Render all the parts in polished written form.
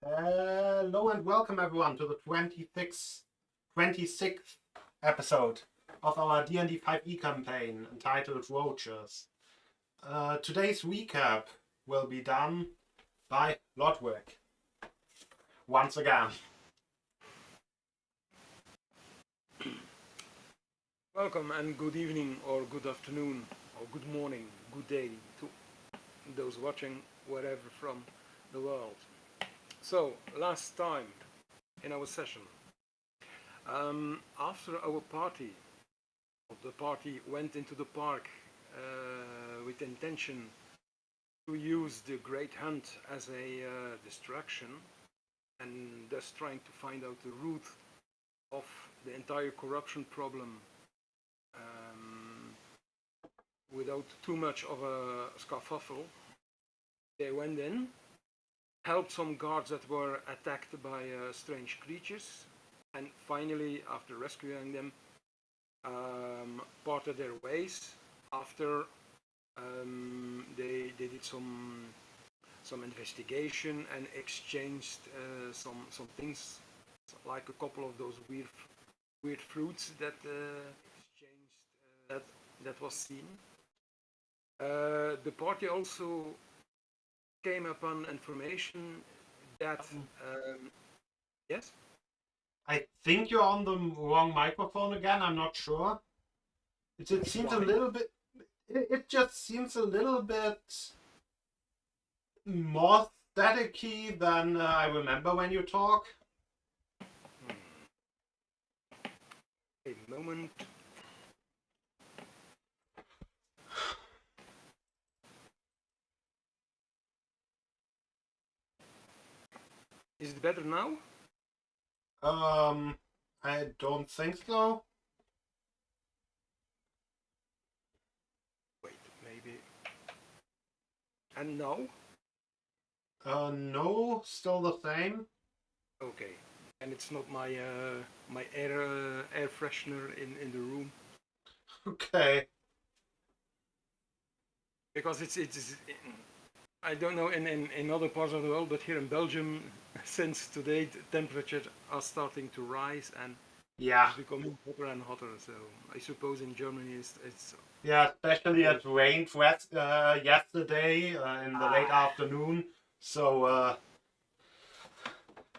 Hello and welcome everyone to the 26th episode of our D&D 5e campaign entitled Roaches. Today's recap will be done by Lodwick. Once again. Welcome and good evening or good afternoon or good morning, good day to those watching wherever from the world. So, last time in our session, after our party, the party went into the park with the intention to use the Great Hunt as a distraction and thus trying to find out the root of the entire corruption problem without too much of a skerfuffle. They went in, helped some guards that were attacked by strange creatures, and finally, after rescuing them, parted their ways after they did some investigation and exchanged some things, like a couple of those weird fruits that exchanged that was seen. The party also came upon information that yes. I think you're on the wrong microphone again. I'm not sure. It seems Why? a little bit. It just seems a little bit more staticky than I remember when you talk. A moment. Is it better now? I don't think so. Wait, maybe. And now? No, still the same. Okay. And it's not my my air freshener in the room, Okay. because it's I don't know in other parts of the world, but here in Belgium, since today, the temperatures are starting to rise and Yeah. it's becoming hotter and hotter. So I suppose in Germany it's Yeah, especially it rained yesterday in the late afternoon, so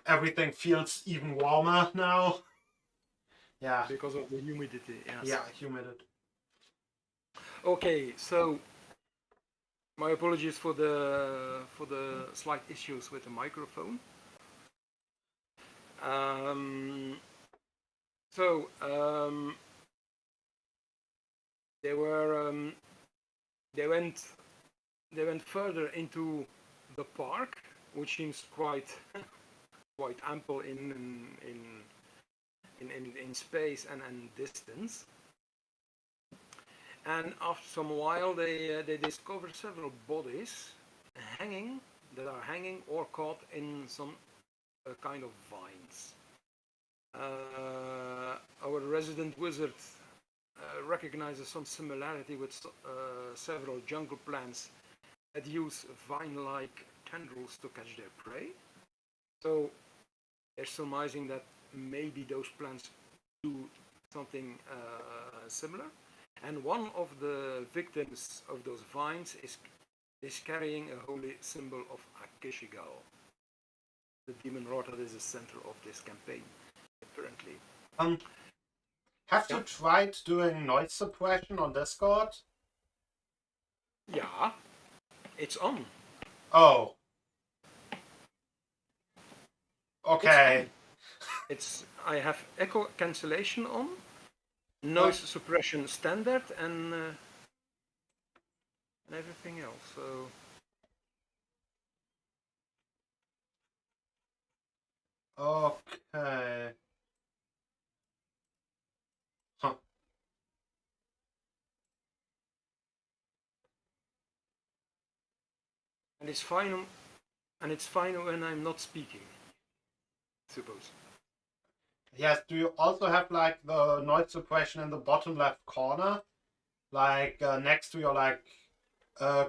everything feels even warmer now. Yeah. because of the humidity. Yes. Yeah, humidity. Okay, so my apologies for the slight issues with the microphone. So they went further into the park, which seems quite ample in space and distance. And after some while, they discovered several bodies that are hanging or caught in some kind of vines. Our resident wizard recognizes some similarity with several jungle plants that use vine-like tendrils to catch their prey. So they're surmising that maybe those plants do something similar. And one of the victims of those vines is carrying a holy symbol of Akeshigal, the demon lord that is the center of this campaign, apparently. Have you tried doing noise suppression on Discord? Yeah, it's on. Oh. Okay. It's I have echo cancellation on, noise suppression standard, and everything else. So Okay. Huh. and it's fine. And it's fine when I'm not speaking, I suppose. Yes, do you also have like the noise suppression in the bottom left corner? Like next to your like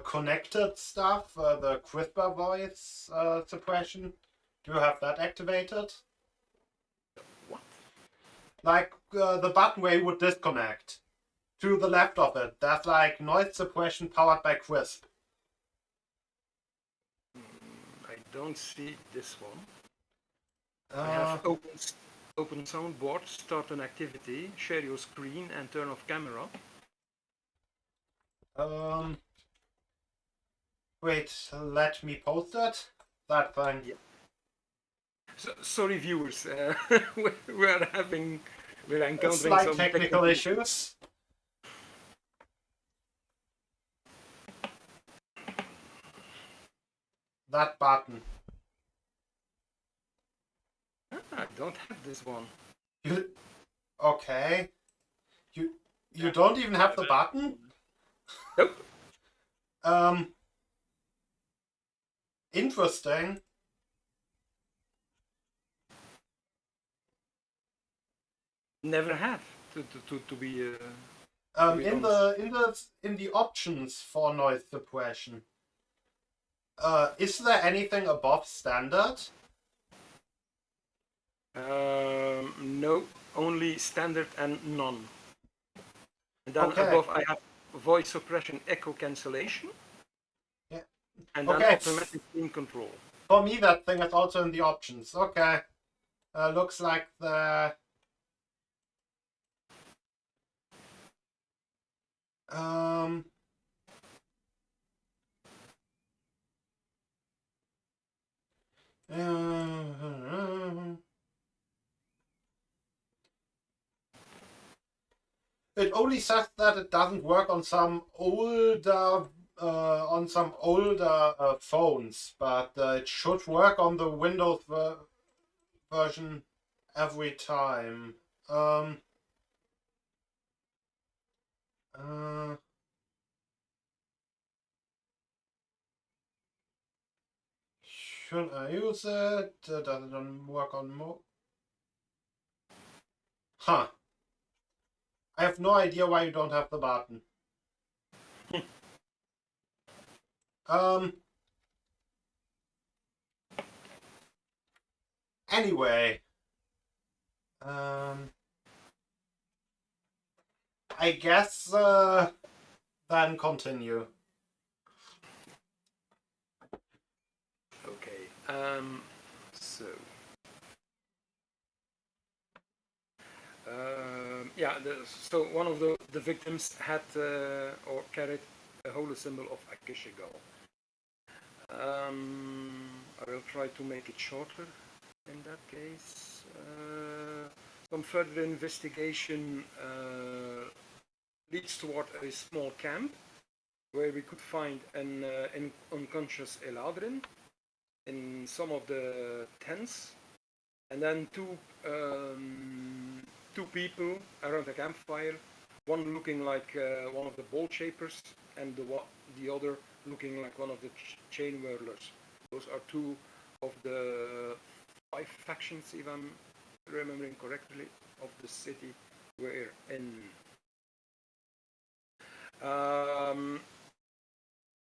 connected stuff, the CRISPR voice suppression? Do you have that activated? What? Like the button where you would disconnect. To the left of it, there's like noise suppression powered by Crisp. I don't see this one. I Uh, have open soundboard, start an activity, share your screen, and turn off camera. Wait, let me post it. That thing. Yeah. So, sorry, viewers, we're encountering Slight some technical issues. That button. I don't have this one. You okay? You don't even have the button? Nope. Interesting. Never have to be. In the options for noise suppression. Is there anything above standard? No, only standard and none. And then Okay. above I have voice suppression, echo cancellation. Yeah. And then automatic screen control. For me, that thing is also in the options. Okay. Looks like the... It only says that it doesn't work on some older phones, but it should work on the Windows version every time. Should I use it? Does it work on more? Huh. I have no idea why you don't have the button. Anyway. I guess then continue. Okay. So. Yeah. So one of the victims had or carried a holy symbol of Akishigal. I will try to make it shorter in that case. Some further investigation leads toward a small camp where we could find an unconscious Eladrin in some of the tents, and then two people around a campfire, one looking like one of the ball shapers, and the other looking like one of the chain whirlers. Those are two of the 5 factions, if I'm remembering correctly, of the city we're in.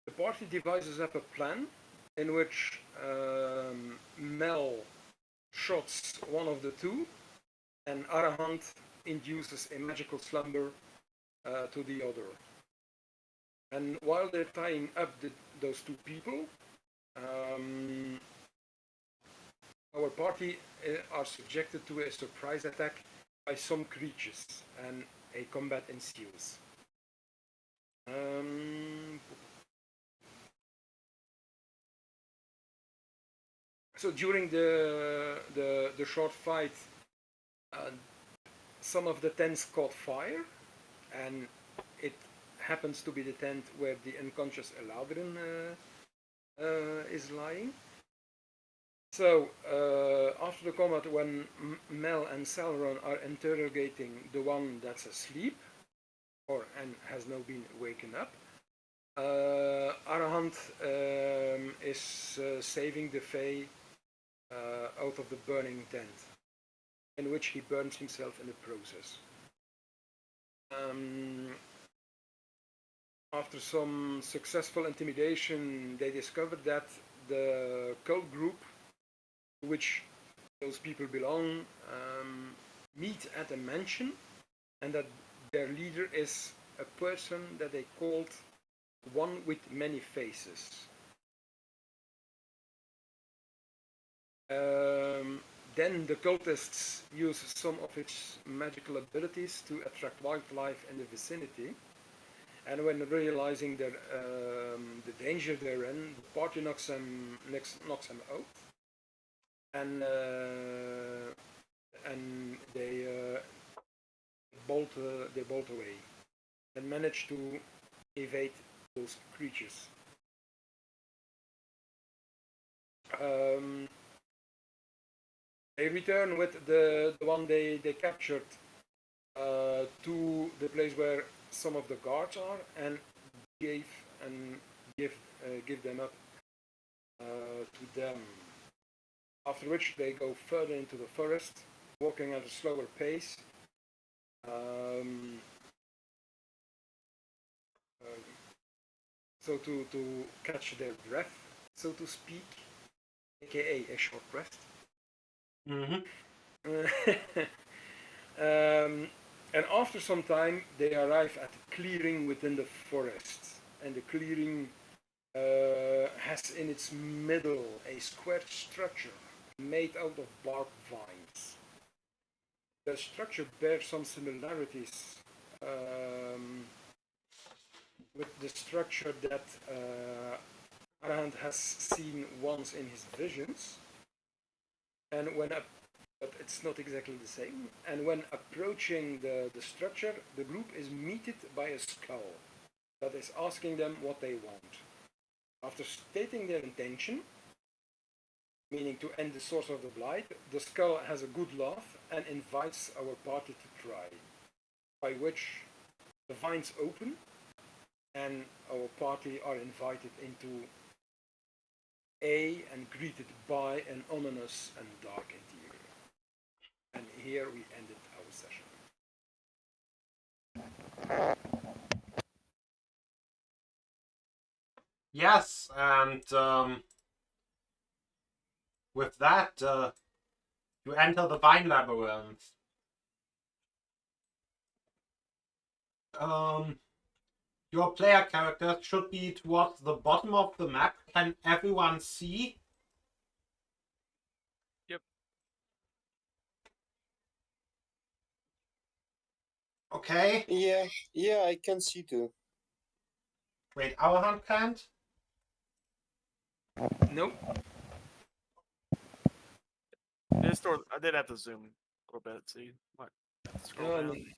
The party devises up a plan in which Mel shots one of the two, and Arahant induces a magical slumber to the other. And while they're tying up those two people, our party are subjected to a surprise attack by some creatures, and a combat ensues. So during the short fight, some of the tents caught fire, and it happens to be the tent where the unconscious Eladrin is lying. So after the combat, when Mel and Sauron are interrogating the one that's asleep and has now been waken up, Arahant is saving the Fae out of the burning tent, in which he burns himself in the process. After some successful intimidation, they discovered that the cult group to which those people belong meet at a mansion, and that their leader is a person that they called One with Many Faces. Then the cultists use some of its magical abilities to attract wildlife in the vicinity. And when realizing the danger they're in, the party knocks them out, and they bolt away and manage to evade those creatures. They return with the one they captured to the place where some of the guards are, and give them up to them. After which they go further into the forest, walking at a slower pace. So to catch their breath, so to speak, aka a short rest. And after some time, they arrive at a clearing within the forest, and the clearing has in its middle a square structure made out of bark vines. The structure bears some similarities with the structure that Arahant has seen once in his visions, and but it's not exactly the same. And when approaching the structure, the group is meted by a skull that is asking them what they want. After stating their intention, meaning to end the source of the blight, the skull has a good laugh and invites our party to try, by which the vines open and our party are invited into and greeted by an ominous and dark interior. And here we ended our session. Yes, and with that, you enter the vine labyrinth. Your player character should be towards the bottom of the map. Can everyone see? Yep. Okay. Yeah, I can see too. Wait, our hand can't? Nope. I did have to zoom a little bit, so you might have to scroll down.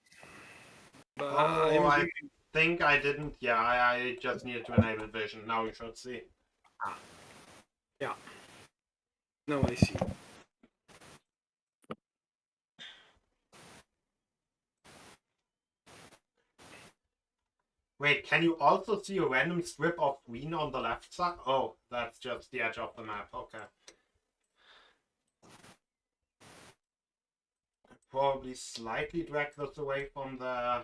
But Oh, I think I didn't. Yeah, I just needed to enable vision. Now you should see. Yeah. Now I see. Wait, can you also see a random strip of green on the left side? Oh, that's just the edge of the map. Okay. Probably slightly drag this away from the...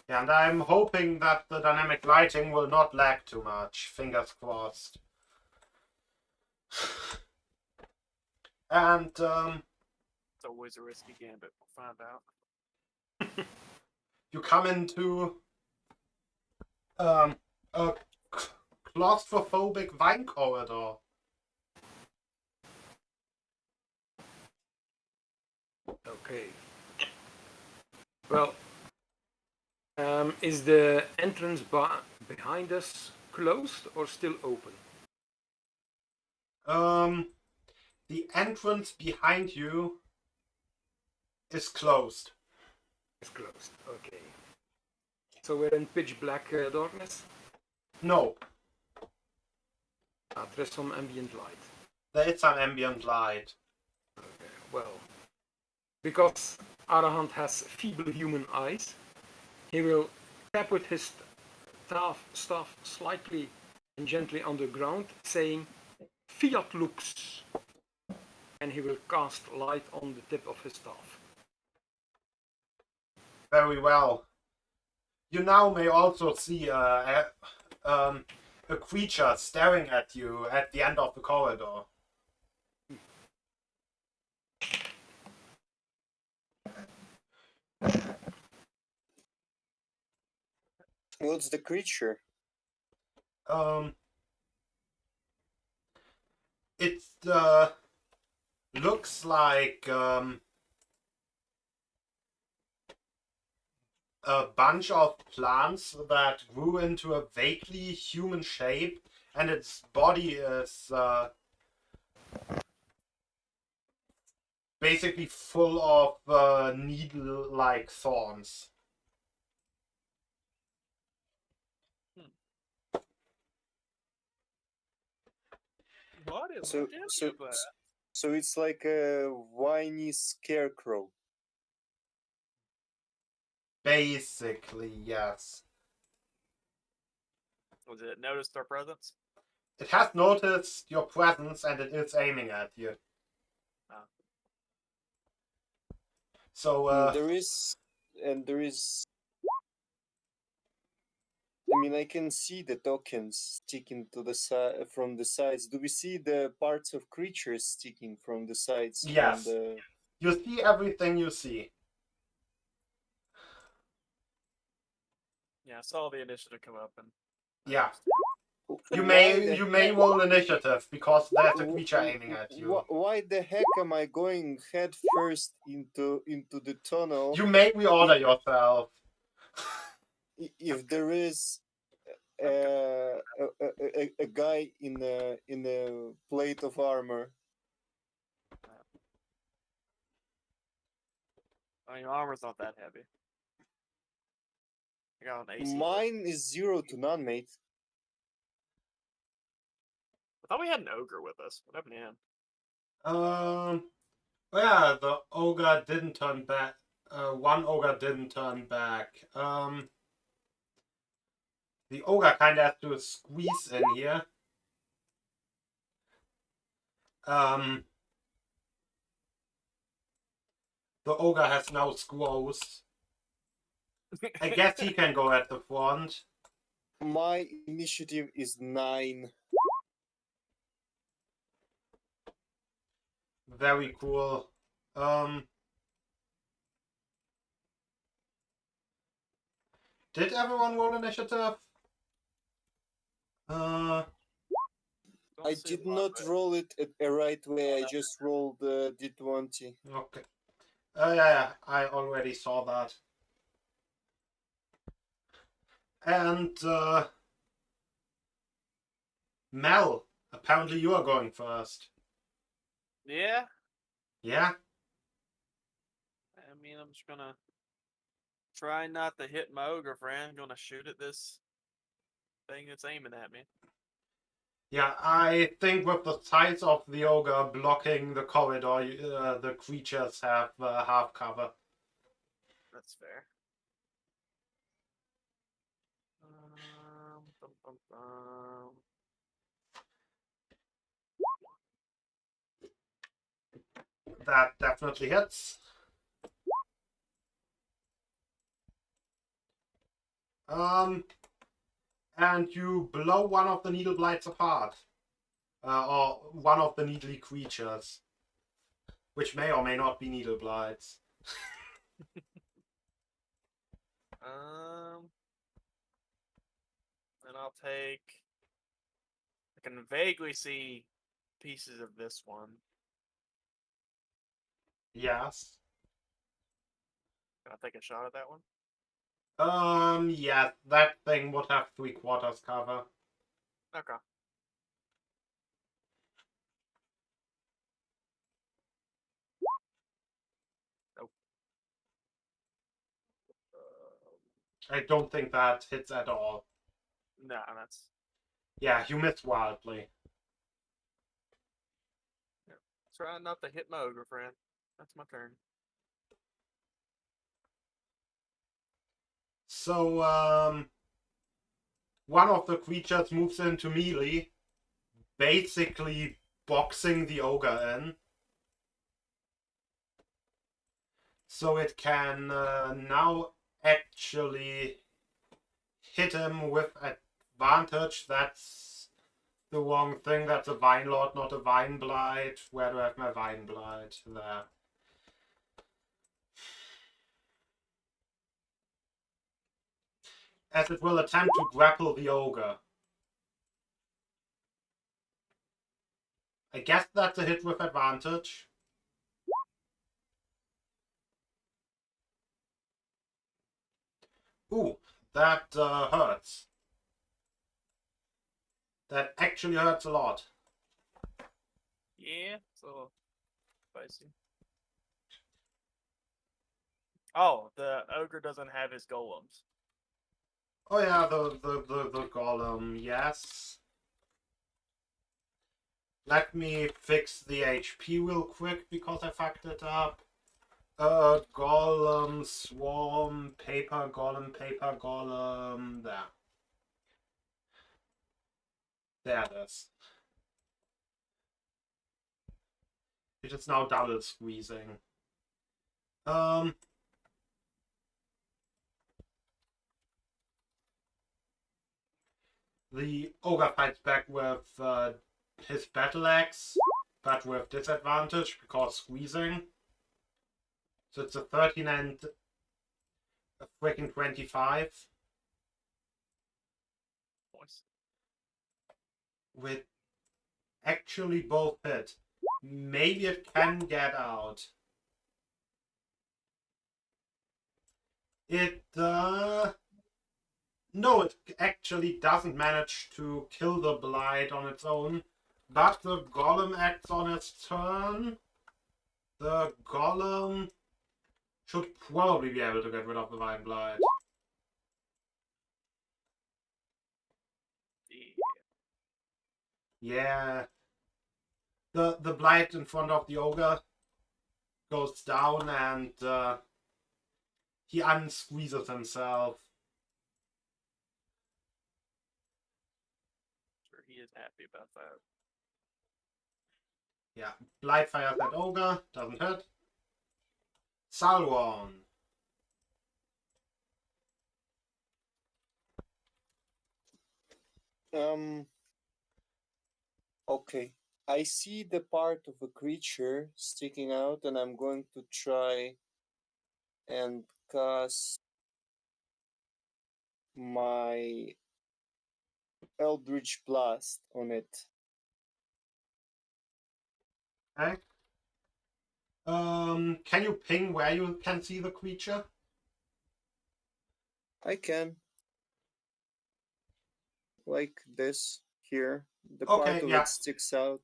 Yeah, and I'm hoping that the dynamic lighting will not lag too much. Fingers crossed. And It's always a risky gambit. We'll find out. you come into a claustrophobic vine corridor. Okay. Well, is the entrance behind us closed or still open? The entrance behind you is closed. It's closed. Okay. So we're in pitch black darkness? No, There's some ambient light. there is some ambient light. Okay. Well, because Arahant has feeble human eyes, he will tap with his staff slightly and gently on the ground, saying, "Fiat lux," and he will cast light on the tip of his staff. Very well. You now may also see a a creature staring at you at the end of the corridor. What's the creature? It looks like a bunch of plants that grew into a vaguely human shape, and its body is basically full of needle-like thorns. What is So, any so, of that? so it's like a whiny scarecrow. Basically, yes. Was it noticed our presence? It has noticed your presence and it is aiming at you. Oh. So, There is. I mean, I can see the tokens sticking to the side from the sides. Do we see the parts of creatures sticking from the sides? yes. From the... You see everything you see. Yeah, I saw the initiative come up and. Yeah. You Why may roll initiative because there's a creature aiming at you. Why the heck am I going head first into the tunnel? You may reorder yourself. If there is a guy in a plate of armor. I mean, armor's not that heavy. I got an AC. Mine is 0 to none, mate. I thought we had an ogre with us. What happened to him? Yeah, the ogre didn't turn back. One ogre didn't turn back. The ogre kind of has to squeeze in here. The ogre has now scrolls. I guess he can go at the front. My initiative is 9. Very cool. Did everyone roll initiative? I did not roll it a right way. I just rolled D20. Okay. Yeah, I already saw that. And Mel, apparently you are going first. Yeah? Yeah? I mean, I'm just gonna try not to hit my ogre friend. Gonna shoot at this thing that's aiming at me. Yeah, I think with the size of the ogre blocking the corridor, the creatures have half cover. That's fair. Bum, bum, bum. That definitely hits. And you blow one of the needle blights apart. Or one of the needly creatures. Which may or may not be needle blights. And I'll take. I can vaguely see pieces of this one. Yes. Can I take a shot at that one? Yeah, that thing would have 3/4 cover. Okay. Nope. I don't think that hits at all. Nah, that's. Yeah, you miss wildly. Yeah. Try not to hit my ogre friend. That's my turn. So, one of the creatures moves into melee, basically boxing the ogre in. So it can now actually hit him with disadvantage. That's the wrong thing. That's a Vine Lord, not a Vine Blight. Where do I have my Vine Blight? There. As it will attempt to grapple the ogre. I guess that's a hit with advantage. Ooh, that hurts. That actually hurts a lot. Yeah, so spicy. Oh, the ogre doesn't have his golems. Oh yeah, the golem, yes. Let me fix the HP real quick because I fucked it up. Golem, swarm, paper, golem, there. There it is. It is now double squeezing. The ogre fights back with his battle axe, but with disadvantage because squeezing. So it's a 13 and a freaking 25. Nice. With actually both hit. Maybe it can get out. It, no, it actually doesn't manage to kill the blight on its own. But the golem acts on its turn. The golem should probably be able to get rid of the vine blight. Yeah. The blight in front of the ogre goes down and he unsqueezes himself. Sure, he is happy about that. Yeah, blight fires at ogre, doesn't hit. Salwan. Okay. I see the part of a creature sticking out, and I'm going to try and cast my Eldritch Blast on it. Okay. Can you ping where you can see the creature? I can. Like this here. The Okay, part of yeah. it sticks out.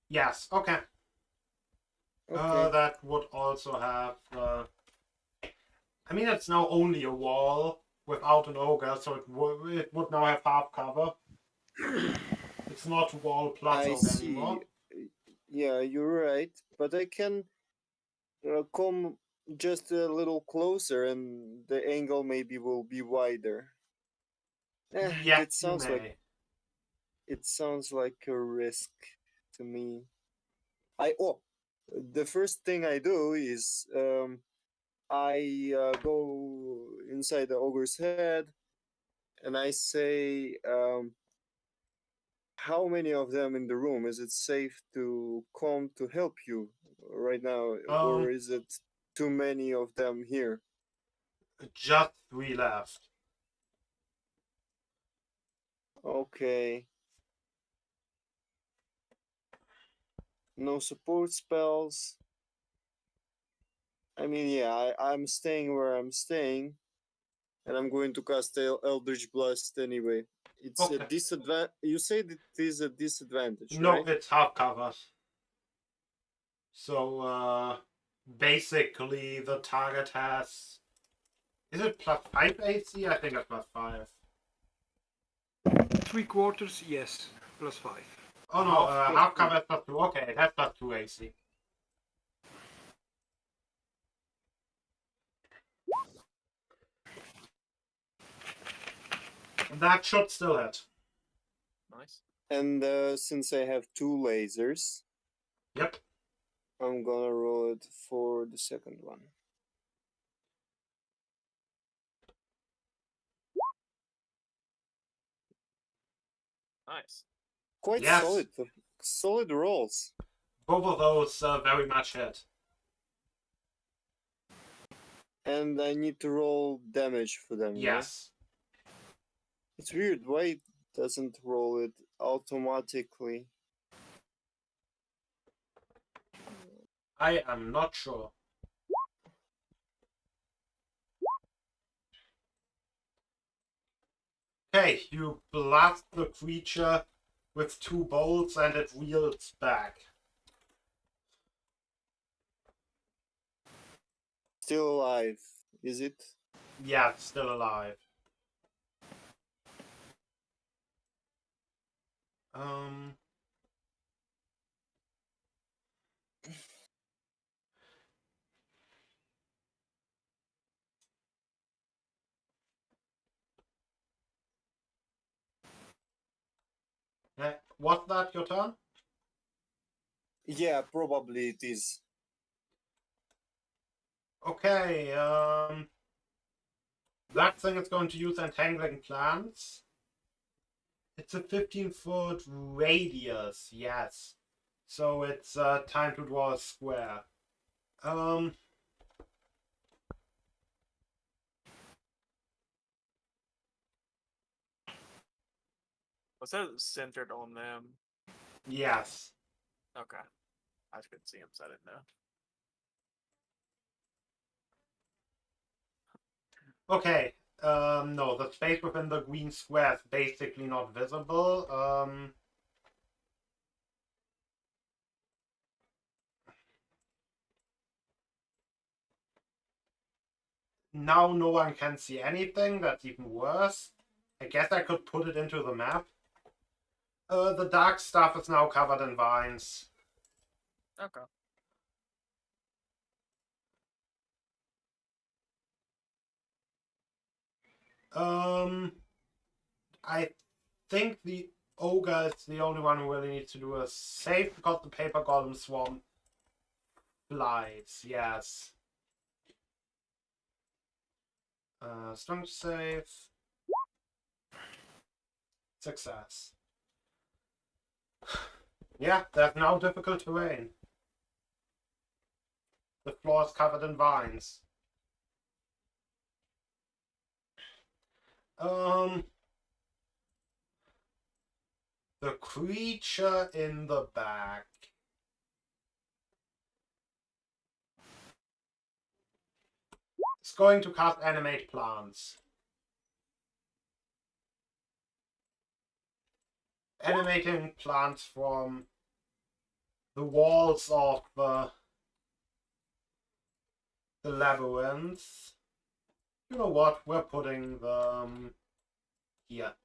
Yes, okay. Okay. That would also have... I mean, it's now only a wall without an ogre, so it would now have half cover. It's not wall plus I ogre see. anymore. Yeah, you're right. But I can come just a little closer, and the angle maybe will be wider. Yes, That you sounds like may. it sounds like a risk to me. The first thing I do is I go inside the ogre's head and I say, how many of them in the room? Is it safe to come to help you right now, or is it too many of them here? Just 3 left. Okay. No support spells. I mean, yeah, I'm staying where I'm staying, and I'm going to cast Eldritch Blast anyway. It's a Okay. disadvantage. You said it is a disadvantage, No, right? it's half cover. So, basically, the target has... Is it plus 5 AC? I think it's plus 5. 3/4, yes, +5. Oh no, Half half plus cover is plus 2. Okay, it has plus 2 AC. That should still hit. Nice. And since I have 2 lasers, Yep. I'm gonna roll it for the second one. Nice. Quite Yes. solid rolls. Both of those very much hit. And I need to roll damage for them, yeah? Yes. It's weird, why it doesn't roll it automatically? I am not sure. Okay, you blast the creature with 2 bolts and it reels back. Still alive, is it? Yeah, it's still alive. Um... Was that your turn? Yeah, probably it is. Okay, that thing is going to use Entangling Plants. It's a 15-foot radius, yes. So it's time to draw a square. Was that centered on them? Yes. Okay. I couldn't see him, so I didn't know. Okay. No, the space within the green square is basically not visible. Now no one can see anything. That's even worse. I guess I could put it into the map. The dark stuff is now covered in vines. Okay. I think the ogre is the only one who really needs to do a save because the paper golem swarm flies. Yes. Strength save. Success. Yeah, there's now difficult terrain. The floor is covered in vines. The creature in the back. It's going to cast Animate Plants. Animating plants from the walls of the labyrinth. You know what? We're putting them here.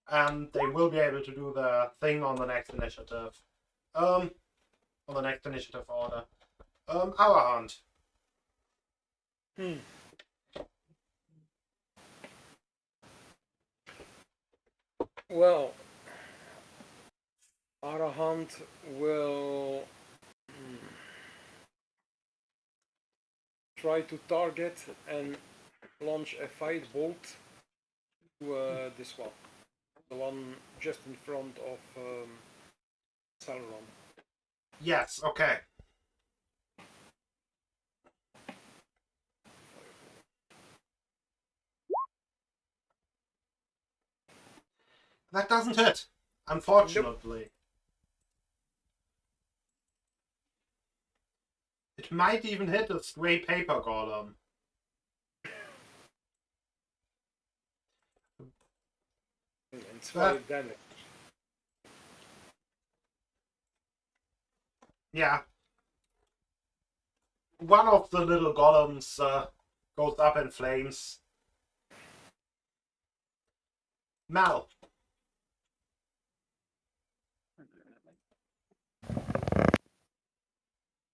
And they will be able to do the thing on the next initiative. On the next initiative order. Our hunt. Well, Arahant will try to target and launch a fire bolt to this one, the one just in front of Sauron. Yes, okay. That doesn't hit, unfortunately. Nope. It might even hit a stray paper golem. It's 5 damage. Yeah. One of the little golems goes up in flames. Mal.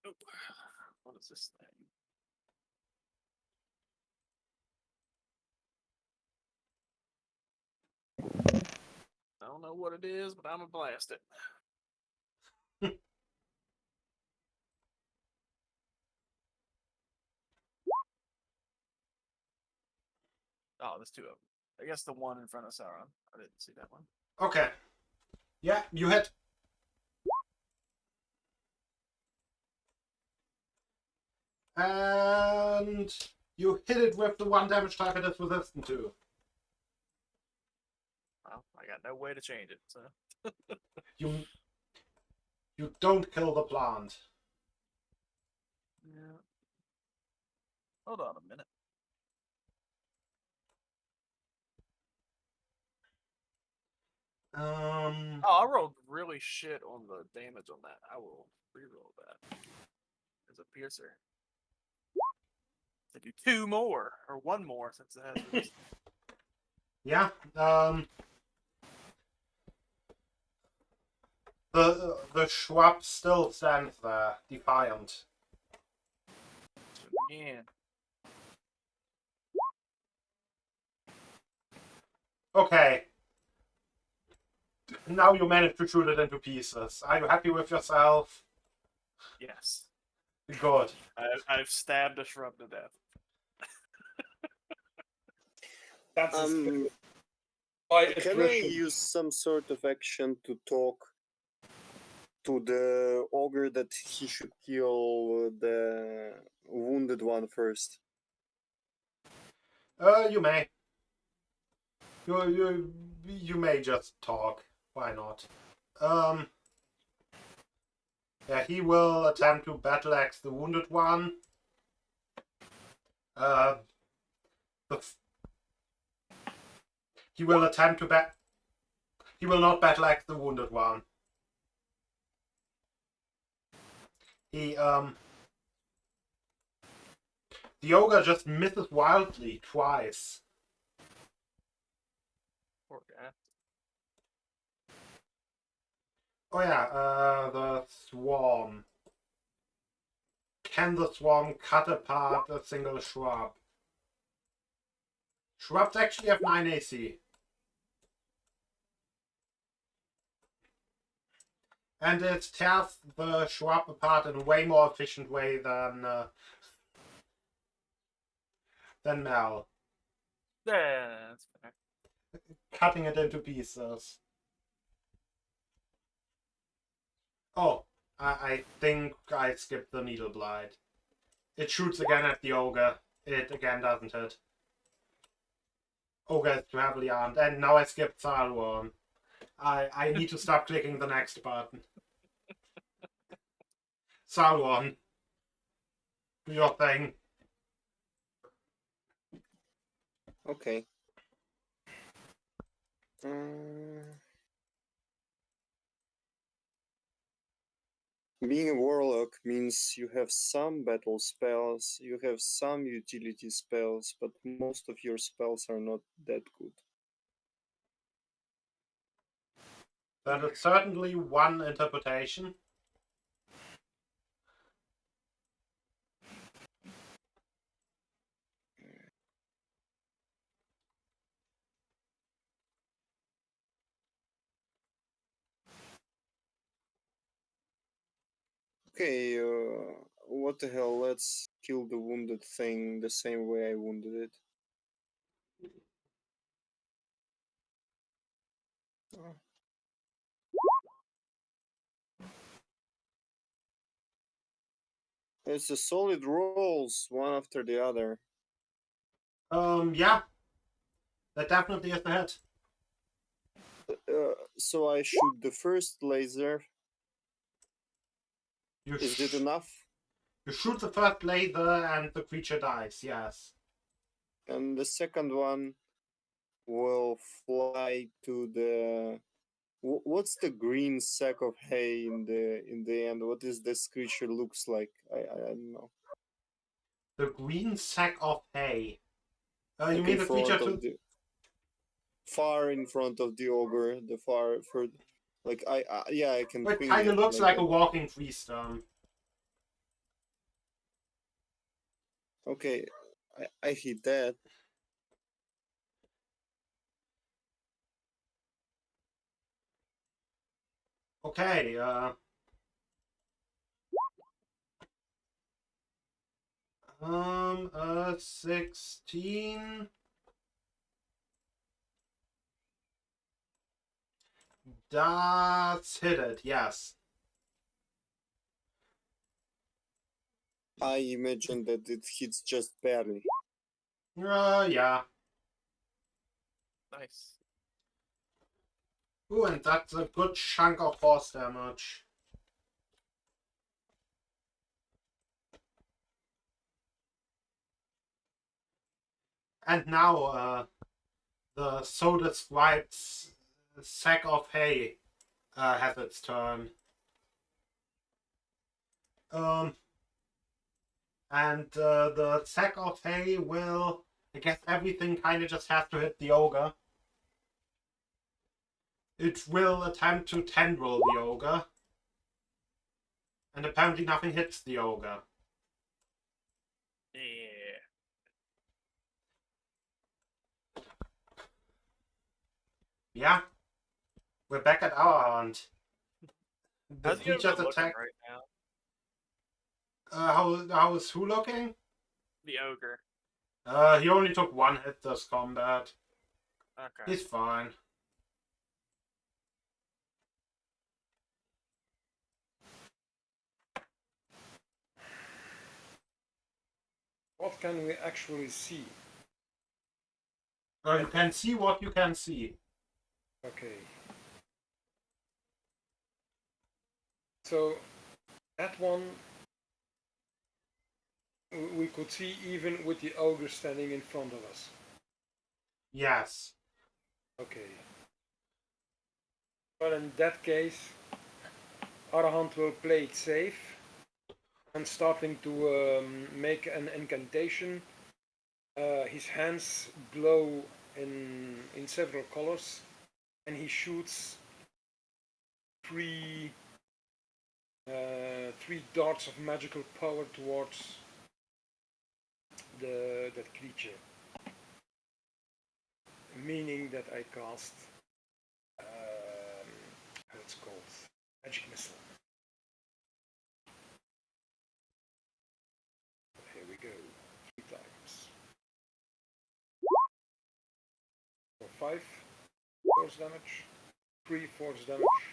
Oh, what is this thing? I don't know what it is, but I'm gonna blast it. Oh, there's 2 of them. I guess the one in front of Sauron. I didn't see that one. Okay. Yeah, you hit. And you hit it with the 1 damage target it's resistant to. Well, I got no way to change it, so. You don't kill the plant. Yeah. Hold on a minute. Oh, I rolled really shit on the damage on that. I will reroll that. As a piercer. To do 2 more, or 1 more since it has resistance. Yeah. The shrub still stands there, defiant. Again. Okay. Now you managed to shoot it into pieces. Are you happy with yourself? Yes. Good. I've stabbed a shrub to death. That's Can I use some sort of action to talk to the ogre that he should kill the wounded one first? You may. You may just talk. Why not? Yeah, he will attempt to battle axe the wounded one. He will attempt to He will not battle axe the wounded one. The ogre just misses wildly twice. Poor guy. Oh yeah, the swarm. Can the swarm cut apart a single shrub? Shrubs actually have 9 AC. And it tears the shrub apart in a way more efficient way than Mel. Yeah, that's fair. Cutting it into pieces. Oh, I think I skipped the needle blight. It shoots again at the ogre. It again doesn't hit. Ogre is too heavily armed. And now I skipped Salworm. I need to stop clicking the next button. Salworm. Do your thing. Okay. Being a warlock means you have some battle spells, you have some utility spells, but most of your spells are not that good. That is certainly one interpretation. Okay, what the hell, let's kill the wounded thing the same way I wounded it. It's a solid rolls, one after the other. Yeah. That definitely is the hit. So I shoot the first laser. You Is it enough? You shoot the first laser and the creature dies, yes. And the second one will fly to the... What's the green sack of hay in the end? What is this creature looks like? I don't know. The green sack of hay. You Like mean in the creature front of to... the far in front of the ogre, the far for like yeah, I can It ping kind of it looks like like a walking tree stump. okay, I hit that. Okay, 16. does hit it, yes. I imagine that it hits just barely. Yeah. Nice. Ooh, and that's a good chunk of force damage. And now, the so described sack of hay has its turn. And the sack of hay will, I guess everything kind of just has to hit the ogre. It will attempt to tendril the ogre. And apparently nothing hits the ogre. Yeah. Yeah. We're back at our hunt. The How's the ogre creature's looking attack. right now? How is who looking? The ogre. He only took one hit this combat. Okay. He's fine. What can we actually see? You can see what you can see. Okay. So that one we could see even with the ogre standing in front of us. Yes. Okay. Well, in that case, Arahant will play it safe and starting to make an incantation. His hands glow in several colors, and he shoots three darts of magical power towards that creature, meaning that I cast how it's called, magic missile. Here we go, 3 times. For 5 force damage, 3 force damage,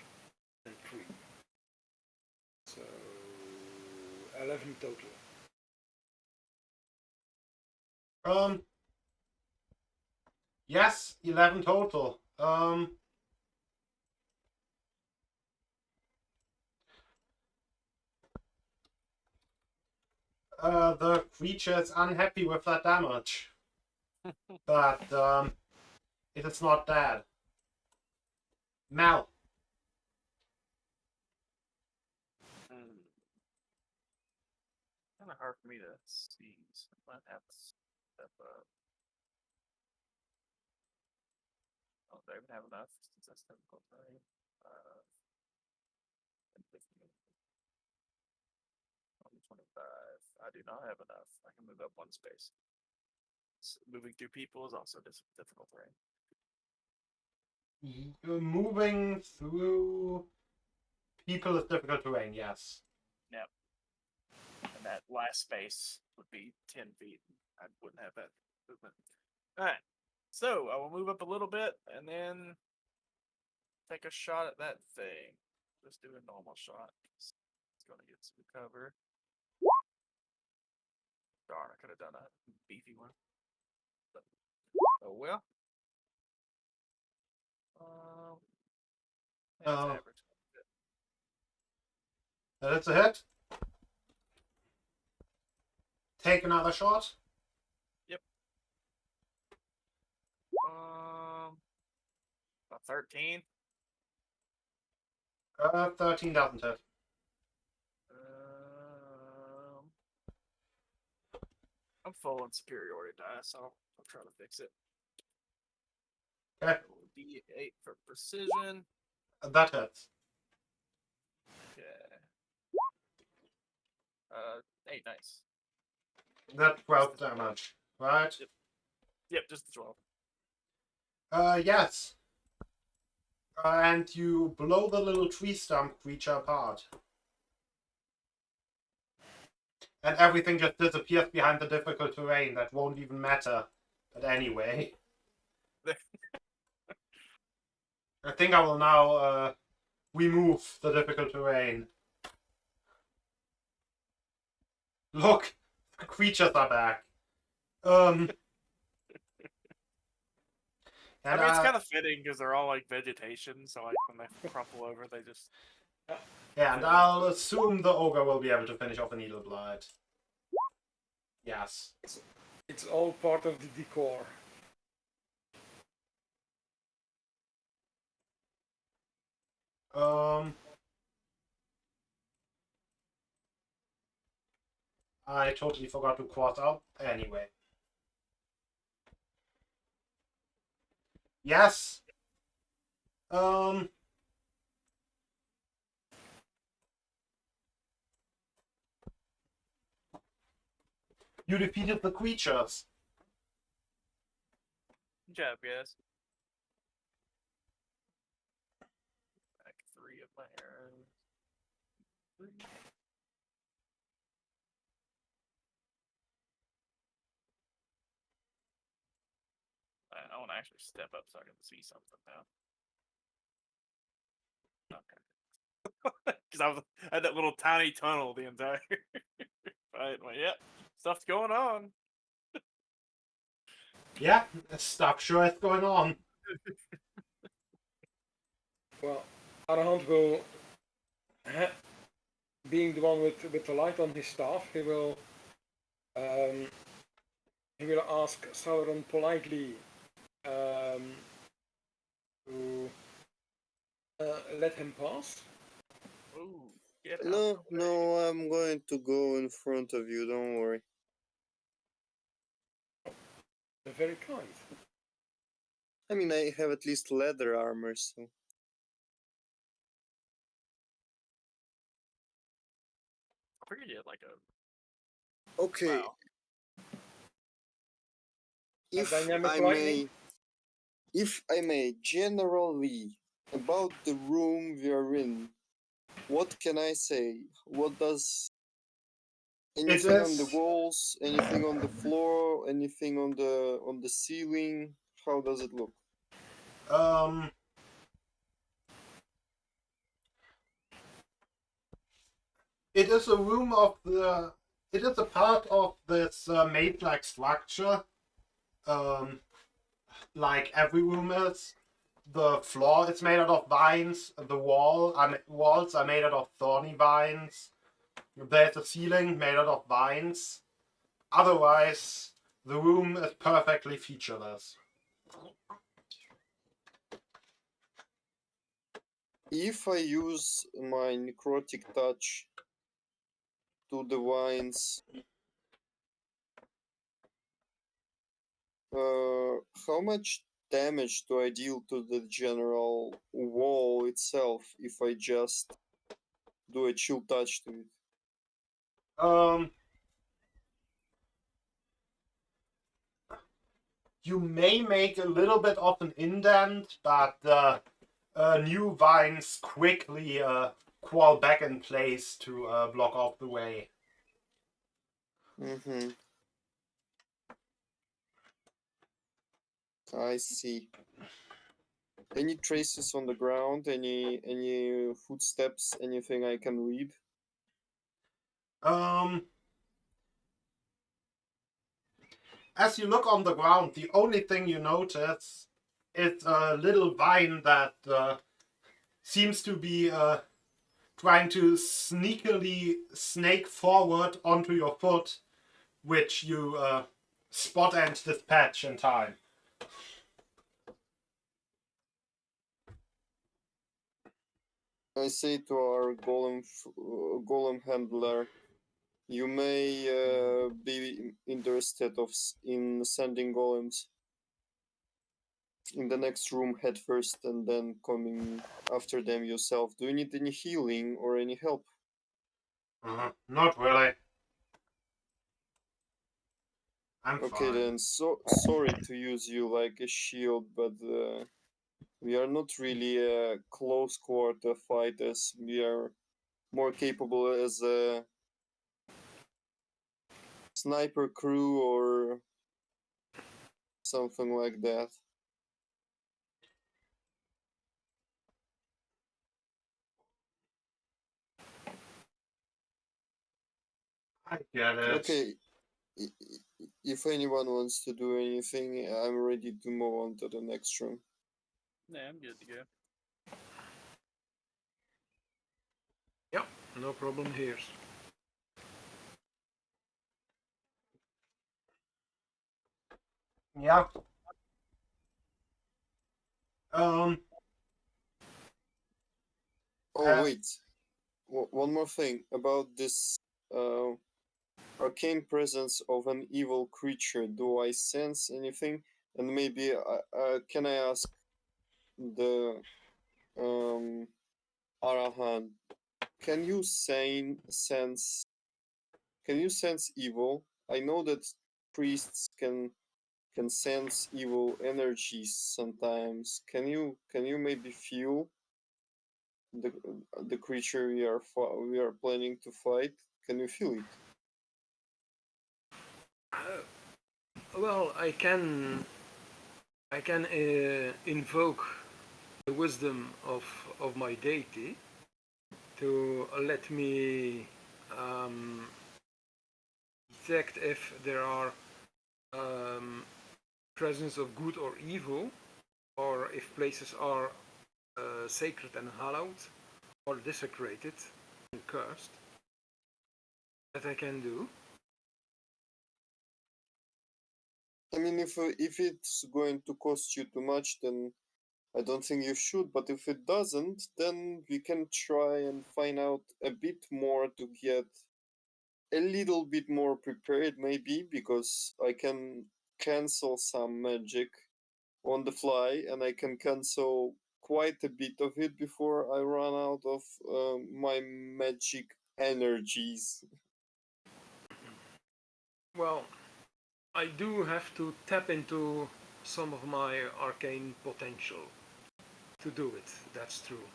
and 3. So 11 total. Yes, 11 total. The creature is unhappy with that damage. But, it is not dead. Mel. Kind of hard for me to see. So I might have to step up. Oh, do I even have enough since that's difficult, right? And 50. Only 25. I do not have enough. I can move up one space. Moving through people is also difficult terrain. Moving through people is difficult terrain, yes. Yep. And that last space would be 10 feet. I wouldn't have that movement. Alright. So I will move up a little bit and then take a shot at that thing. Just do a normal shot. It's gonna get some cover. Darn, I could have done a beefy one. But, oh well. That's Oh. average. That's a hit. Take another shot. Yep. A 13. 13 doesn't hit. I'm full on superiority die, so I'll try to fix it. Okay. D8 for precision. That hits. Okay. 8, nice. That's 12 damage, right? Yep, just the 12. Yes. And you blow the little tree stump creature apart. And everything just disappears behind the difficult terrain that won't even matter. But anyway. I think I will now remove the difficult terrain. Look, the creatures are back. I And mean, it's kind of fitting because they're all like vegetation, so like when they crumple over, they just. yeah, and I'll assume the ogre will be able to finish off the needle blight. Yes. It's all part of the decor. I totally forgot to cross out. Anyway. Yes. You defeated the creatures. Good job, guys. Back 3 of my arrows. 3. I want to actually step up so I can see something now. Okay. Because I had that little tiny tunnel the entire fight. Well, yep, stuff's going on. Yeah, stuff sure is going on. Well, Arahant will, being the one with the light on his staff, he will ask Sauron politely to let him pass. Ooh, get out No, of the way. no, I'm going to go in front of you. Don't worry. Very kind. I mean, I have at least leather armor, so. I figured you had like a. Okay, Wow. if dynamic I lightning? may, generally about the room we are in, what can I say? What does anything on the is walls, anything on the floor, anything on the ceiling? How does it look? um it is a room of the it is a part of this maze-like structure. Um like every room is. The floor is made out of vines. The walls are made out of thorny vines. There's a ceiling made out of vines. Otherwise, the room is perfectly featureless. If I use my necrotic touch to the vines, how much damage do I deal to the general wall itself if I just do a chill touch to it? Um, you may make a little bit of an indent, but the new vines quickly crawl back in place to block off the way. Mm-hmm. I see. Any traces on the ground? Any footsteps? Anything I can read? Um, as you look on the ground, the only thing you notice is a little vine that seems to be trying to sneakily snake forward onto your foot, which you spot and dispatch in time. I say to our golem handler, you may be interested in sending golems in the next room head first and then coming after them yourself. Do you need any healing or any help? Not really. I'm Okay fine. then, so sorry to use you like a shield, but we are not really close quarter fighters. We are more capable as a sniper crew or something like that. I get it. Okay, if anyone wants to do anything, I'm ready to move on to the next room. Yeah, I'm good to go. Yeah, no problem here. Yeah. Um. Oh wait, one more thing about this uh, arcane presence of an evil creature. Do I sense anything? And maybe can I ask the Arahan? Can you sense? Can you sense evil? I know that priests can sense evil energies sometimes. Can you maybe feel the the creature we are planning to fight? Can you feel it? Well, I can invoke the wisdom of my deity to let me um, detect if there are um, presence of good or evil, or if places are sacred and hallowed, or desecrated and cursed. That I can do. I mean, if it's going to cost you too much, then I don't think you should. But if it doesn't, then we can try and find out a bit more to get a little bit more prepared, maybe, because I can cancel some magic on the fly, and I can cancel quite a bit of it before I run out of my magic energies. Well, I do have to tap into some of my arcane potential to do it. That's true.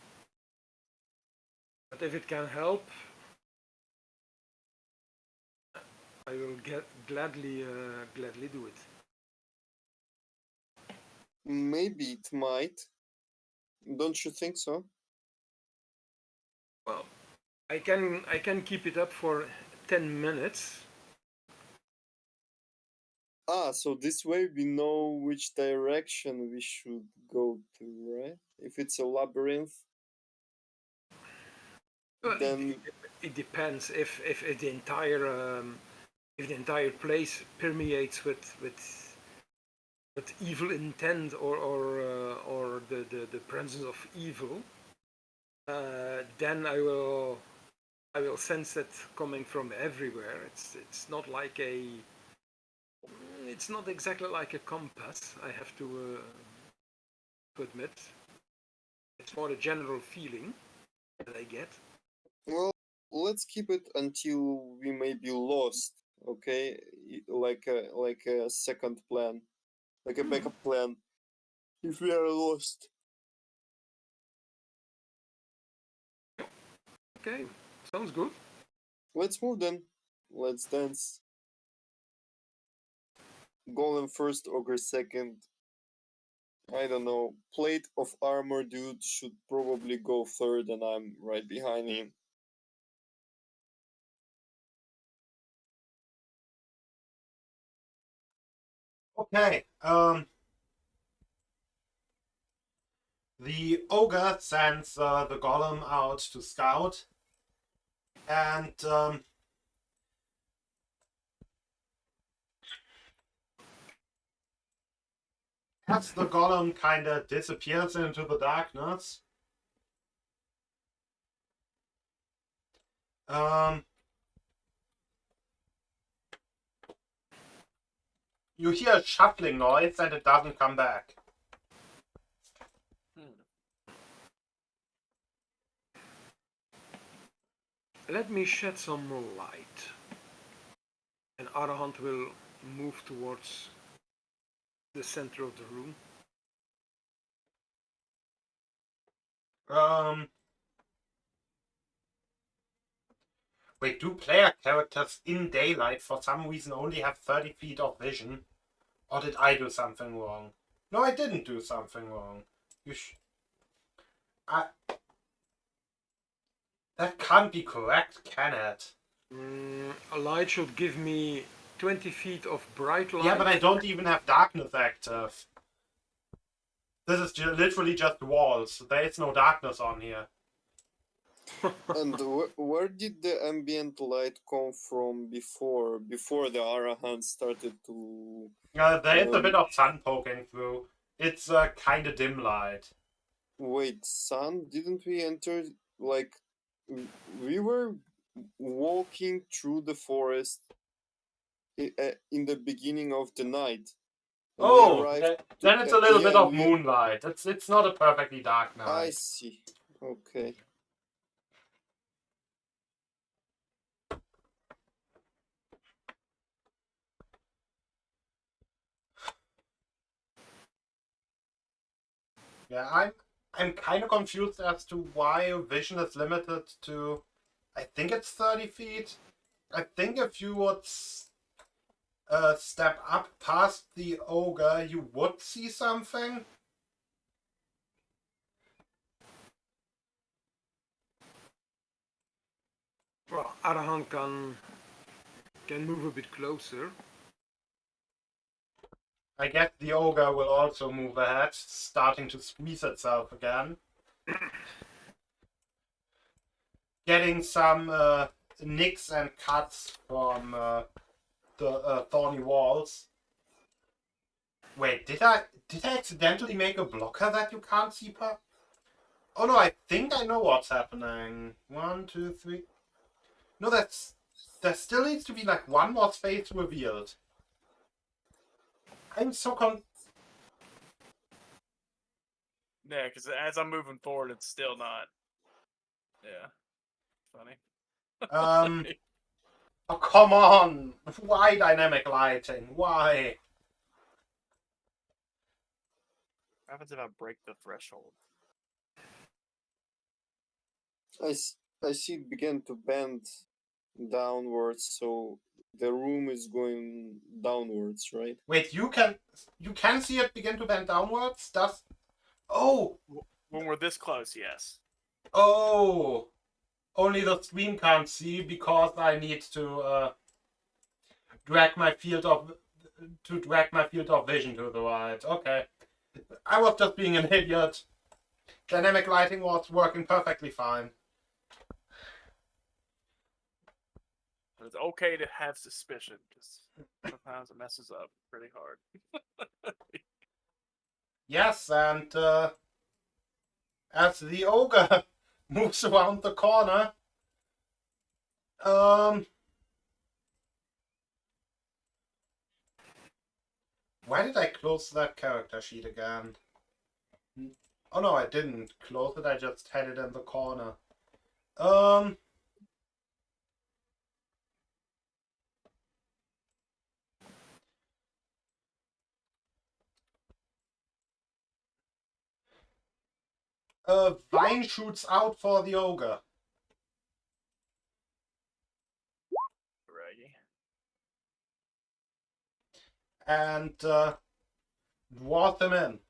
But if it can help, I will gladly do it. Maybe it might. Don't you think so? Well, I can keep it up for 10 minutes. Ah, so this way we know which direction we should go to, right? If it's a labyrinth, Well, then it depends if the entire place permeates with evil intent or the presence of evil, then I will sense it coming from everywhere. It's not exactly like a compass. I have to admit. It's more a general feeling that I get. well, let's keep it until we may be lost, okay? Like a second plan, like a backup plan if we are lost. Okay, sounds good. Let's move then. Let's dance. Golem first, ogre second. I don't know. Plate of armor dude should probably go third, and I'm right behind him. Okay. The ogre sends the golem out to scout, and as the golem kind of disappears into the darkness, you hear a shuffling noise and it doesn't come back. Let me shed some light. And Arahant will move towards the center of the room. Wait, do player characters in daylight for some reason only have 30 feet of vision? Or did I do something wrong? No, I didn't do something wrong. That can't be correct, can it? A light should give me 20 feet of bright light. Yeah, but I don't even have darkness active. This is literally just walls. There is no darkness on here. And where did the ambient light come from before the Arahant started to? There is a bit of sun poking through. It's a kind of dim light. Wait, sun? Didn't we enter like we were walking through the forest in the beginning of the night? And we Oh, arrived then it's a little yeah, bit and of moonlight. It's not a perfectly dark I night. see. Okay. Yeah, I'm kind of confused as to why vision is limited to, I think it's 30 feet. I think if you would step up past the ogre, you would see something. Well, Arahan can move a bit closer. I guess the ogre will also move ahead, starting to squeeze itself again. Getting some nicks and cuts from the thorny walls. Wait, did I accidentally make a blocker that you can't see per? Oh no, I think I know what's happening. 1, 2, 3. No, there still needs to be like one more space revealed. I'm so Yeah, because as I'm moving forward, it's still not. Yeah. Funny. Oh, come on! Why dynamic lighting? Why? What happens if I break the threshold? I see it began to bend downwards, so the room is going downwards, right? Wait, you can see it begin to bend downwards? Oh! When we're this close, yes. Oh! Only the stream can't see because I need to drag my field of vision to the right. Okay. I was just being an idiot. Dynamic lighting was working perfectly fine. But it's okay to have suspicion because sometimes it messes up pretty hard. Yes, and as the ogre moves around the corner, why did I close that character sheet again? Oh no, I didn't close it. I just had it in the corner. A vine shoots out for the ogre. Raggy. And dwarf him in.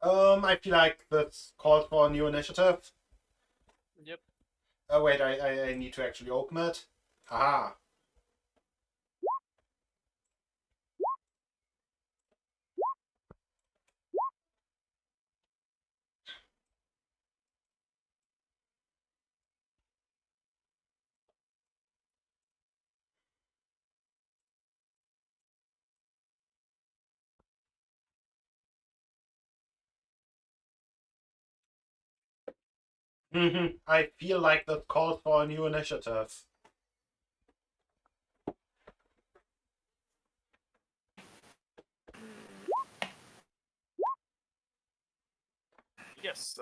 I feel like this calls for a new initiative. Yep. Oh wait, I need to actually open it. Haha. I feel like that calls for a new initiative. Yes.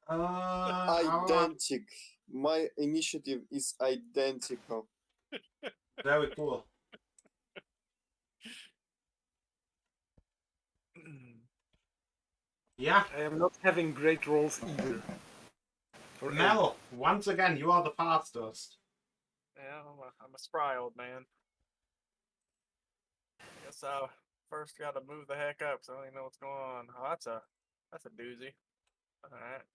Identical. My initiative is identical. Very cool. Yeah, I am not having great rolls either. Mel, once again, you are the fastest. Yeah, I'm a spry old man. Guess I first got to move the heck up, so I don't even know what's going on. Oh, that's a That's a doozy. Alright.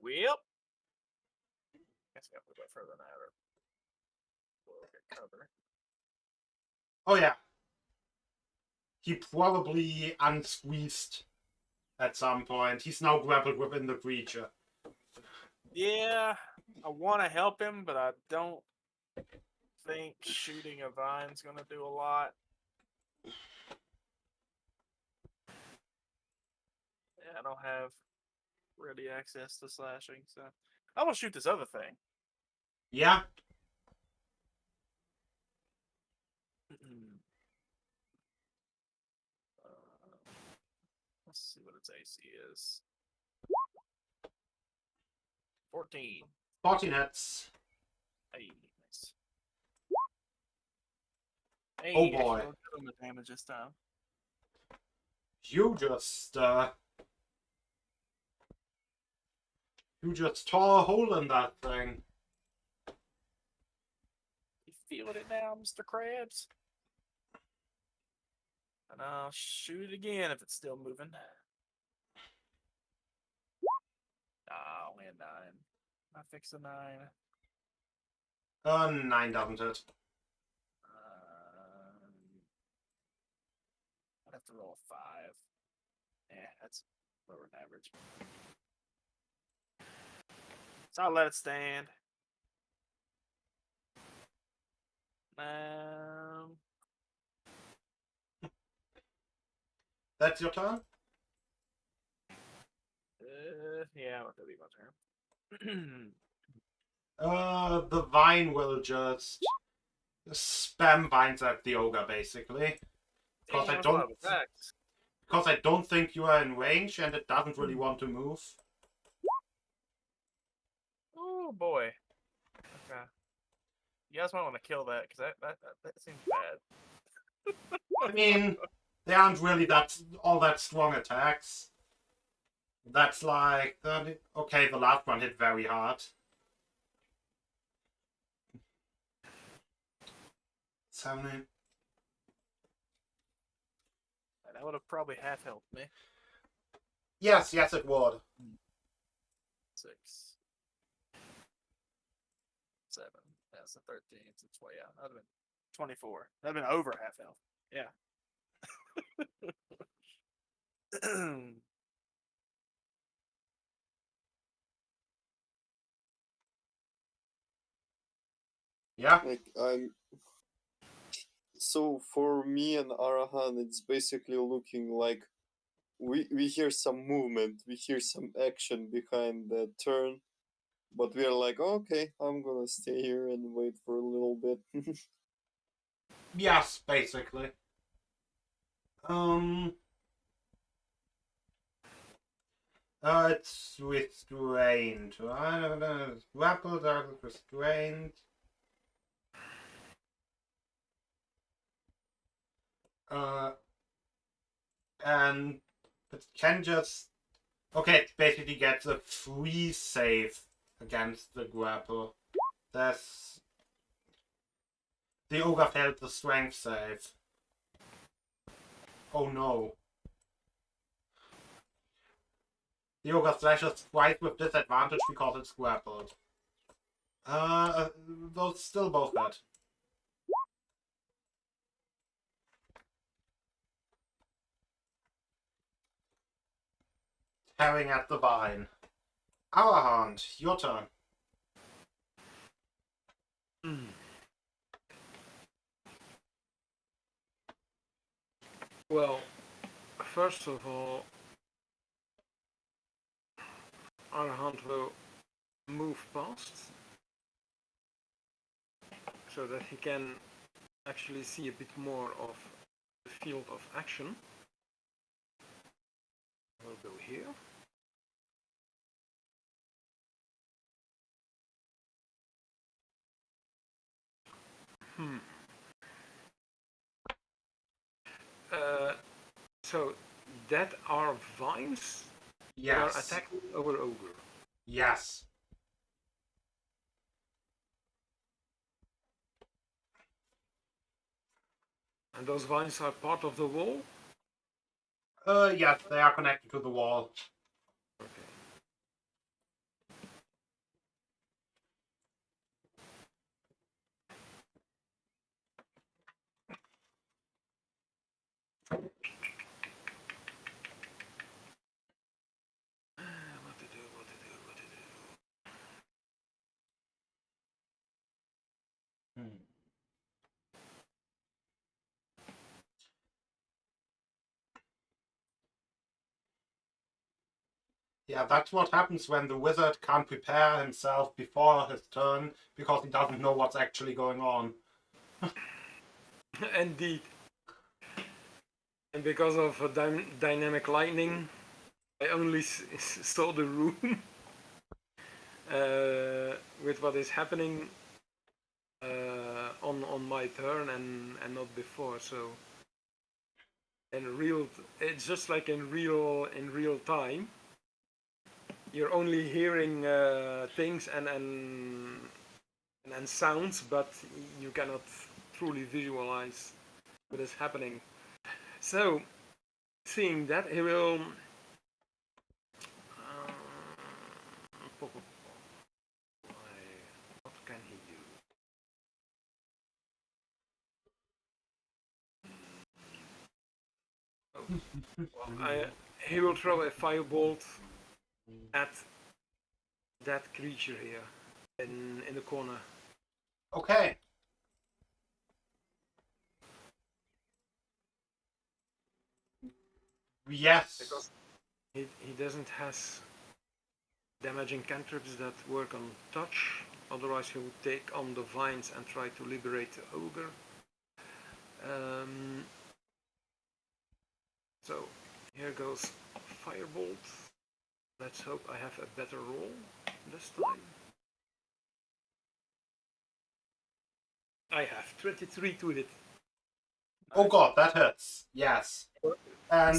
Well, guess I got to go further than that or we'll get cover. Oh yeah. He probably unsqueezed at some point. He's now grappled within the creature. Yeah, I want to help him, but I don't think shooting a vine's gonna do a lot. Yeah, I don't have ready access to slashing, so I will shoot this other thing. Yeah. Let's see what its AC is. 14. 14 hits. Hey, nice. Hey, Oh, actually boy. rolled good on the damage this time. You just tore a hole in that thing. You feeling it now, Mr. Krabs? And I'll shoot it again if it's still moving. Ah, only a 9. I fix a 9. 9 doesn't hit. I'd have to roll a 5. Yeah, that's lower than average. So I'll let it stand. That's your turn? Yeah, that'll be my turn. The vine will just spam vines at the ogre, basically. Because Damn, I that's a lot don't of attacks. Because I don't think you are in range and it doesn't really want to move. Oh boy. Okay. You guys might want to kill that because that seems bad. I mean, they aren't really all that strong attacks. That's like 30. Okay, the last one hit very hard. Seven. That would have probably half helped me. Yes, it would. 6, 7. That's the 13. So it's way out. That'd have been 24. That'd have been over half health. Yeah. Yeah. Like so for me and Arahan, it's basically looking like we hear some movement, we hear some action behind the turn, but we're like, okay, I'm gonna stay here and wait for a little bit. Yes, basically. It's restrained. Grappled are restrained. And it can just... Okay, it basically gets a free save against the grapple. That's... The ogre failed the strength save. Oh no. The ogre slashes twice with disadvantage because it's grappled. Those still both hit. Tearing at the vine. Our hand, your turn. Well, first of all, our hand will move past so that he can actually see a bit more of the field of action. We'll go here. So that are vines that are Yes. attacking our ogre. Yes. And those vines are part of the wall? Yes, they are connected to the wall. Okay. What to do, what to do, what to do. Yeah, that's what happens when the wizard can't prepare himself before his turn because he doesn't know what's actually going on. Indeed. And because of dynamic lightning, I only saw the room with what is happening on my turn and not before. So it's just like in real time. You're only hearing things and sounds, but you cannot truly visualize what is happening. So, seeing that, he will. What can he do? He will throw a firebolt at that creature here in the corner. Okay. Yes. Because he doesn't has damaging cantrips that work on touch. Otherwise, he would take on the vines and try to liberate the ogre. So here goes firebolt. Let's hope I have a better roll this time. I have 23 to hit. Oh god, that hurts. Yes. And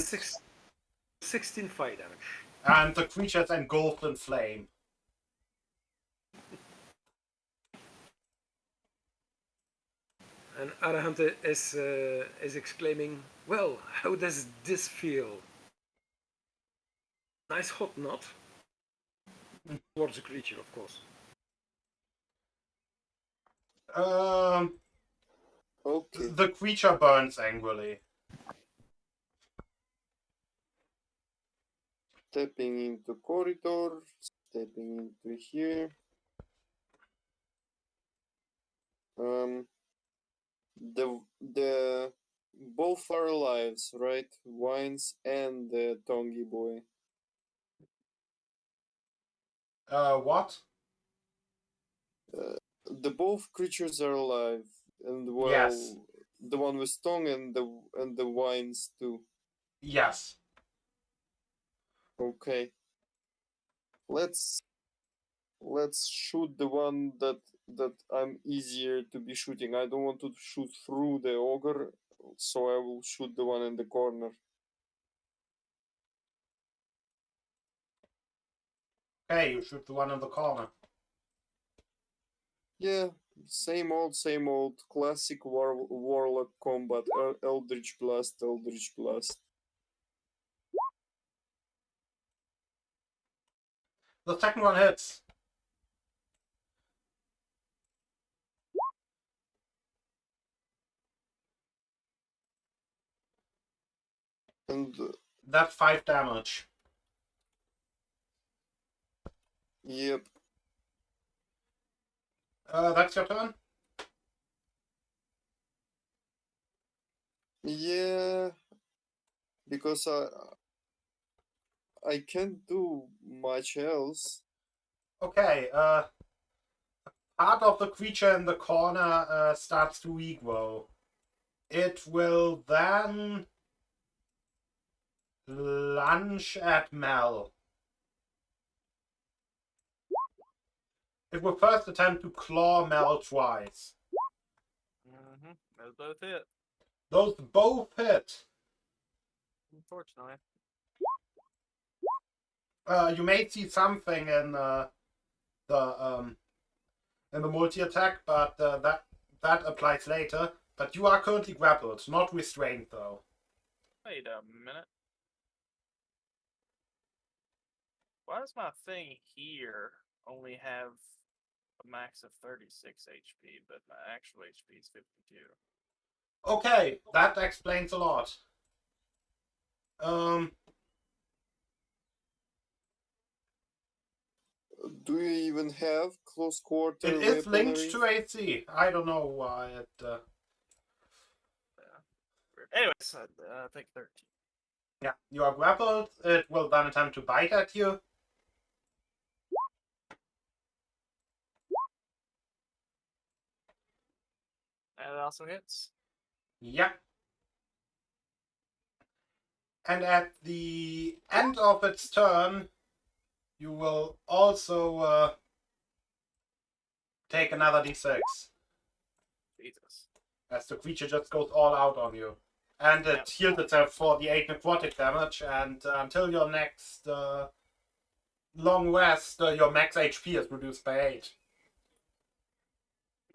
16 fire damage. And the creature's engulfed in flame. And Arahant is exclaiming, "Well, how does this feel?" Nice hot nod. Towards the creature, of course. Okay. The creature burns angrily. Stepping into corridor, stepping into here. The both are alive, right? Wines and the Tongi boy. What? The both creatures are alive, and well, Yes. the one with tongue and the wines too. Yes. Okay. Let's shoot the one that I'm easier to be shooting. I don't want to shoot through the ogre, so I will shoot the one in the corner. Okay, you shoot the one in the corner. Yeah, same old classic warlock combat. Eldritch blast, Eldritch blast. The second one hits. And That's 5 damage. yep. That's your turn? Yeah, because I can't do much else. Okay, part of the creature in the corner starts to regrow. It will then lunge at Mel. It will first attempt to claw Mel twice. Those both hit. Those both hit. Unfortunately. You may see something in the multi attack, but that applies later. But you are currently grappled, not restrained though. Wait a minute. Why does my thing here only have a max of 36 HP, but my actual HP is 52? Okay, that explains a lot. Do you even have close quarter It is linked weaponry? to AC. I don't know why it. Weird. Anyways, I think 13. Yeah, you are grappled. It will then attempt to bite at you. And it also hits. Yeah. And at the end of its turn, you will also take another d6. Jesus. As the creature just goes all out on you. And it Yep. heals itself for the 8 necrotic damage, and until your next long rest, your max HP is reduced by 8.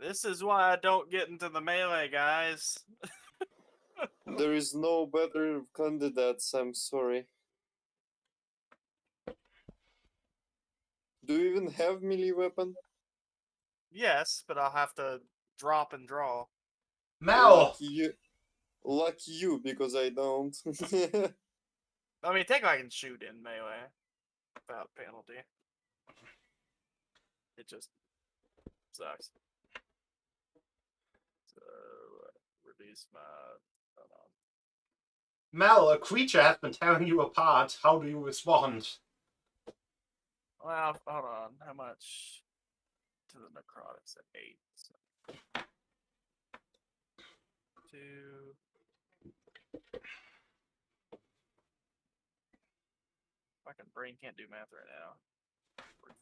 This is why I don't get into the melee, guys. There is no better candidates, I'm sorry. Do you even have melee weapon? Yes, but I'll have to drop and draw. Mel! Lucky you, because I don't. I mean, technically I can shoot in melee without penalty. It just sucks. So, reduce my... Hold on. Mel, a creature has been tearing you apart. How do you respond? Well, hold on. How much to the necrotics at 8? So. 2. Fucking brain can't do math right now. 44.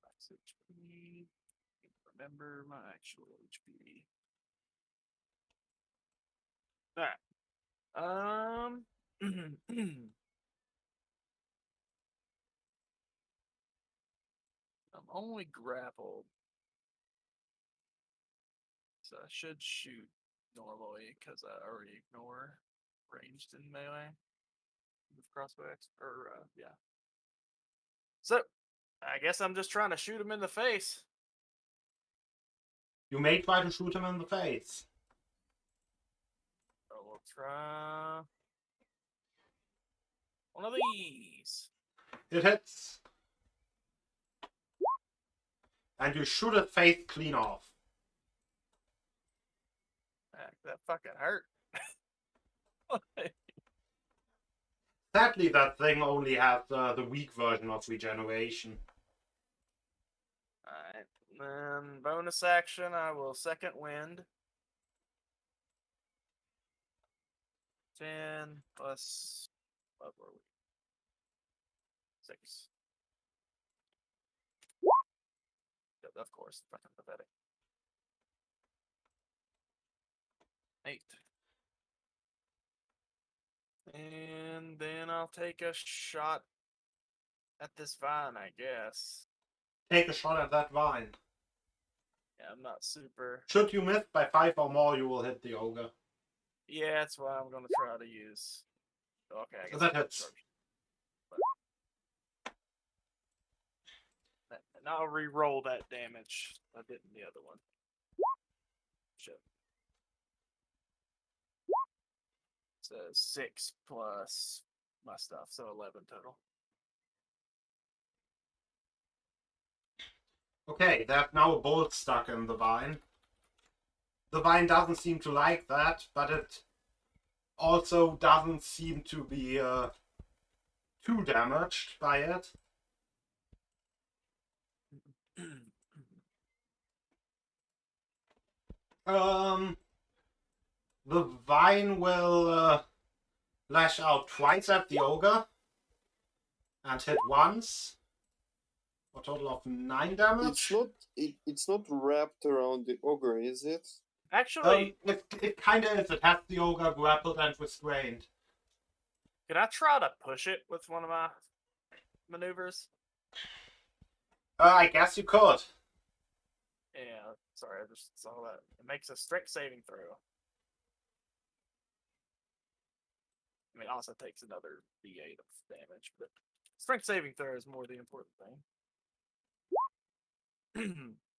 Max HP. Remember my actual HP. Alright. I'm only grappled. So I should shoot normally because I already ignore ranged in melee with crossbow yeah. So I guess I'm just trying to shoot him in the face. You may try to shoot him in the face. So we'll try one of these. It hits. And you shoot its face clean off. That fucking hurt. Sadly, that thing only has the weak version of regeneration. Alright. Then bonus action, I will second wind. 10 plus what were we? 6. Of course, fucking pathetic. 8. And then I'll take a shot at this vine, I guess. Take a shot at that vine. Yeah, I'm not super. Should you miss by 5 or more, you will hit the ogre. Yeah, that's why I'm gonna try to use. Okay, I So guess that I'll hits. charge. And I'll re-roll that damage I did in the other one. Shit. So 6 plus my stuff, so 11 total. Okay, there's now a bolt stuck in the vine. The vine doesn't seem to like that, but it also doesn't seem to be too damaged by it. The vine will lash out twice at the ogre and hit once. For a total of 9 damage. It's not wrapped around the ogre, is it? Actually, It kind of is. It has the ogre grappled and restrained. can I try to push it with one of my maneuvers? I guess you could. Yeah, Sorry, I just saw that. It makes a strength saving throw. I mean, also takes another d8 of damage, but strength saving throw is more the important thing.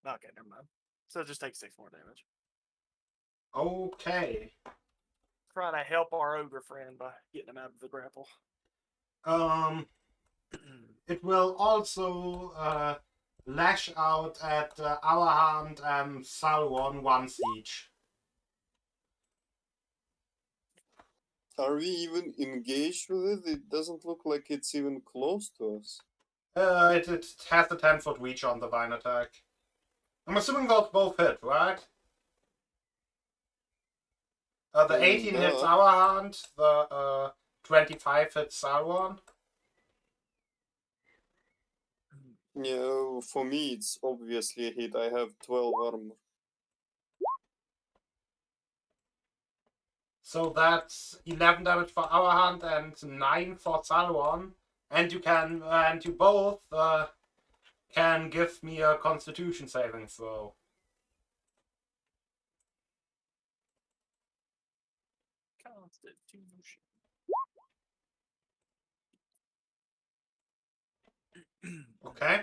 Okay, never mind. So it just takes 6 more damage. Okay. Trying to help our ogre friend by getting him out of the grapple. It will also lash out at our hand and Salwan once each. Are we even engaged with it? It doesn't look like it's even close to us. It has a 10-foot reach on the vine attack. I'm assuming those both hit, right? The 18 hits duh. our hand, the 25 hits Salwan. Yeah, for me it's obviously a hit. I have 12 armor. So that's 11 damage for our hand and 9 for Salwan. And you both can give me a Constitution saving throw. Constitution. Okay.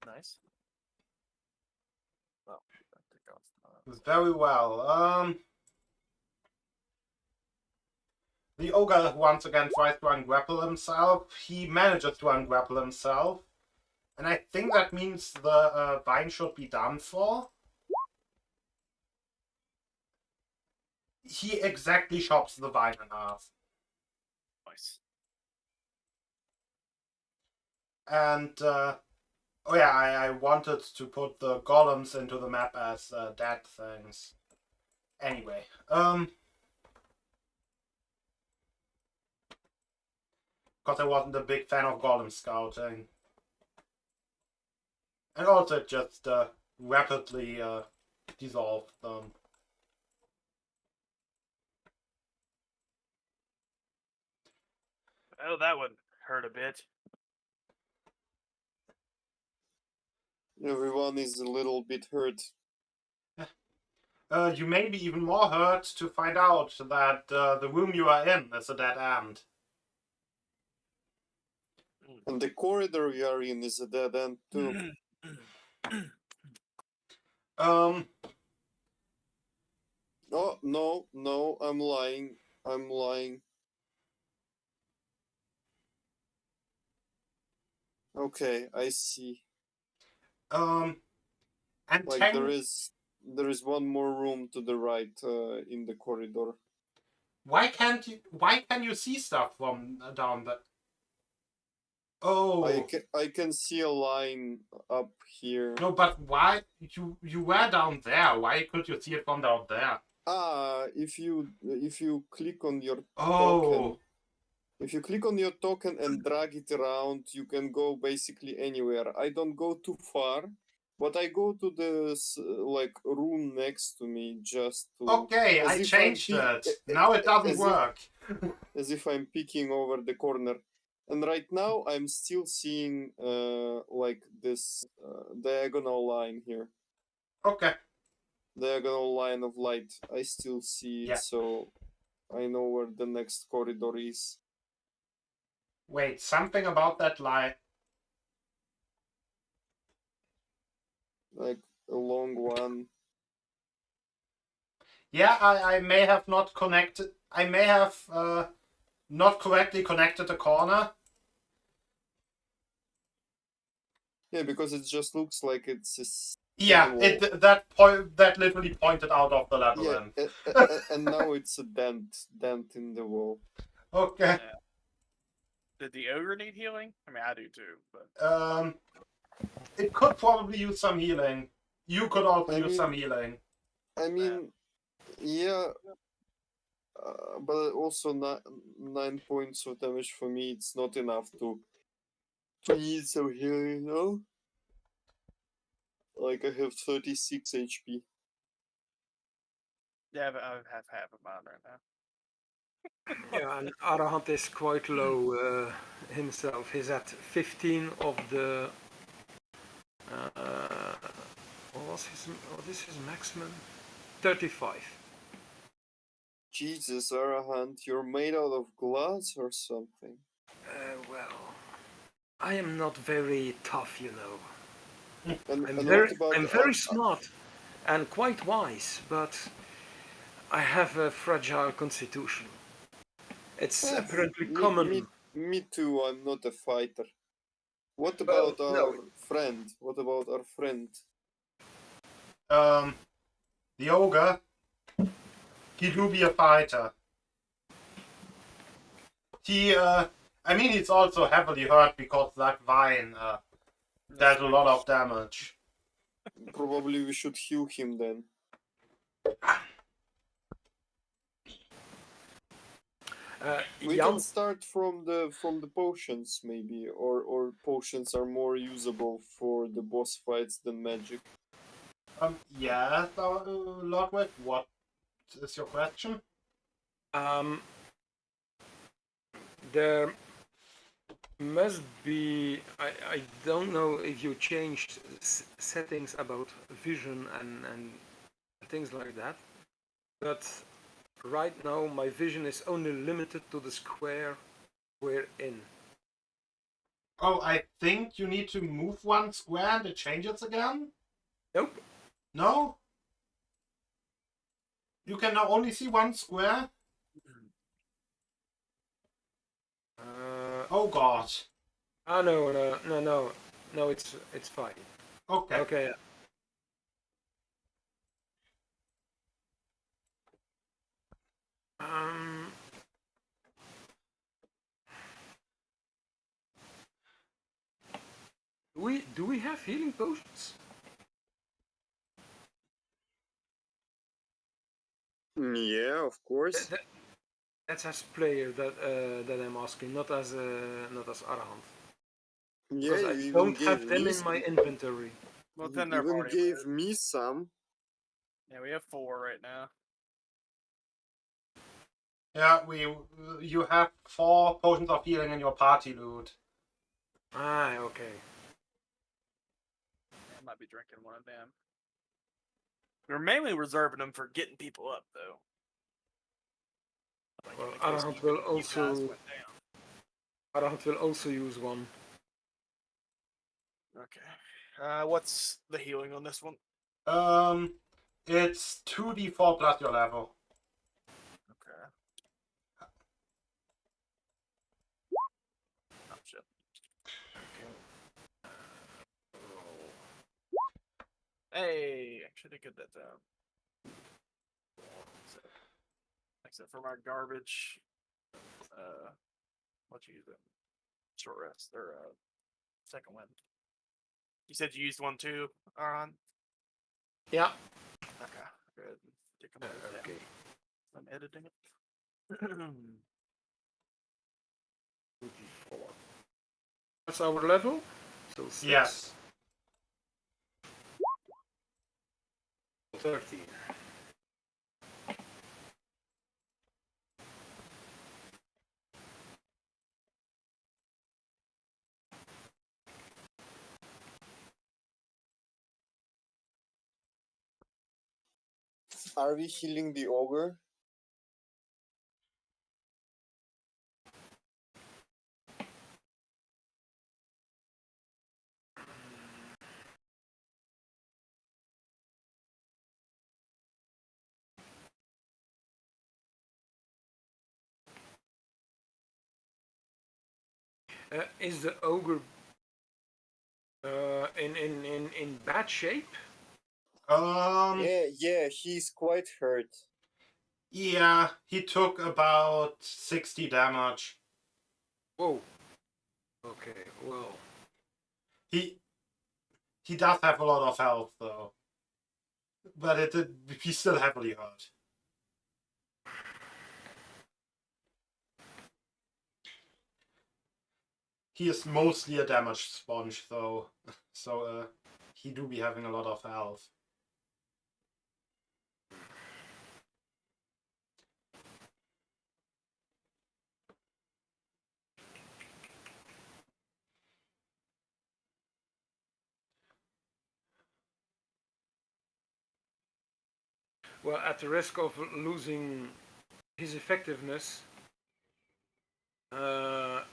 Nice. Well, take off. Very well. The ogre once again tries to ungrapple himself. He manages to ungrapple himself. And I think that means the vine should be done for. He exactly chops the vine in half. Nice. And, oh yeah, I wanted to put the golems into the map as dead things. Anyway, because I wasn't a big fan of golem scouting. And also it just rapidly dissolved them. Oh, that would hurt a bit. Everyone is a little bit hurt. You may be even more hurt to find out that the room you are in is a dead end. And the corridor we are in is a dead end too. Um, Oh, no, I'm lying. I'm lying. Okay, I see. and Like Tang, there is one more room to the right in the corridor. why can you see stuff from down there? Oh, I can see a line up here. no, but why you were down there? Why could you see it from down there? If you click on your Oh, token, if you click on your token and drag it around, you can go basically anywhere. I don't go too far, but I go to the like room next to me just to. okay, I changed it. Now it doesn't work. As if I'm peeking over the corner. And right now I'm still seeing like this diagonal line here. Okay. Diagonal line of light. I still see it, Yeah. so I know where the next corridor is. Wait, something about that line. Like a long one. Yeah, I may have not connected. I may have not correctly connected the corner. Yeah, because it just looks like it's a Yeah, wall. that literally pointed out of the labyrinth. Yeah, and now it's a dent in the wall. Okay. Yeah. Did the ogre need healing? I mean, I do too, but It could probably use some healing. You could also use some healing. I mean, yeah, but also 9 points of damage for me. It's not enough to need some healing, you know? Like I have 36 HP. yeah, I have half of mine right now. Yeah, and Arahant is quite low himself. He's at 15 of the what is his maximum? 35. Jesus, Arahant, you're made out of glass or something. Well, I am not very tough, you know. And I'm what about very smart and quite wise, but I have a fragile constitution. It's apparently common. me too, I'm not a fighter. What Well, about our no. friend? What about our friend? The ogre, he do be a fighter. I mean, he's also heavily hurt because that vine does a lot of damage. Probably we should heal him then. We Jan, can start from the potions maybe, or potions are more usable for the boss fights than magic. Yeah, Lordwick, what is your question? there must be. I don't know if you changed settings about vision and things like that, but right now my vision is only limited to the square we're in. Oh, I think you need to move one square and it changes again? Nope. No? You can now only see one square? Oh god. No, it's fine. Okay. Okay. Um, do we have healing potions? Yeah, of course. That's as player that I'm asking, not as Arahant. Yeah, Because I you even don't gave have them me in my inventory. Well, you then their even party gave list. me some. Yeah, we have 4 right now. Yeah, you have 4 potions of healing in your party loot. Ah, okay. I might be drinking one of them. We're mainly reserving them for getting people up, though. Like Well, in case Arahant you will guys also went down. Arahant will also use one. Okay. What's the healing on this one? It's 2d4 plus your level. Okay. Oh shit. Hey, I should have get that down. Except for my garbage. Let's use it. Short rest or second wind. You said you used one too, Aaron? Yeah. Okay. Good. Take a minute. Okay. I'm editing it. 2d4. That's our level. So 6. Yes. 13. Are we healing the ogre? Is the ogre in bad shape? Yeah, he's quite hurt. Yeah, he took about 60 damage. Whoa. Okay, well. He does have a lot of health though. But he's still heavily hurt. He is mostly a damage sponge though. So he do be having a lot of health. Well, at the risk of losing his effectiveness, but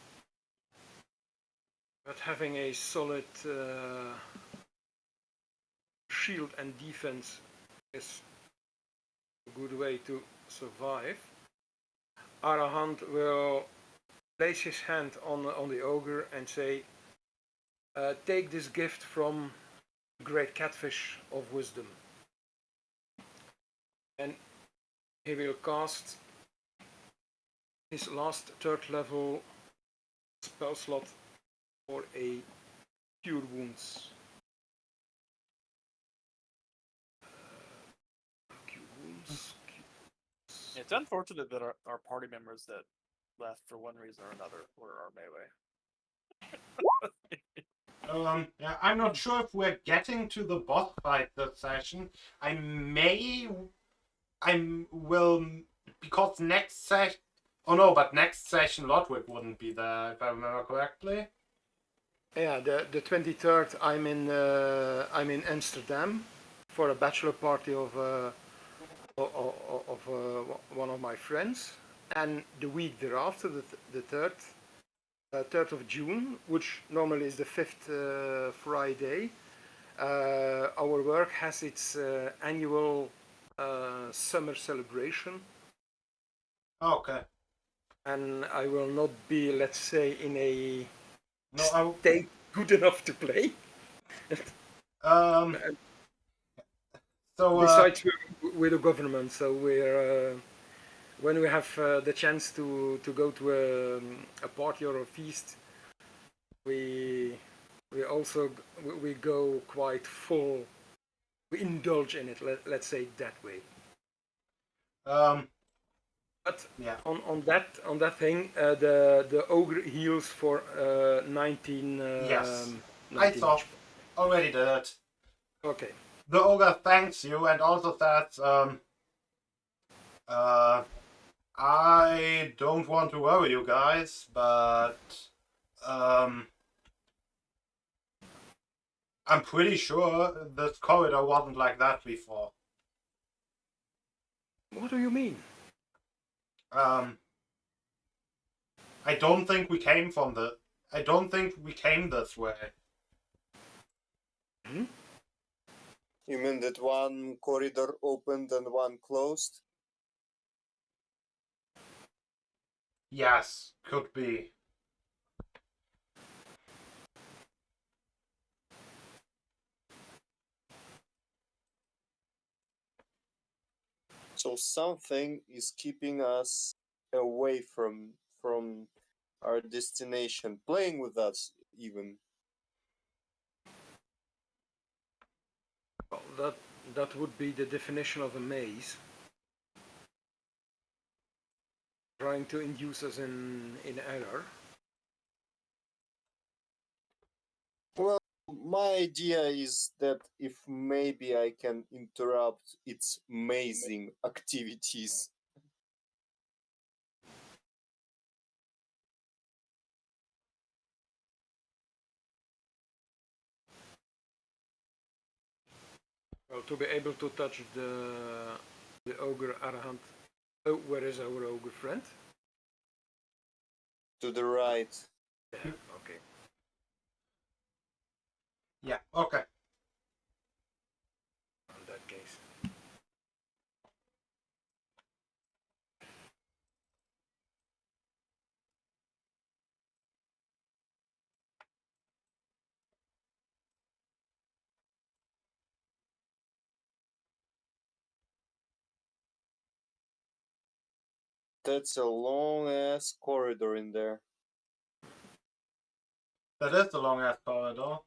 having a solid shield and defense is a good way to survive. Arahant will place his hand on the ogre and say, take this gift from the great catfish of wisdom. And he will cast his last third level spell slot for a cure wounds. Cure wounds. It's unfortunate that our party members that left for one reason or another were our melee. Yeah, I'm not sure if we're getting to the boss fight this session. I will, because next session. Oh no, but next session Lodwick wouldn't be there if I remember correctly. Yeah, the 23rd I'm in Amsterdam for a bachelor party of one of my friends, and the week thereafter, the 3rd of June, which normally is the 5th Friday, our work has its annual summer celebration, Okay. and I will not be, let's say, in a No, state good enough to play. So Besides, we're the government, so we're when we have the chance to go to a party or a feast, we also we go quite full. We indulge in it. Let's say it that way. But yeah, on that thing, the ogre heals for 19. yes, 19 I saw. HP. Already did it. Okay. The ogre thanks you and also says, I don't want to worry you guys, but I'm pretty sure this corridor wasn't like that before. What do you mean? I don't think we came from the. I don't think we came this way. Hmm? You mean that one corridor opened and one closed? Yes, could be. So something is keeping us away from our destination, playing with us even. Well, that would be the definition of a maze. Trying to induce us in error. Well, my idea is that if maybe I can interrupt its mazing activities. Well, to be able to touch the ogre Arahant. Oh, where is our ogre friend? To the right. Yeah, okay. Yeah, okay. In that case. That's a long ass corridor in there. That is the long ass corridor.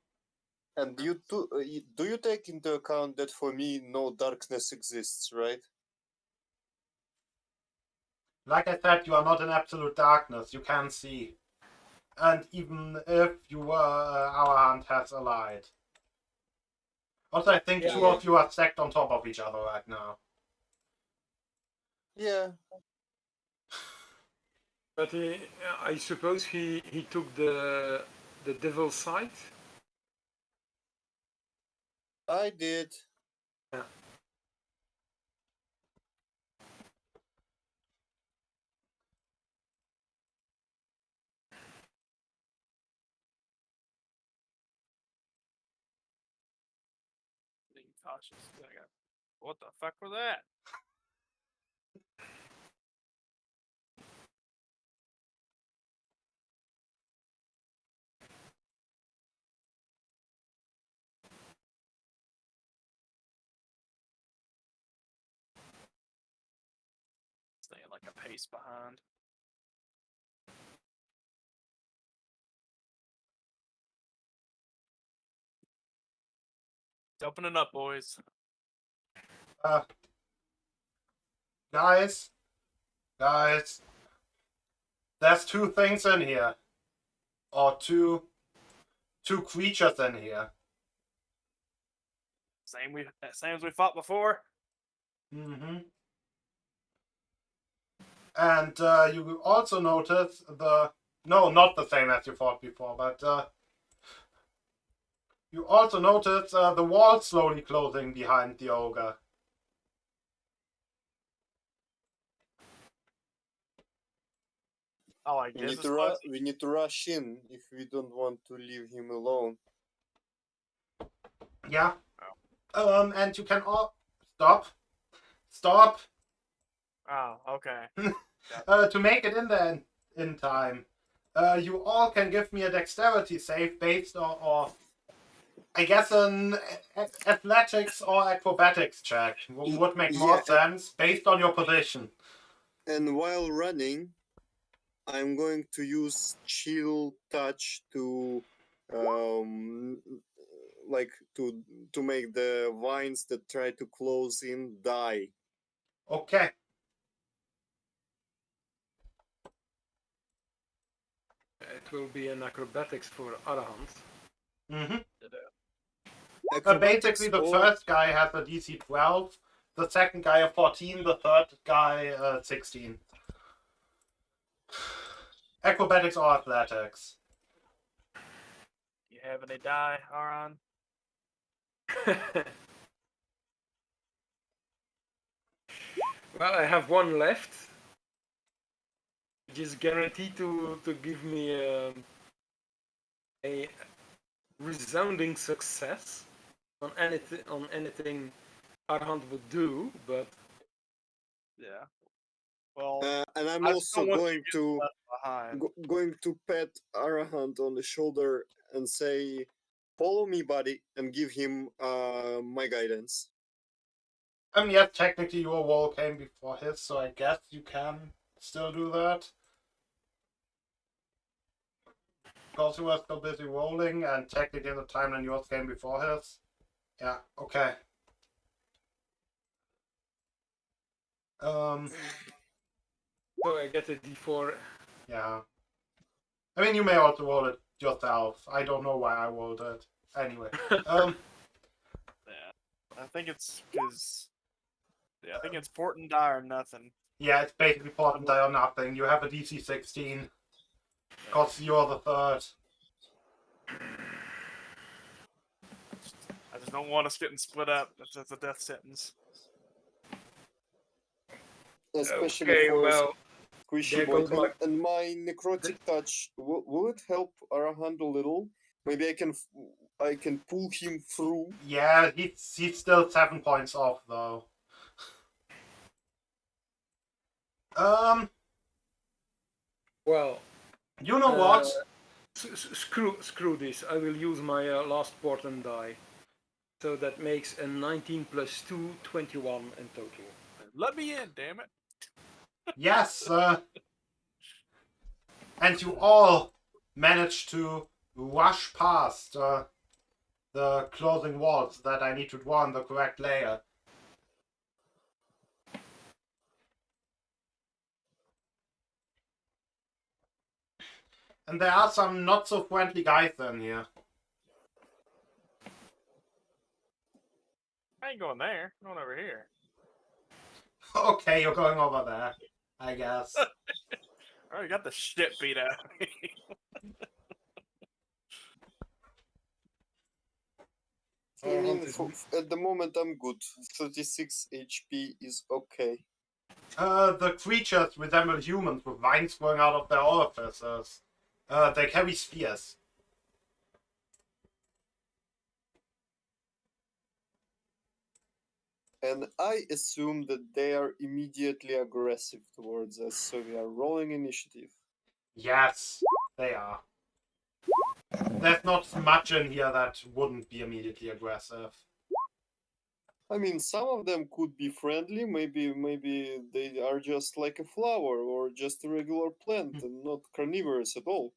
And do you take into account that for me no darkness exists, right? Like I said, you are not in absolute darkness. You can see. And even if you were, our hand has a light. Also, I think Yeah. two of you are stacked on top of each other right now. Yeah. But I suppose he took the devil's side. I did. Yeah. cautious. I got, what the fuck was that? Staying like a pace behind. It's opening up, boys. Guys, there's two things in here, or two creatures in here. Same as we fought before. Mm-hmm. And you will also notice not the same as you fought before, but you also notice the wall slowly closing behind the ogre. Oh, I We guess need it's to we need to rush in if we don't want to leave him alone. Yeah. And you can all stop. Oh, okay. To make it in there in time. You all can give me a dexterity save based or I guess an athletics or acrobatics check would make more sense based on your position. And while running, I'm going to use chill touch to like to make the vines that try to close in die. Okay. It will be an acrobatics for Arahant. Mm-hmm. Acrobatics Basically, the or first guy has a DC 12, the second guy a 14, the third guy 16. Acrobatics or athletics. You have any die, Aron? Well, I have one left, which is guaranteed to give me a resounding success on anything Arhant would do, but Yeah. Well, and I'm I also still want going to left behind. going to pat Arahant on the shoulder and say, "Follow me, buddy," and give him my guidance. I mean, yes, technically your wall came before his, so I guess you can still do that. Because he was still busy rolling, and technically the timeline yours came before his. Yeah, okay. so I get a D4. Yeah. I mean, you may also roll it yourself. I don't know why I rolled it. Anyway. Yeah. I think it's because. Yeah, I think it's port and die or nothing. Yeah, it's basically port and die or nothing. You have a DC 16. Because you're the third. I just don't want us getting split up. That's a death sentence. Especially Okay, for well, squishy there boy. goes my- And my necrotic touch will it help Arahant a little? Maybe I can pull him through. Yeah, he's still 7 points off, though. Well, You know what? screw this. I will use my last port and die. So that makes a 19 plus 2, 21 in total. Let me in, damn it. Yes, and you all managed to rush past the closing walls that I need to draw on the correct layer. And there are some not so friendly guys in here. I ain't going there. I'm going over here. Okay, you're going over there, I guess. I already got the shit beat out of me. I mean, at the moment I'm good. 36 HP is okay. The creatures resemble humans with vines growing out of their orifices. They carry spears. And I assume that they are immediately aggressive towards us, so we are rolling initiative. Yes, they are. There's not much in here that wouldn't be immediately aggressive. I mean, some of them could be friendly. Maybe they are just like a flower or just a regular plant and not carnivorous at all.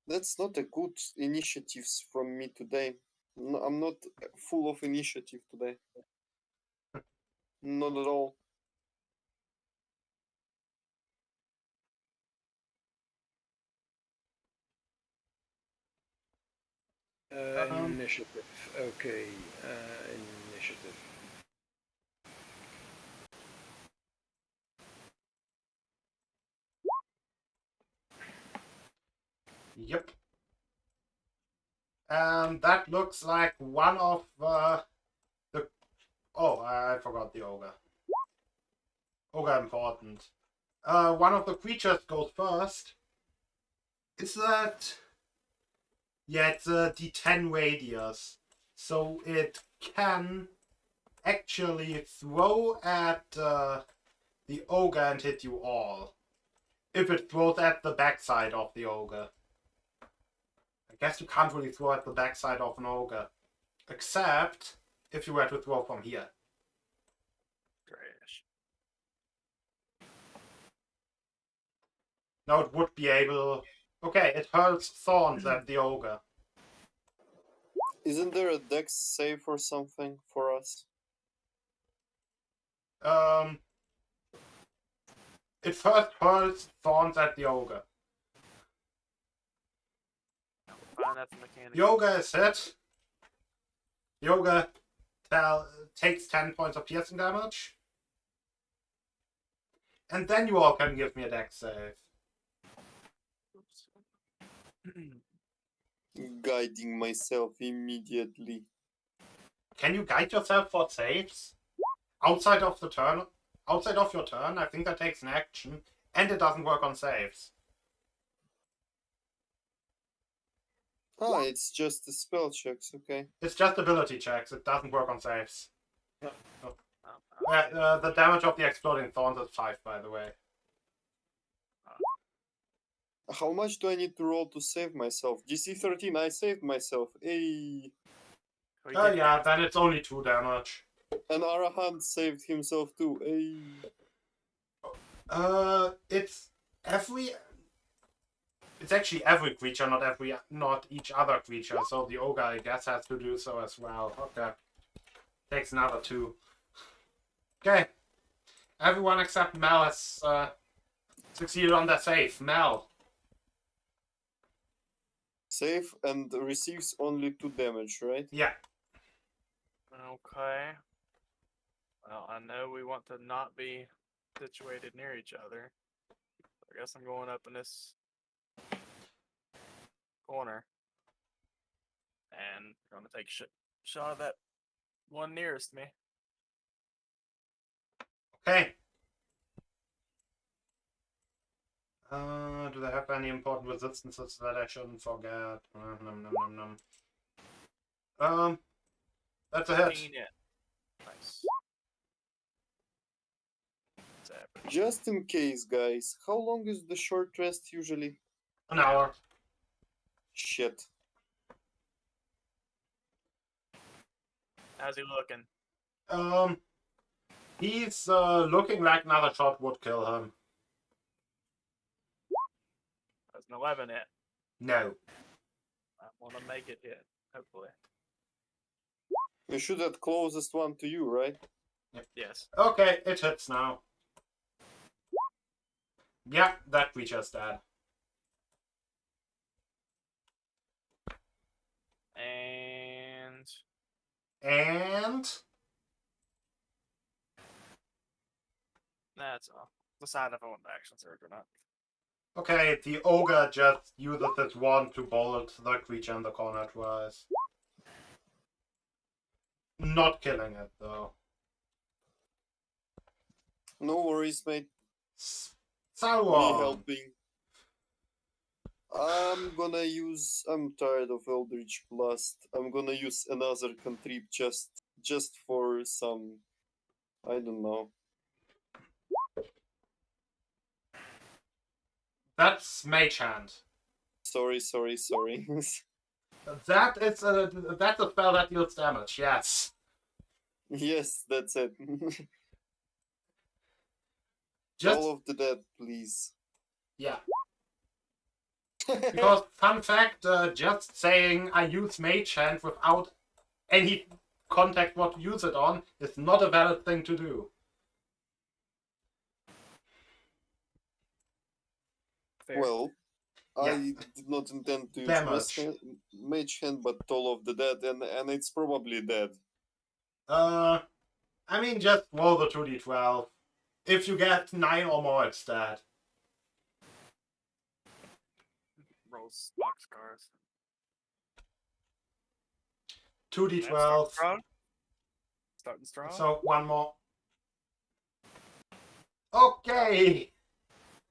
That's not a good initiatives from me today. No, I'm not full of initiative today. Not at all. Initiative. Okay. Initiative. Yep. And that looks like one of the... Oh, I forgot the ogre. Ogre important. One of the creatures goes first. Is that... Yeah, it's a D10 radius. So it can actually throw at the ogre and hit you all. If it throws at the backside of the ogre. I guess you can't really throw at the backside of an ogre. Except if you were to throw from here. Trash. Now it would be able... Okay, it hurls thorns at the ogre. Isn't there a dex save or something for us? It first hurls thorns at the ogre. Fine, that's a mechanic. The ogre is hit. The ogre takes 10 points of piercing damage. And then you all can give me a dex save. Guiding myself immediately. Can you guide yourself for saves? Outside of the turn? Outside of your turn, I think that takes an action. And it doesn't work on saves. Ah, it's just the spell checks, okay. It's just ability checks. It doesn't work on saves. Oh, The damage of the exploding thorns is 5, by the way. How much do I need to roll to save myself? DC 13, I saved myself. Hey. Oh yeah, then it's only 2 damage. And Arahant saved himself too. Hey. It's every... It's actually every creature, not each other creature. So the ogre, I guess, has to do so as well. Okay. Takes another 2. Okay. Everyone except Mel has succeeded on their save. Mel. Save and receives only 2 damage, right? Yeah. Okay. Well, I know we want to not be situated near each other. I guess I'm going up in this corner. And I'm going to take a shot of that one nearest me. Okay. Do they have any important resistances that I shouldn't forget? That's a hit. 15 hit. Nice. That's average. Just in case, guys, how long is the short rest usually? An hour. Shit. How's he looking? He's looking like another shot would kill him. That's an 11 hit. No. I want to make it hit, hopefully. You shoot that closest one to you, right? Yes. Okay, it hits now. Yeah, that creature's dead. And That's all. Decide if I want the action surge or not. okay, the ogre just uses his wand to bolt the creature in the corner twice. Not killing it though. No worries, mate. Me Salwan. helping. I'm tired of Eldritch Blast. I'm gonna use another contrib just for some, I don't know. That's Mage Hand. Sorry. That's a spell that deals damage, yes. Yes, that's it. Just, All of the dead, please. yeah. Because, fun fact, just saying I use Mage Hand without any context what to use it on is not a valid thing to do. Fair. Well, Yeah. I did not intend to use Damage. Mage Hand, but Toll of the Dead, and it's probably dead. I mean, just roll the 2d12. If you get 9 or more, it's dead. Rolls boxcars. 2d12. Starting strong. So, one more. Okay!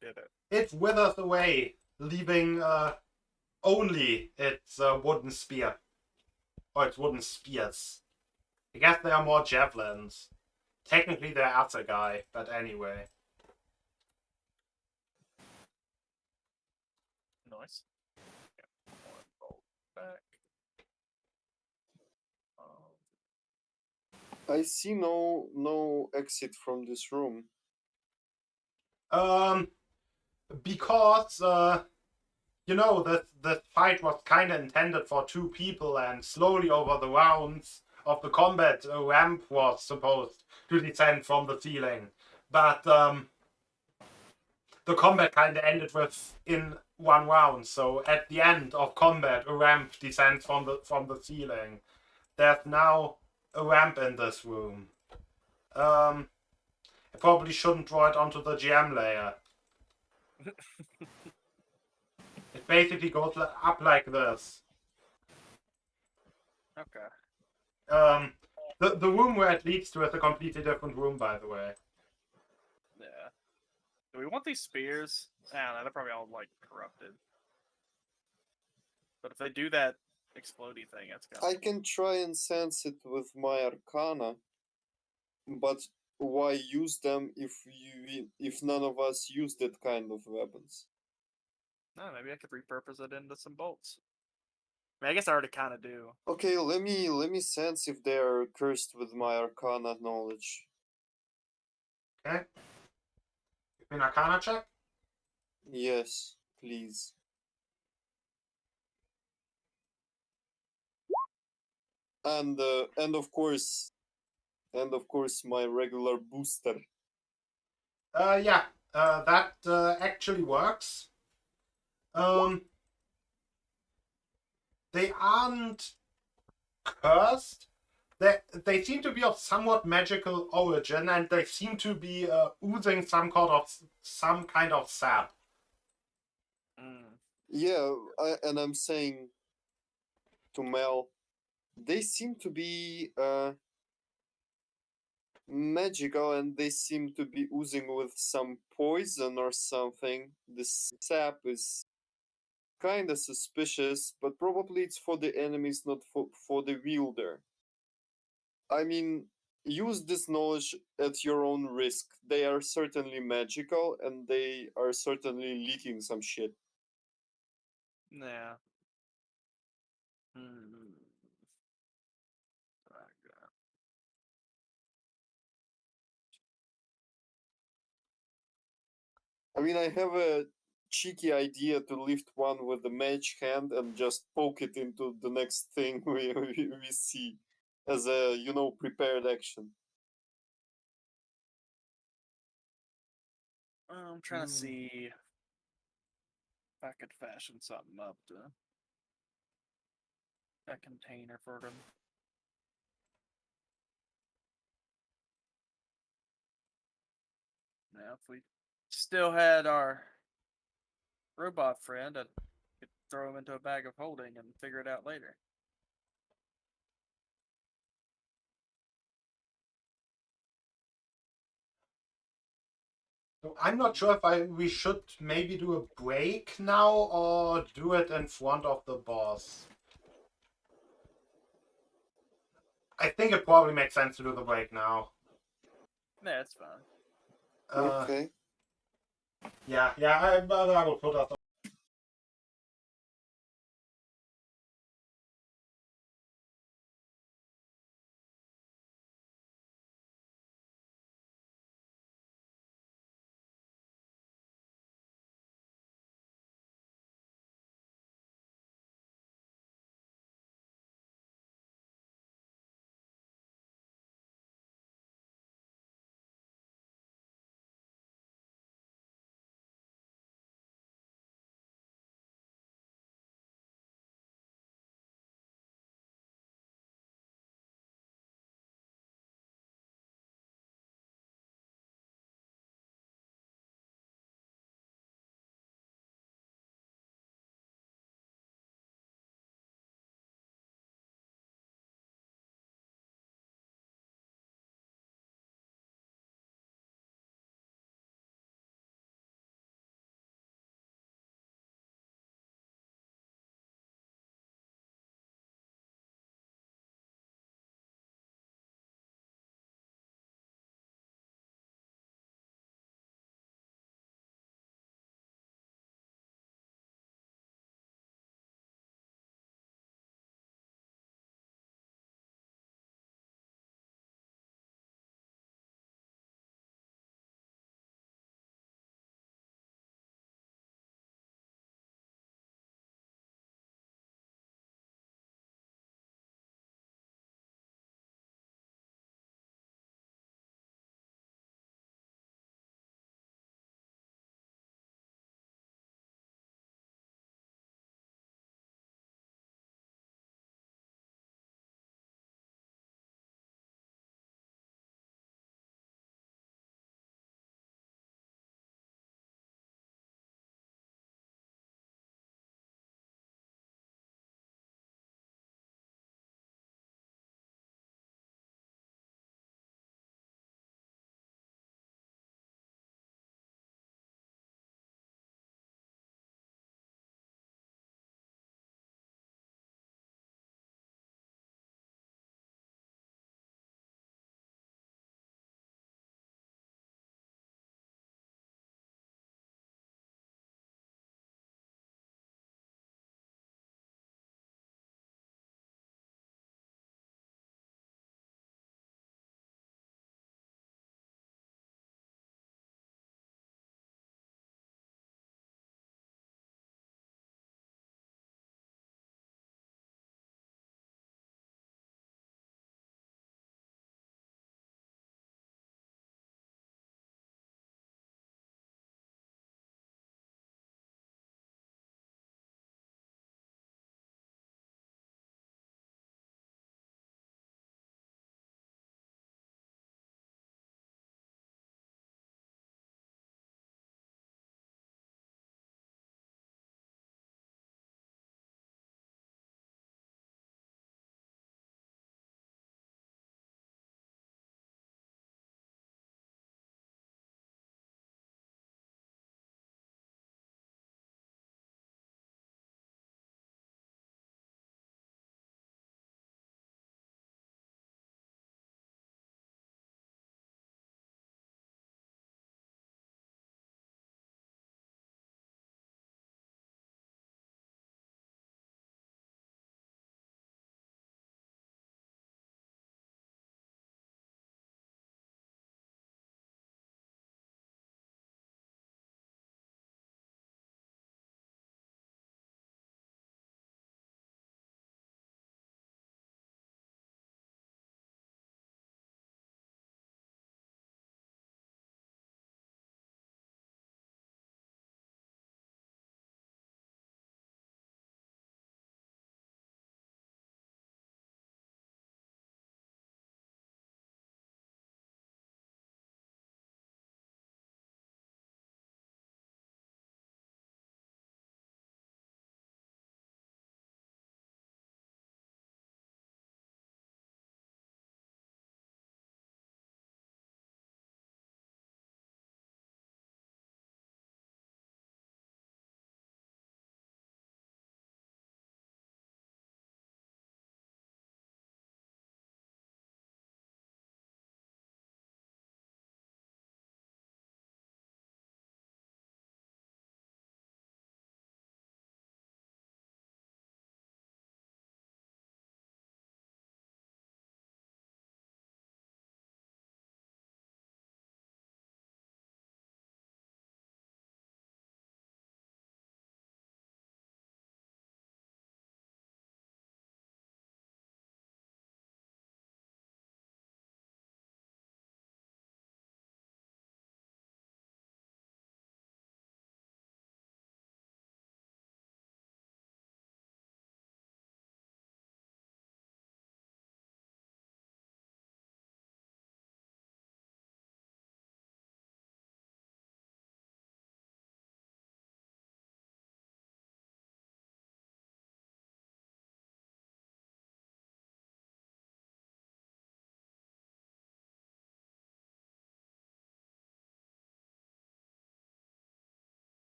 Did it. It withers away, leaving only its wooden spear. Or its wooden spears. I guess they are more javelins. Technically, they're assegai, but anyway. Nice. Yeah, one bolt back. I see no exit from this room. Because you know, the fight was kind of intended for 2 people, and slowly over the rounds of the combat, a ramp was supposed to descend from the ceiling. But the combat kind of ended with in one round. So at the end of combat, a ramp descends from the ceiling. There's now a ramp in this room. I probably shouldn't draw it onto the GM layer. It basically goes up like this. Okay. The room where it leads to is a completely different room, by the way. Yeah. Do we want these spears? I don't know, they're probably all like corrupted. But if they do that explodey thing, that's I can try and sense it with my Arcana, but why use them if none of us use that kind of weapons? No, maybe I could repurpose it into some bolts. I mean, I guess I already kind of do. Okay, let me sense if they are cursed with my Arcana knowledge. Okay? Give me an Arcana check. Yes, please. And of course, my regular booster. Yeah, that actually works. They aren't cursed. They seem to be of somewhat magical origin, and they seem to be oozing some kind of sap. Mm. Yeah, I'm saying to Mel, they seem to be magical, and they seem to be oozing with some poison or something. The sap is kind of suspicious, but probably it's for the enemies, not for the wielder. I mean, use this knowledge at your own risk. They are certainly magical, and they are certainly leaking some shit. Yeah. Hmm. I mean, I have a cheeky idea to lift one with the mage hand and just poke it into the next thing we see as a, prepared action. I'm trying to see if I could fashion something up to a container for them. Now, if we still had our robot friend, I could throw him into a bag of holding and figure it out later. So I'm not sure if we should maybe do a break now or do it in front of the boss. I think it probably makes sense to do the break now. Nah, that's fine. Okay. Yeah, I will put us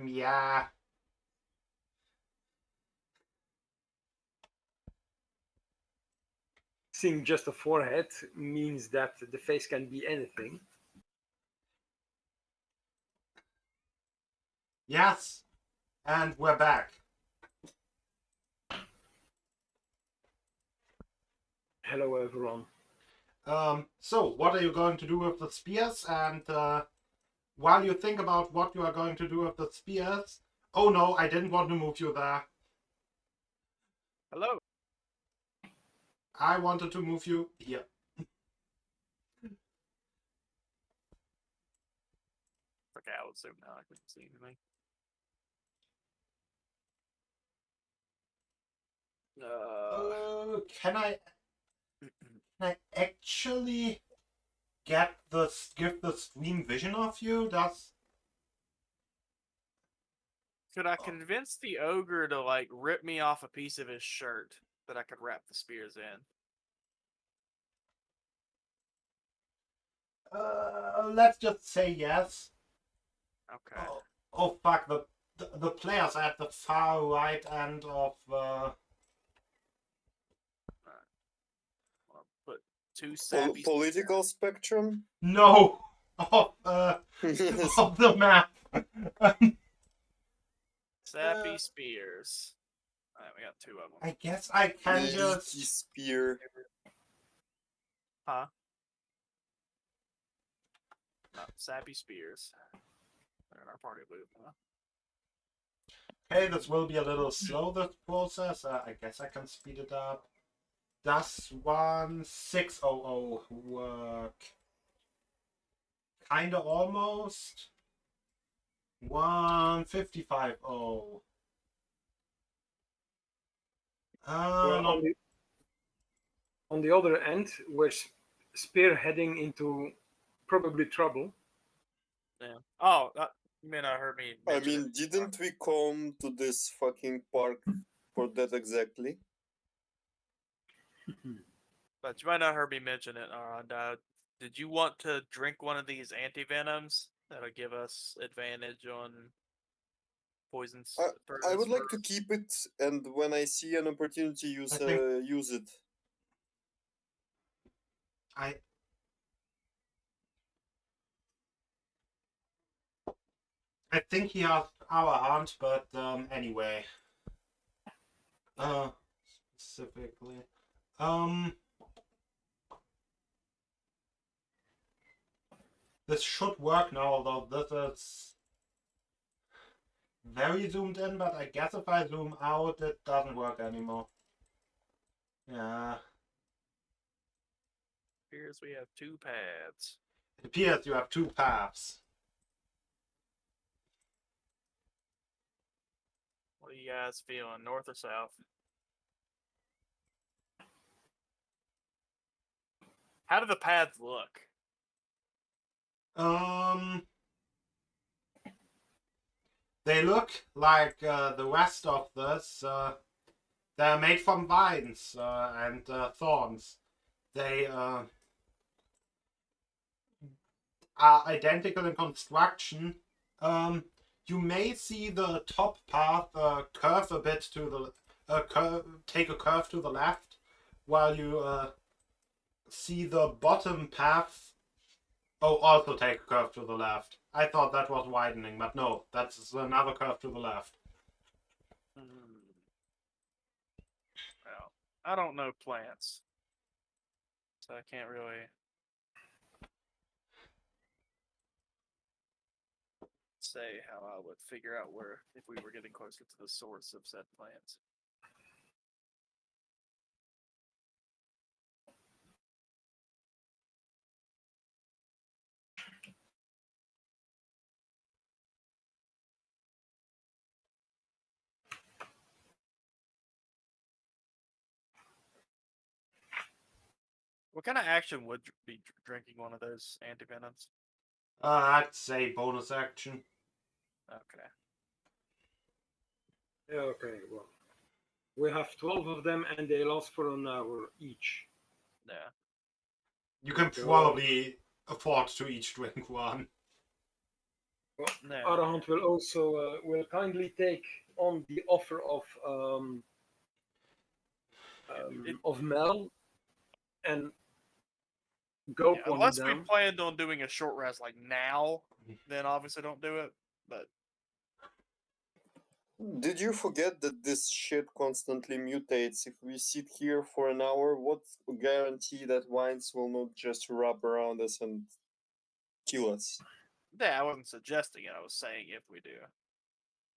Yeah. Seeing just a forehead means that the face can be anything. Yes. And we're back. Hello, everyone. So, what are you going to do with the spears? And while you think about what you are going to do with the spears... Oh no, I didn't want to move you there. Hello. I wanted to move you here. Okay, I would zoom now. I couldn't see anything. Can I actually give the stream vision of you? Could I convince the ogre to like rip me off a piece of his shirt that I could wrap the spears in? Let's just say yes. Okay. Oh fuck, the players at the far right end of I'll put two sappy Political spectrum? no of of the map. sappy spears. Alright, we got two of them. I guess I can Leaky just... spear. Huh? No, sappy spears. They're in our party loop, huh? Hey, this will be a little slow, this process. I guess I can speed it up. Does 1600 work? Kinda almost. 1550. Well, Not... on the other end, we're spearheading into probably trouble. Yeah. Oh, you may not heard me I mention mean, it. didn't we come to this fucking park for that exactly? But you might not heard me mention it, did you want to drink one of these antivenoms that'll give us advantage on poisons? I would like to keep it, and when I see an opportunity, use it. I think he has our hunt, but anyway. Specifically. This should work now, although this is very zoomed in, but I guess if I zoom out, it doesn't work anymore. Yeah. Appears we have two paths. It appears you have two paths. What are you guys feeling, north or south? How do the paths look? They look like the rest of this. They're made from vines and thorns. They are identical in construction. You may see the top path curve a bit to the take a curve to the left, while you see the bottom path. Oh, also take a curve to the left. I thought that was widening, but no, that's another curve to the left. Well, I don't know plants, so I can't really say how I would figure out where if we were getting closer to the source of said plants. What kind of action would be drinking one of those antivenoms? I'd say bonus action. Okay. Okay, well, we have 12 of them and they last for an hour each. Yeah. You can probably afford to each drink one. No. Arahant will also will kindly take on the offer of Mel and gulp Yeah, one unless we down. planned on doing a short rest like now, then obviously don't do it. But Did you forget that this shit constantly mutates? If we sit here for an hour, what's the guarantee that vines will not just wrap around us and kill us? yeah, I wasn't suggesting it. I was saying if we do.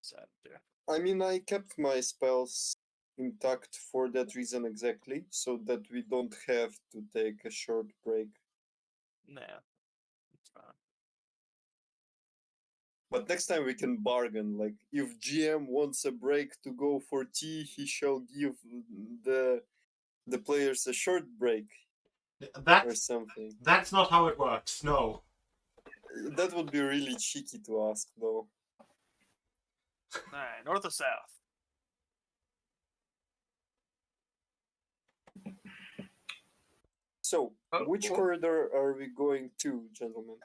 So, yeah. I mean, I kept my spells intact for that reason exactly, so that we don't have to take a short break. Nah, it's fine. But next time we can bargain. Like, if GM wants a break to go for tea, he shall give the the players a short break or That's something. that's not how it works. No. That would be really cheeky to ask, though. Alright, north or south? So, Well, which well, corridor are we going to, gentlemen?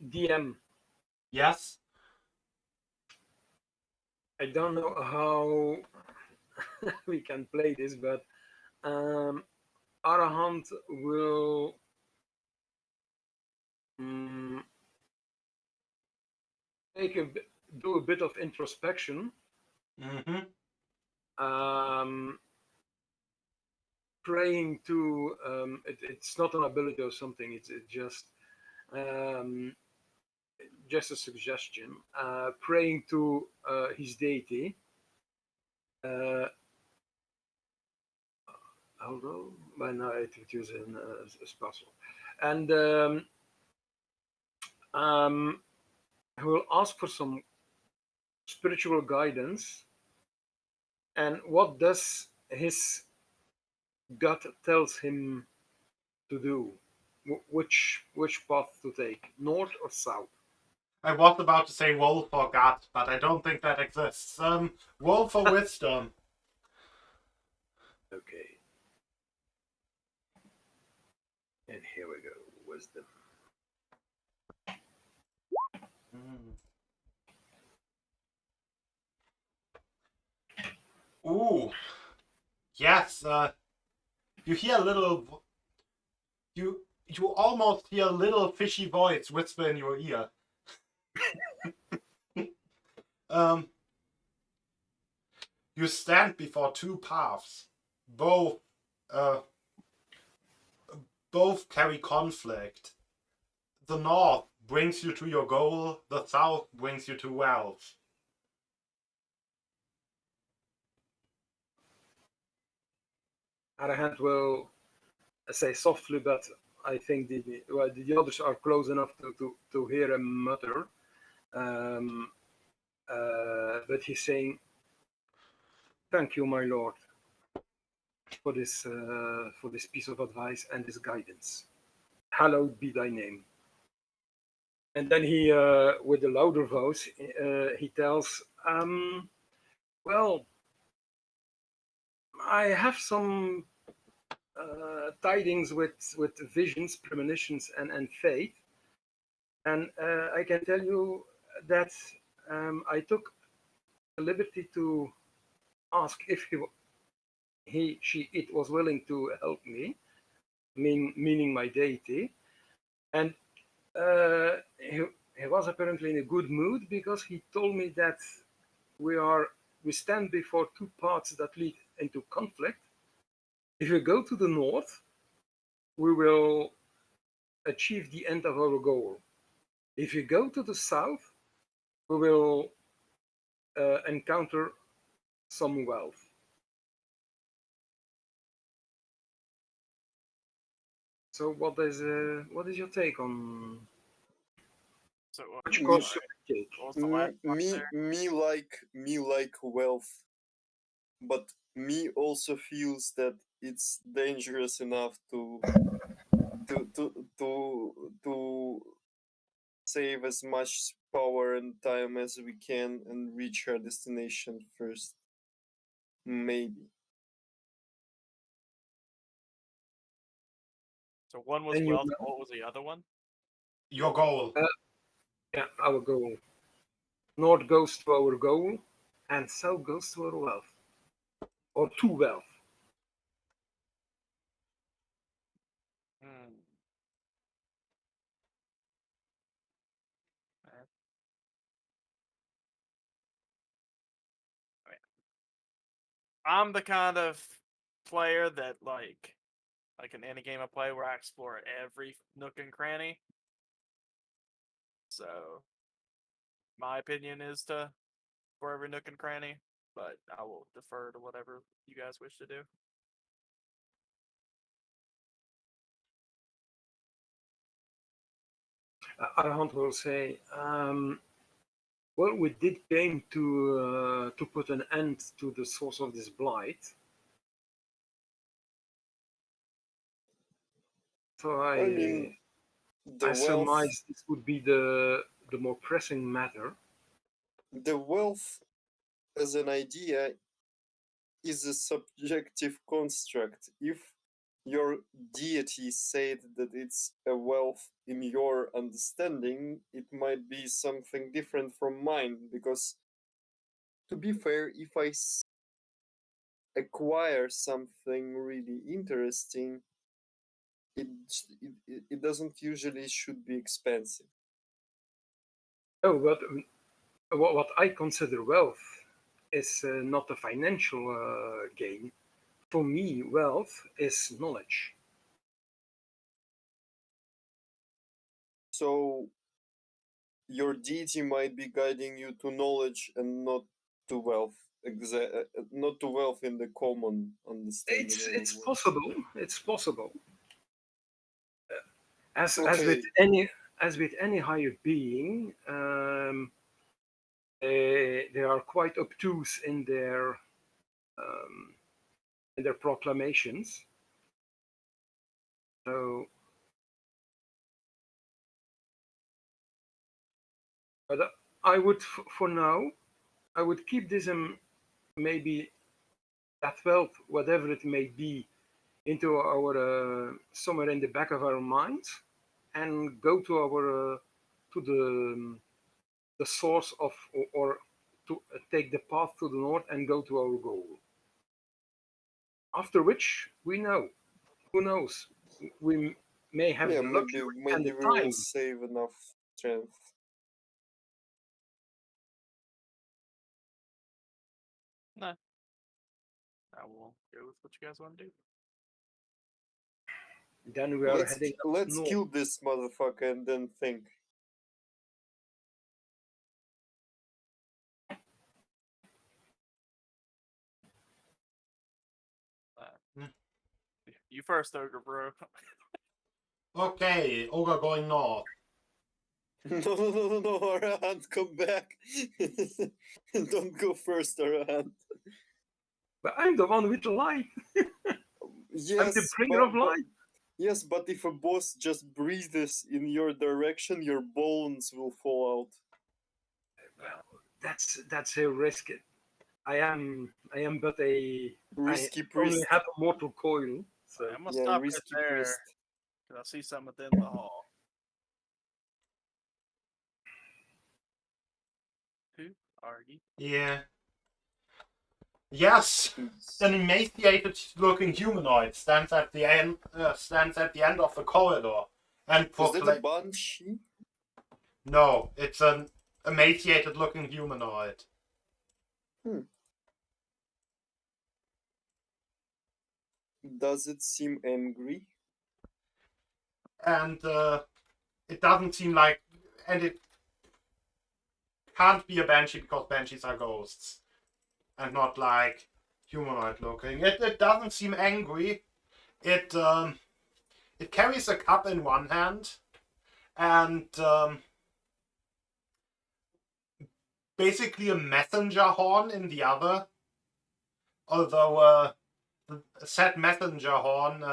DM, Yes. I don't know how we can play this, but Arahant will mm, take do a bit of introspection, Mm-hmm. um, praying to it's not an ability or something. It's um, just a suggestion. Praying to his deity. Uh, Although by now it would use a puzzle, and he will ask for some spiritual guidance. And what does his gut tells him to do? Which path to take, north or south? I was about to say wolf or gut, but I don't think that exists. Wolf or wisdom? Okay. And here we go. Wisdom. Mm. Ooh. Yes. You hear a little. You almost hear a little fishy voice whisper in your ear. um. You stand before two paths. Both. Uh. Both carry conflict. The north brings you to your goal. The south brings you to wealth. Arahant will say softly, but I think the others are close enough to hear him mutter. Um, but he's saying, "Thank you, my lord, for this piece of advice and this guidance. Hallowed be thy name." And then he, with a louder voice, he tells, "Well, I have some tidings with visions, premonitions, and faith, and I can tell you that I took the liberty to ask if she, it was willing to help me, meaning my deity, and he was apparently in a good mood because he told me that we stand before two paths that lead into conflict. If we go to the north, we will achieve the end of our goal. If we go to the south, we will encounter some wealth. So, what is your take on So, which Me, course should we take? what was the last part me, there? me like wealth, but me also feels that it's dangerous enough to save as much power and time as we can and reach our destination first. Maybe. So one was And you wealth. know, What was the other one? Your goal. yeah, our goal. North goes to our goal, and south goes to our wealth, or to wealth. Hmm. I'm the kind of player that like in any game I play where I explore every nook and cranny. So my opinion is to for every nook and cranny, but I will defer to whatever you guys wish to do. Arhant will say, well, we did came to put an end to the source of this blight. So I mean, the I wealth, surmise this would be the more pressing matter. the wealth as an idea is a subjective construct. If your deity said that it's a wealth in your understanding, it might be something different from mine. Because, to be fair, if I acquire something really interesting, it doesn't usually should be expensive. Oh, but what I consider wealth is not a financial gain. For me, wealth is knowledge. So your deity might be guiding you to knowledge and not to wealth. Not to wealth in the common understanding of It's the word. possible. It's possible. As with Okay, any higher being, they are quite obtuse um, in their proclamations. So, but I would, for now, I would keep this in maybe that wealth, whatever it may be, into our somewhere in the back of our minds, and go to our to the source of or to take the path to the north and go to our goal. After which we know, who knows, we may have yeah, the maybe luxury and maybe the we will time. save enough strength. Nah, I will go with what you guys want to do. Then we are Let's heading up let's north. kill this motherfucker and then think. Uh, you first, ogre bro. Okay, Ogre going north. No, Arahant, come back. Don't go first, Arahant. But I'm the one with the light. I'm the Yes, bringer of light. yes, but if a boss just breathes in your direction, your bones will fall out. Well, that's a risk. I am but a I Risky only priest. have a mortal coil. So I'm gonna Yeah, stop right risky there priest. because I see something within the hall. Who are you? Yeah. Yes, an emaciated-looking humanoid stands at the end of the corridor and Is that a proclaims. banshee? No, it's an emaciated-looking humanoid. Hmm. Does it seem angry? And it doesn't seem like, and it can't be a banshee because banshees are ghosts and not like humanoid looking. It doesn't seem angry. It it carries a cup in one hand and basically a messenger horn in the other. Although the said messenger horn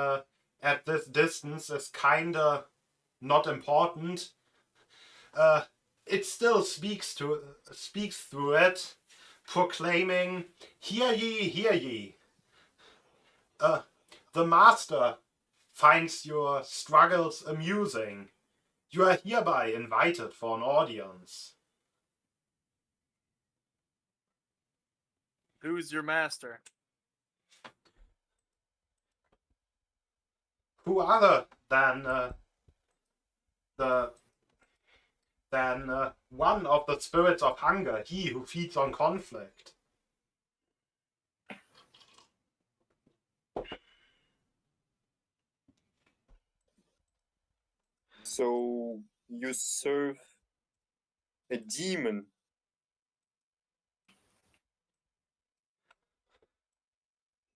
at this distance is kinda not important. It still speaks through it, proclaiming, "Hear ye, hear ye! The master finds your struggles amusing. You are hereby invited for an audience. Who's your master? Who other than one of the spirits of hunger, he who feeds on conflict. So you serve a demon.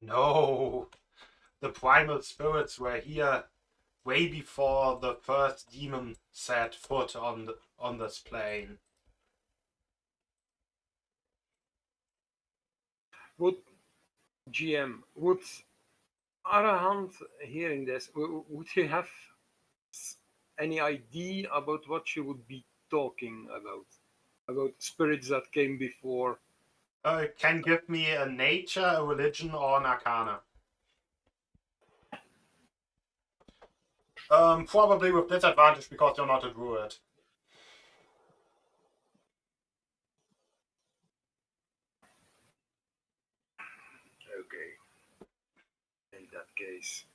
No, the primal spirits were here way before the first demon set foot on this plane. Would GM, would Arahant hearing this, would he have any idea about what she would be talking about? About spirits that came before? Can give me a nature, a religion, or an arcana. Probably with disadvantage because you're not a druid. Okay. In that case.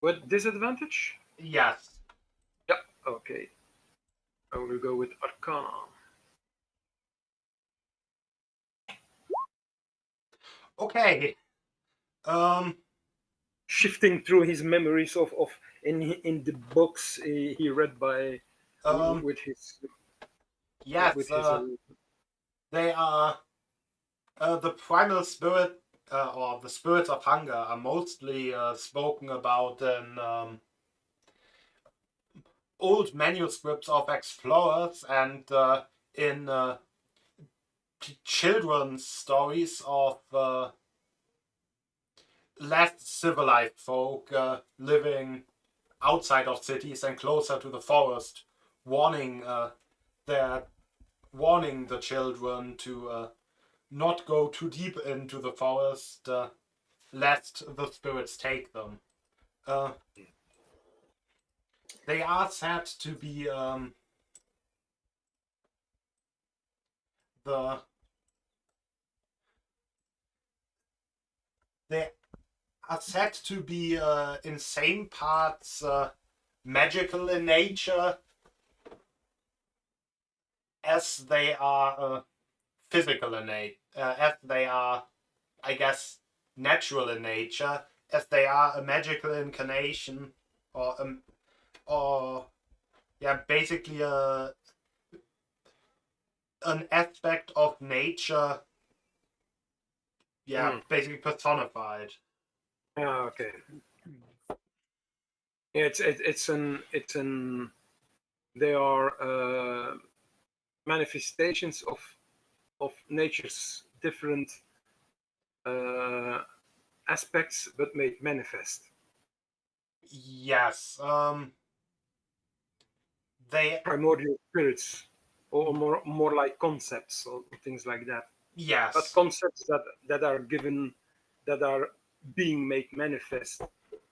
With disadvantage? Yes. Yeah, okay. I will go with Arcana. Okay. Shifting through his memories of in the books he read by with his yes. with his They are the primal spirit or the spirits of hunger are mostly spoken about in old manuscripts of explorers and in children's stories of less civilized folk living outside of cities and closer to the forest, warning the children to not go too deep into the forest, lest the spirits take them. They are said to be the they are said to be in same parts magical in nature as they are physical in nature, as they are, I guess, natural in nature, as they are a magical incarnation, or yeah, basically an aspect of nature. Yeah, basically personified. okay. Yeah, it's an they are manifestations of nature's different aspects, but made manifest. Yes. They Primordial spirits, or more like concepts or things like that. But yes. concepts that are given, that are being made manifest,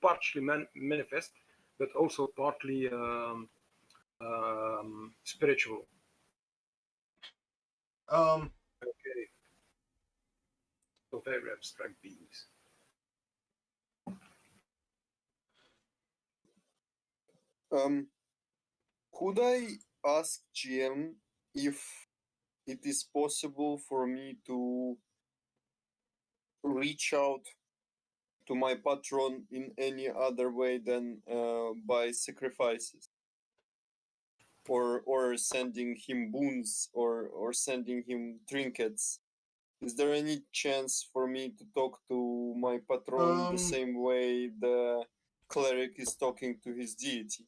partially manifest, but also partly spiritual. Okay. So very abstract beings. Could I ask GM if it is possible for me to reach out to my patron in any other way than by sacrifices, or sending him boons, or sending him trinkets? Is there any chance for me to talk to my patron the same way the cleric is talking to his deity?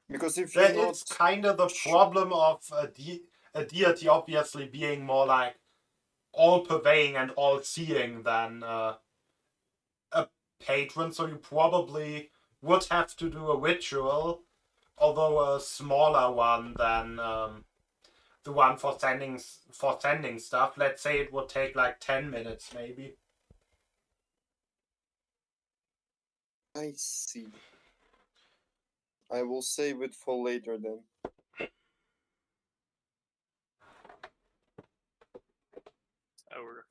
Because if you're not, it's kind of the problem of a deity obviously being more like all-pervading and all-seeing than a patron. So you probably would have to do a ritual, although a smaller one than the one for sending stuff. Let's say it would take like 10 minutes, maybe. I see. I will save it for later then. So we're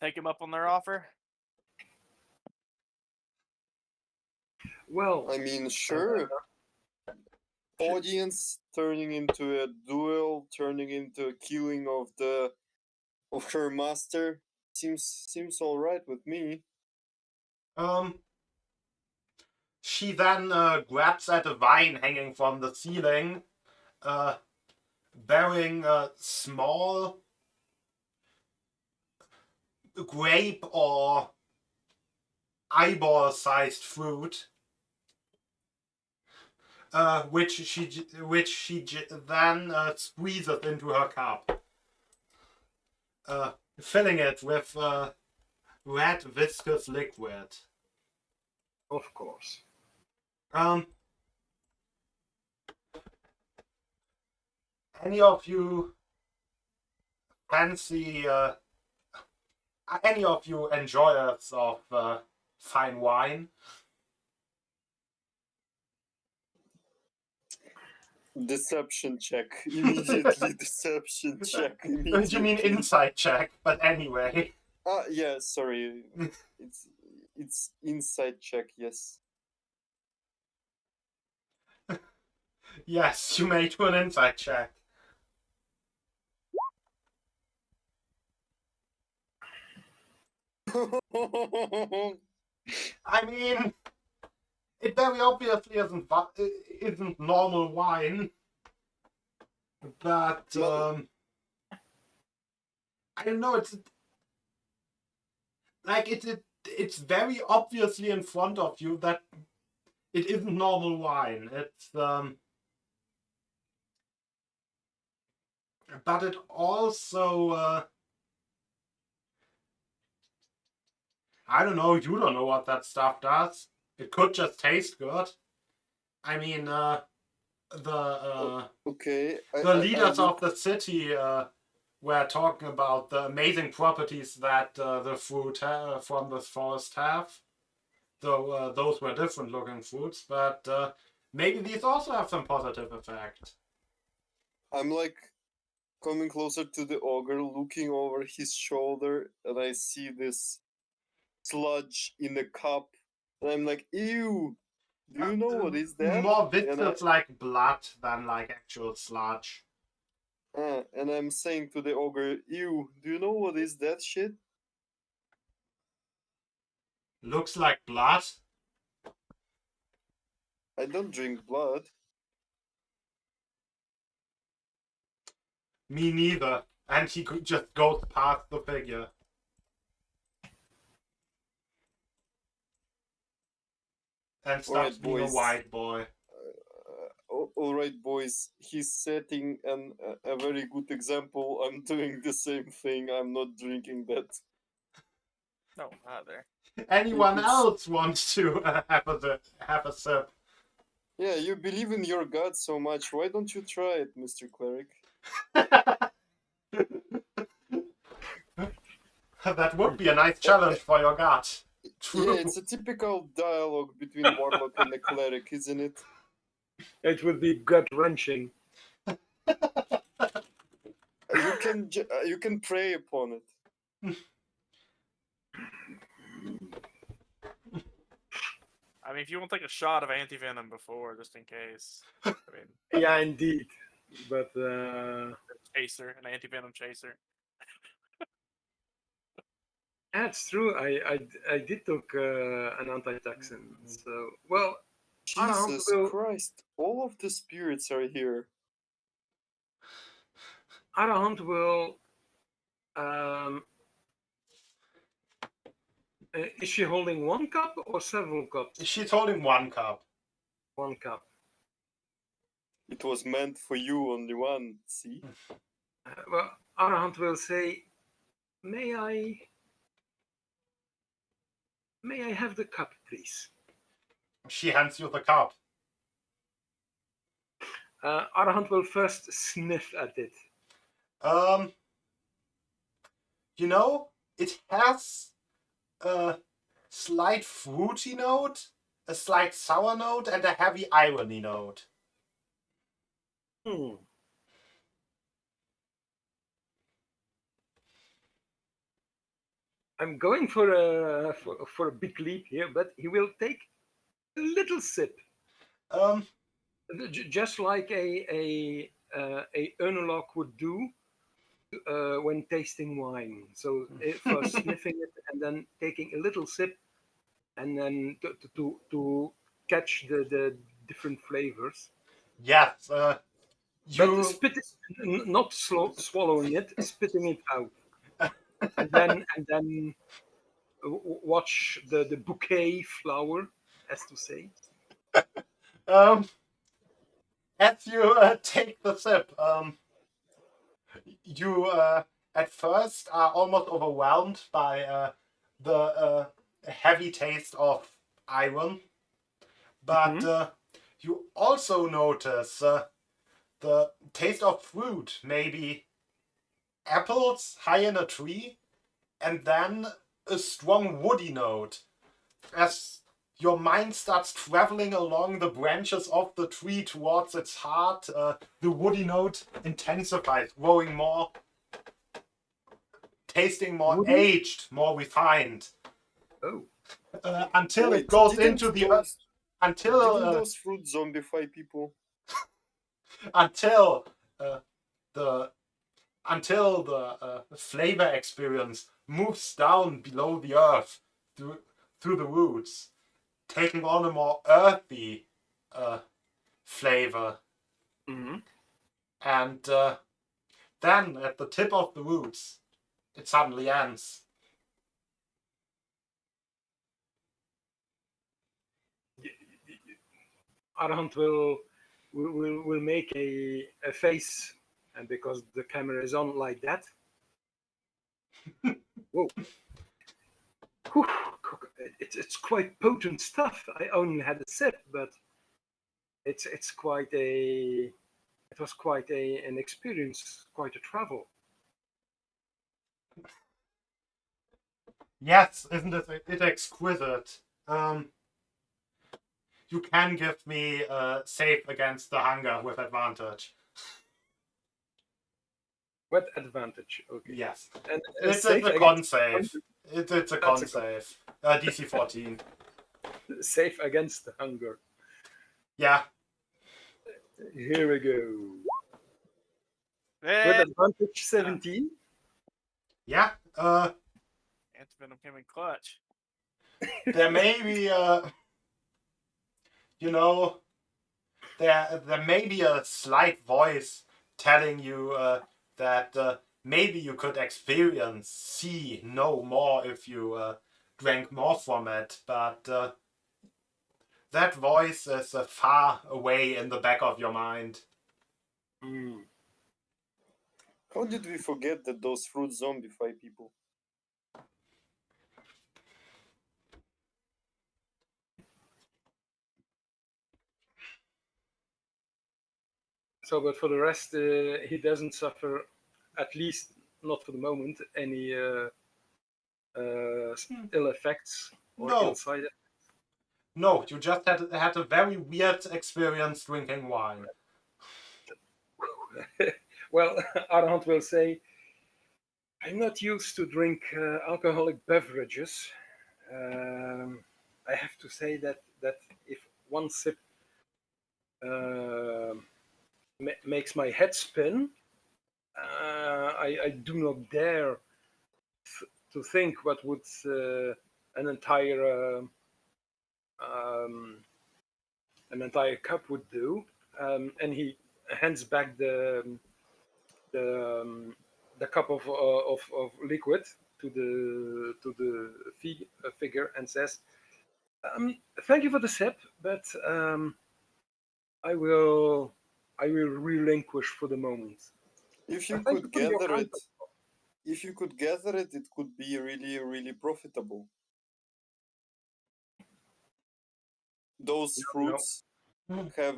take him up on their offer. Well, I mean, sure. Audience turning into a duel, turning into a killing of her master seems all right with me. She then grabs at a vine hanging from the ceiling, bearing a small grape or eyeball-sized fruit, which she then squeezes into her cup, filling it with red viscous liquid. of course. Any of you fancy? Any of you enjoyers of fine wine? Deception check immediately. Deception check immediately. You mean insight check? But anyway. Yeah. Sorry. it's inside check. Yes. Yes, you may do an insight check. I mean, it very obviously isn't normal wine, but I don't know. It's like it's very obviously in front of you that it isn't normal wine. It's but it also I don't know. You don't know what that stuff does. It could just taste good. I mean, okay. the leaders of the city were talking about the amazing properties that the fruit from this forest have. Though those were different looking fruits, but maybe these also have some positive effect. I'm like coming closer to the ogre, looking over his shoulder, and I see this sludge in a cup, and I'm like, ew. Do you know what is that? More viscous like blood than like actual sludge. And I'm saying to the ogre, ew, do you know what is that shit? Looks like blood. I don't drink blood. Me neither. And he just goes past the figure. And stops Alright, being a boys. white boy. Alright, boys. He's setting a very good example. I'm doing the same thing. I'm not drinking that. No, either. Anyone else wants to have a sip? Yeah, you believe in your god so much. Why don't you try it, Mr. Cleric? That would be a nice challenge for your gut. True. Yeah, it's a typical dialogue between Warlock and the Cleric, isn't it? It would be gut wrenching. You can prey upon it. I mean, if you want to take a shot of anti-venom before, just in case. I mean, Yeah, indeed. But chaser, an anti-venom chaser. that's true. I did took an antitoxin. So well, Jesus Christ! All of the spirits are here. Arahant will. Is she holding one cup or several cups? She's holding one cup. One cup. It was meant for you, only one. See? Well, Arahant will say, "May I have the cup, please?" she hands you the cup. Arahant will first sniff at it. Um, it has a slight fruity note, a slight sour note, and a heavy irony note. Hmm. I'm going for a big leap here, but he will take a little sip, Um, just like a Enolog would do when tasting wine. So first sniffing it and then taking a little sip, and then to catch the different flavors. yes, But you. not swallowing it, spitting it out, and then watch the bouquet flower, as to say. Um, as you take the sip, you at first are almost overwhelmed by the heavy taste of iron, but you also notice the taste of fruit, maybe apples high in a tree, and then a strong woody note as your mind starts traveling along the branches of the tree towards its heart. The woody note intensifies, growing more, tasting more Woody? aged, more refined, Oh, until it Wait, goes into the until didn't those fruit zombify people? until uh, the until the flavor experience moves down below the earth through the roots, taking on a more earthy flavor. hmm. And then at the tip of the roots, it suddenly ends. Arhant will make a face, and because the camera is on like that. Whoa. Whew, it's quite potent stuff. I only had a sip, but it's quite a it was quite an experience, quite a travel. Yes, isn't it exquisite? You can give me save against the hunger with advantage. What advantage? Okay, Yes. and It's safe a con against save. It's a that's con a save. DC 14. safe against the hunger. Yeah. Here we go. With Eh, advantage 17. Yeah. Antivenom came in clutch. There may be you know, there may be a slight voice telling you that maybe you could experience, see, know more if you drank more from it, but that voice is far away in the back of your mind. Mm. How did we forget that those fruit zombify people? So, but for the rest, he doesn't suffer, at least not for the moment, any ill effects or ill No, side. no, you just had a very weird experience drinking wine. Well, Arhant will say, I'm not used to drink alcoholic beverages. I have to say that if one sip uh, makes my head spin, I do not dare to think what would an entire um, an entire cup would do. And he hands back the cup of liquid to the figure and says, "Thank you for the sip, but I will I will relinquish for the moment. If you Thank you could for your gather kind." it, if you could gather it, it could be really, really profitable. those fruits have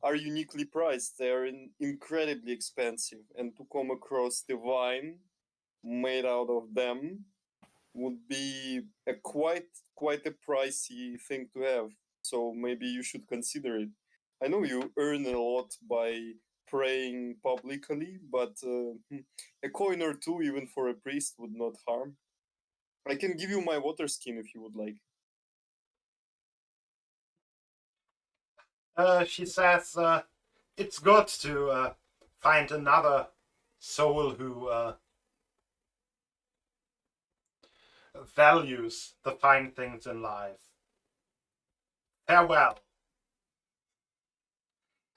are uniquely priced. They are incredibly expensive, and to come across the wine made out of them would be a quite a pricey thing to have. So maybe you should consider it. I know you earn a lot by praying publicly, but a coin or two, even for a priest, would not harm. I can give you my water skin if you would like. She says it's good to find another soul who values the fine things in life. Farewell.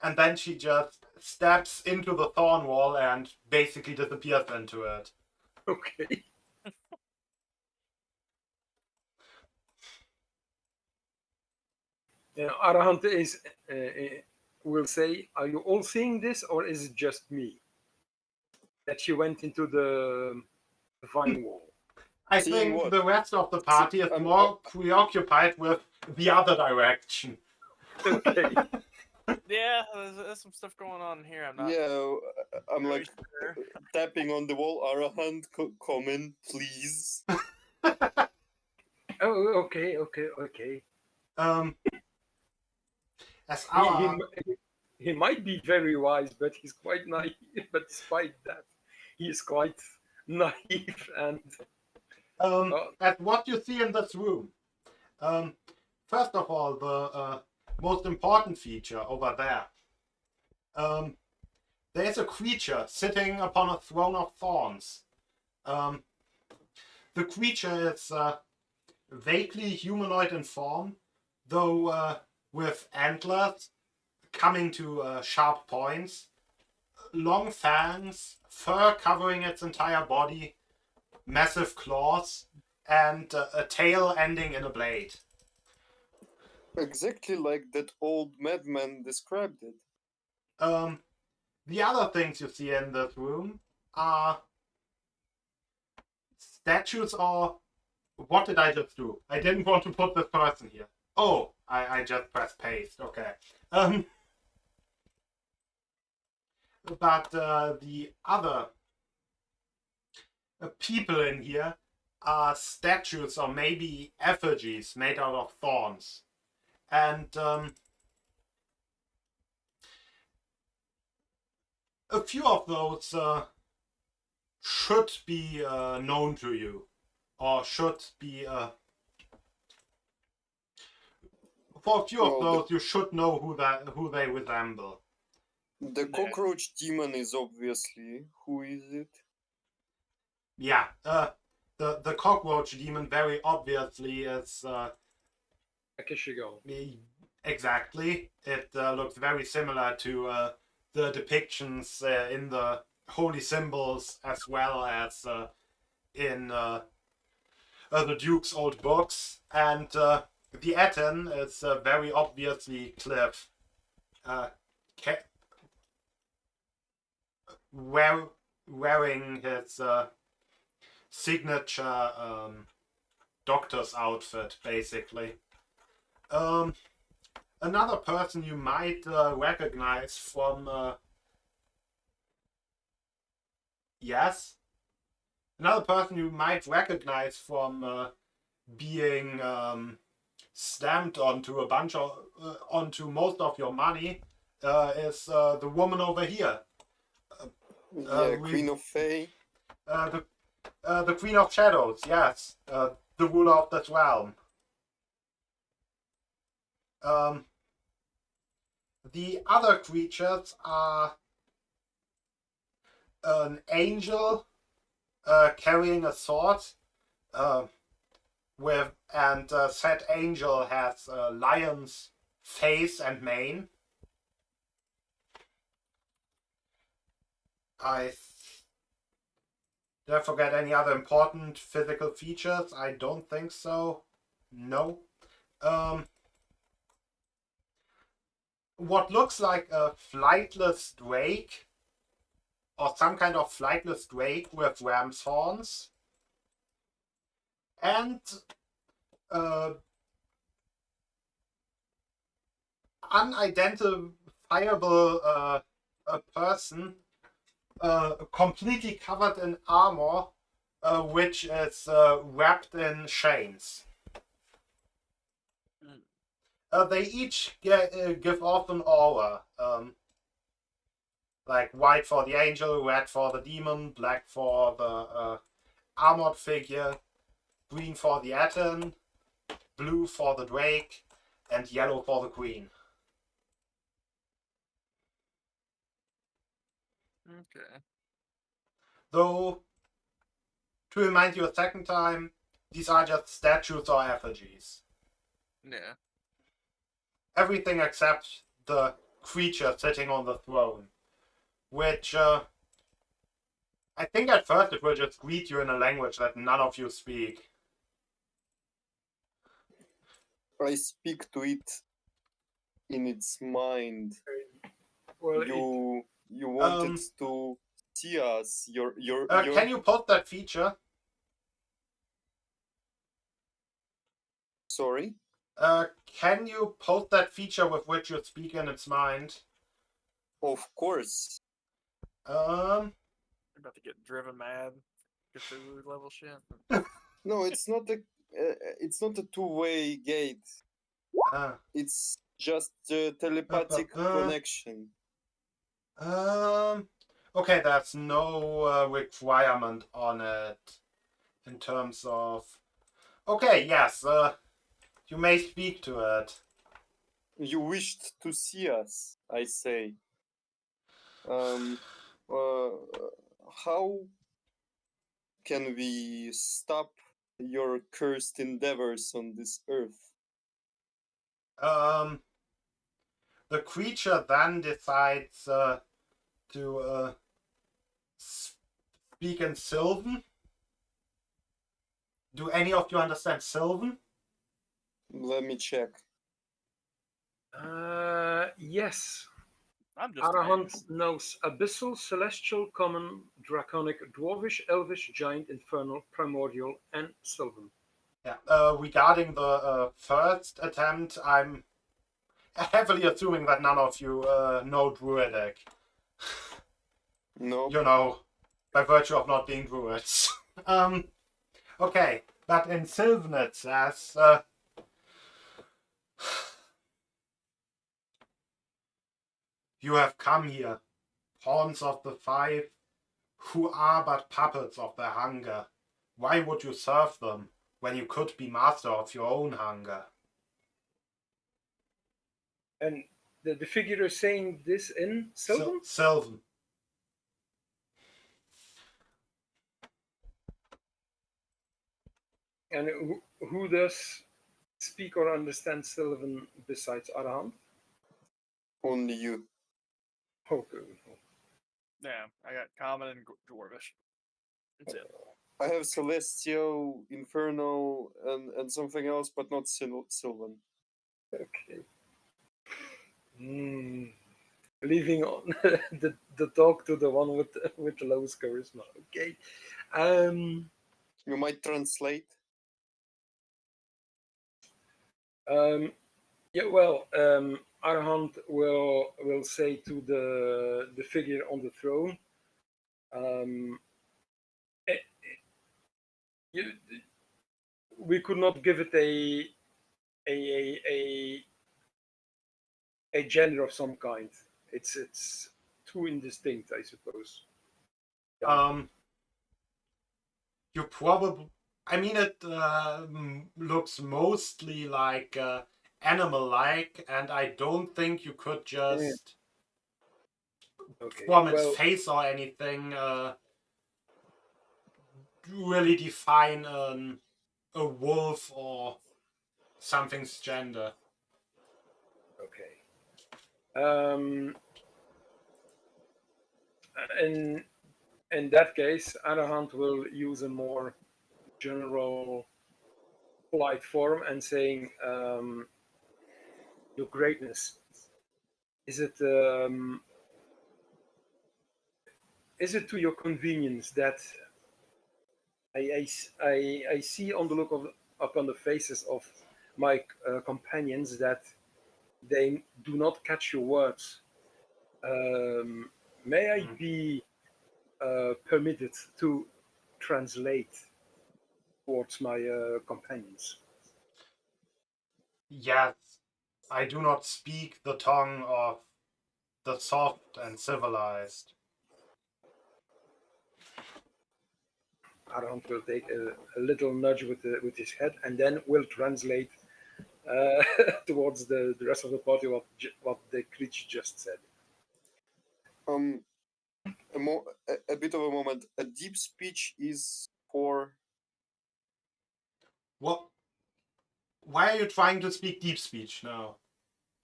And then she just steps into the thorn wall and basically disappears into it. Okay. Arahant will say, "Are you all seeing this, or is it just me that she went into the vine wall?" I Seeing think what? the rest of the party is more preoccupied with the other direction. Okay. Yeah, there's some stuff going on here. I'm not Yeah, I'm really like sure. tapping on the wall. Arahant, come in, please. Oh, okay. um, as He, he our he might be very wise, but he's quite naive. But despite that, he is quite naive and at what you see in this room. First of all, the most important feature over there. There's a creature sitting upon a throne of thorns. The creature is vaguely humanoid in form, though with antlers coming to sharp points, long fangs, fur covering its entire body, massive claws, and a tail ending in a blade. Exactly like that old madman described it. The other things you see in this room are statues or what did I just do? I didn't want to put this person here. Oh, I just pressed paste. Okay. But the other people in here are statues or maybe effigies made out of thorns. And a few of those should be known to you, or should be. For a few of Well, those, you should know who they resemble. the cockroach demon is obviously. Who is it? Yeah, the cockroach demon very obviously is Akishigo. exactly. It looks very similar to the depictions in the holy symbols as well as in the Duke's old books. And the Aten is very obviously Cliff. Wearing his signature doctor's outfit, basically. Another person you might recognize from yes, another person you might recognize from being stamped onto a bunch of onto most of your money is the woman over here. Queen of Fae. The Queen of Shadows, yes, the ruler of that realm. The other creatures are an angel carrying a sword, and said angel has a lion's face and mane. Did I forget any other important physical features? I don't think so. No. What looks like a flightless drake, or some kind of flightless drake with ram's horns, and unidentifiable a person completely covered in armor, which is wrapped in chains. They each give off an aura. Like white for the angel, red for the demon, black for the armored figure, green for the Aten, blue for the drake, and yellow for the queen. Okay. Though, to remind you a second time, these are just statues or effigies. Yeah. Everything except the creature sitting on the throne, which I think at first it will just greet you in a language that none of you speak. I speak to it in its mind. Well, You wanted to see us. Can you post that feature? Sorry? Can you post that feature with which you speak in its mind? Of course. You're about to get driven mad. Cthulhu level shit. No, it's not a two-way gate. It's just a telepathic connection. Okay, there's no requirement on it in terms of. Okay, yes, you may speak to it. You wished to see us, I say. How can we stop your cursed endeavors on this earth? The creature then decides to speak in Sylvan. Do any of you understand Sylvan? Let me check. Yes. I'm just Arahant knows Abyssal, Celestial, Common, Draconic, Dwarvish, Elvish, Giant, Infernal, Primordial, and Sylvan. Yeah. Regarding the first attempt, I'm heavily assuming that none of you know Druidic. No. You know, by virtue of not being druids. Okay, but in Sylvan it says you have come here, pawns of the five, who are but puppets of their hunger. Why would you serve them when you could be master of your own hunger? And the figure is saying this in Sylvan? Sylvan. And who does speak or understand Sylvan besides Arahant? Only you. Okay. Yeah, I got common and dwarvish. That's it. I have Celestial, Infernal, and something else, but not Sylvan. Okay. Leaving on the talk to the one with the lowest charisma. Okay. You might translate. Yeah. Well, Arahant will say to the figure on the throne. We could not give it a gender of some kind. It's too indistinct, I suppose. Yeah. You probably. I mean, it looks mostly like animal-like, and I don't think you could just from its face or anything really define a wolf or something's gender. Okay. In that case, Arahant will use a more general, polite form and saying, "Your Greatness, is it to your convenience that I see on the look of upon the faces of my companions that they do not catch your words. May I Mm. be permitted to translate towards my companions? Yes, I do not speak the tongue of the soft and civilized. Arhant will take a little nudge with his head and then will translate towards the rest of the party what the creature just said. Um, a bit of a moment. A deep speech is for. What? Why are you trying to speak deep speech now?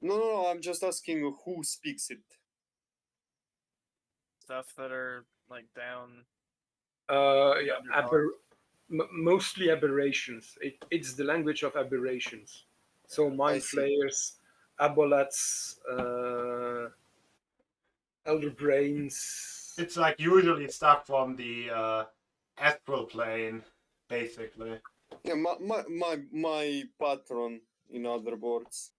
No. I'm just asking who speaks it. Stuff that are like down. Yeah, Underdark. mostly aberrations. It's the language of aberrations. So I mind see. flayers, abolats, elder brains. It's like usually stuff from the astral plane, basically. Yeah, my patron, in other words.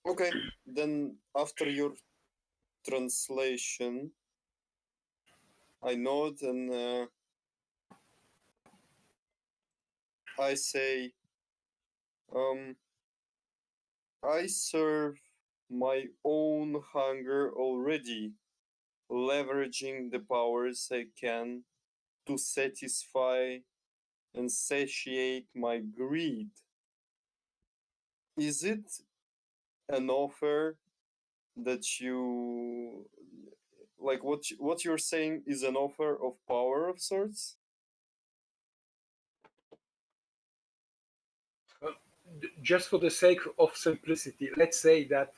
Okay, then after your translation, I nod and I say, I serve my own hunger already, leveraging the powers I can to satisfy and satiate my greed. Is it an offer that you like what you're saying is an offer of power of sorts? Just for the sake of simplicity, let's say that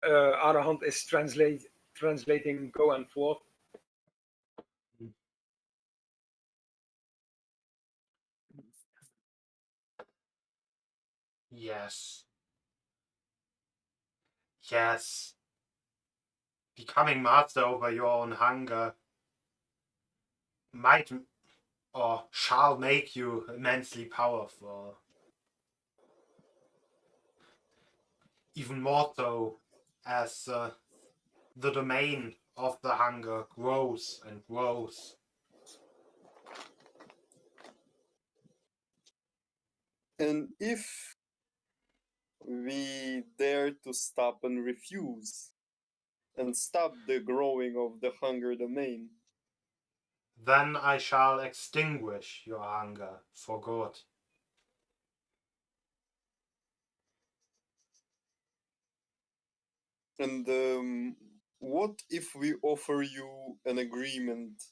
Arahant is translating go and forth. Yes. Yes. Becoming master over your own hunger might or shall make you immensely powerful. Even more so as the domain of the hunger grows and grows. And if we dare to stop and refuse and stop the growing of the hunger domain, Then I shall extinguish your hunger for good. and what if we offer you an agreement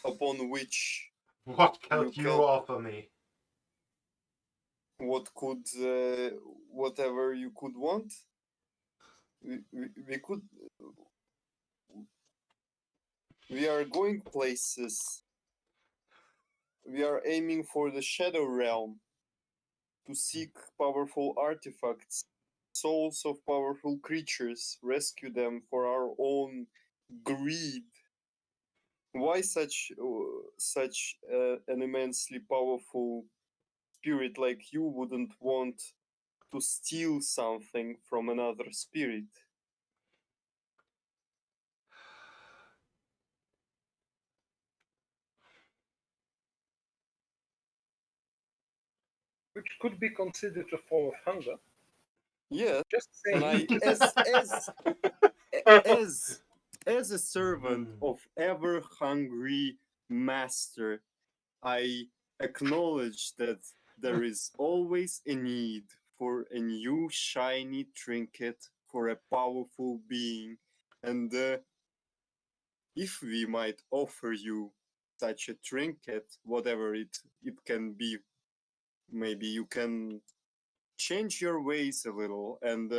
upon which What you could you can offer me? what could whatever you could want? We could we are going places. We are aiming for the shadow realm to seek powerful artifacts, souls of powerful creatures, rescue them for our own greed. Why such an immensely powerful spirit like you wouldn't want to steal something from another spirit? Which could be considered a form of hunger. Yes, Just and saying. I as a servant of ever hungry master, I acknowledge that there is always a need for a new shiny trinket for a powerful being, and if we might offer you such a trinket, whatever it can be, maybe you can change your ways a little and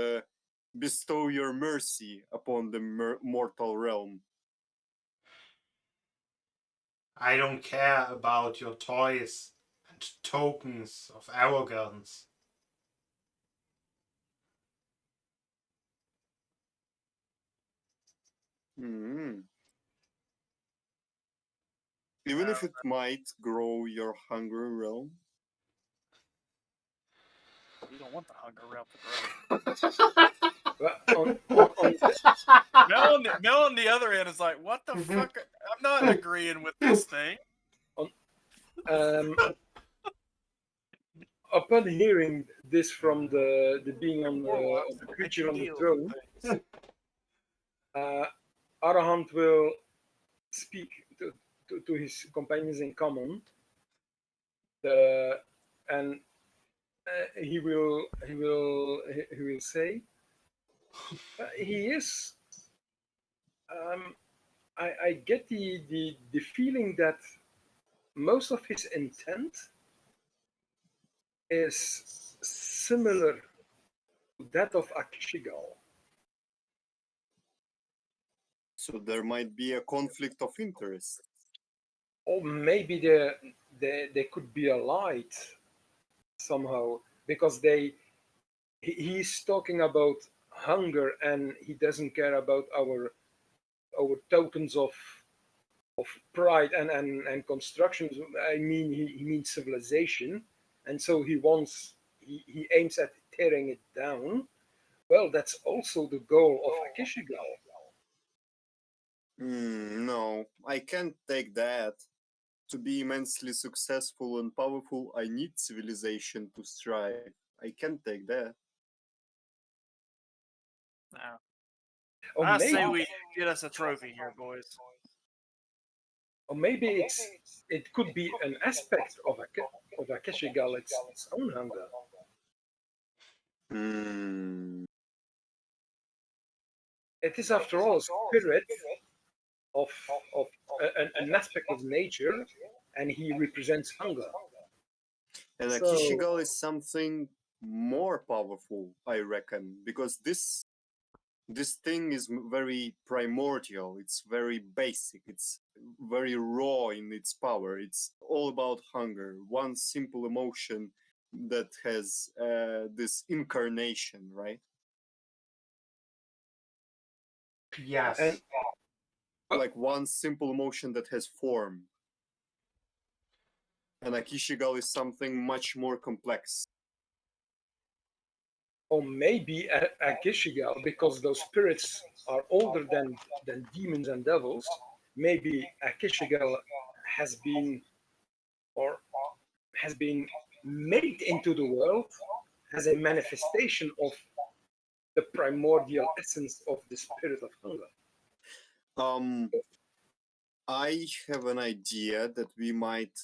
bestow your mercy upon the mortal realm. I don't care about your toys and tokens of arrogance. Mm. Even if it might grow your hunger realm. don't want the hunger around the road. Well, on Mel on the other end is like, what the fuck? I'm not agreeing with this thing. um, upon hearing this from the being on of the creature on the throne, Arahant will speak to his companions in common, and he will say he is. I get the feeling that most of his intent is similar to that of Akishigal. So there might be a conflict of interest. Or maybe they could be allied somehow, because he's talking about hunger and he doesn't care about our tokens of pride and constructions. I mean, he means civilization, and so he aims at tearing it down. Well, that's also the goal of Akishigal. No, I can't take that. To be immensely successful and powerful, I need civilization to strive. I can't take that. No. Or I maybe, say we get us a trophy here, boys. or maybe it could be an aspect of Akishigal, its own hunger. Hmm. It is, after all, a spirit of an aspect of nature, and he represents hunger. And So, Akishigal is something more powerful, I reckon, because this thing is very primordial. It's very basic. It's very raw in its power. It's all about hunger. One simple emotion that has this incarnation, right? Yes. and Like one simple emotion that has form. And Akishigal is something much more complex. or maybe Akishigal, because those spirits are older than demons and devils. Maybe Akishigal has been or has been made into the world as a manifestation of the primordial essence of the spirit of hunger. Um, I have an idea that we might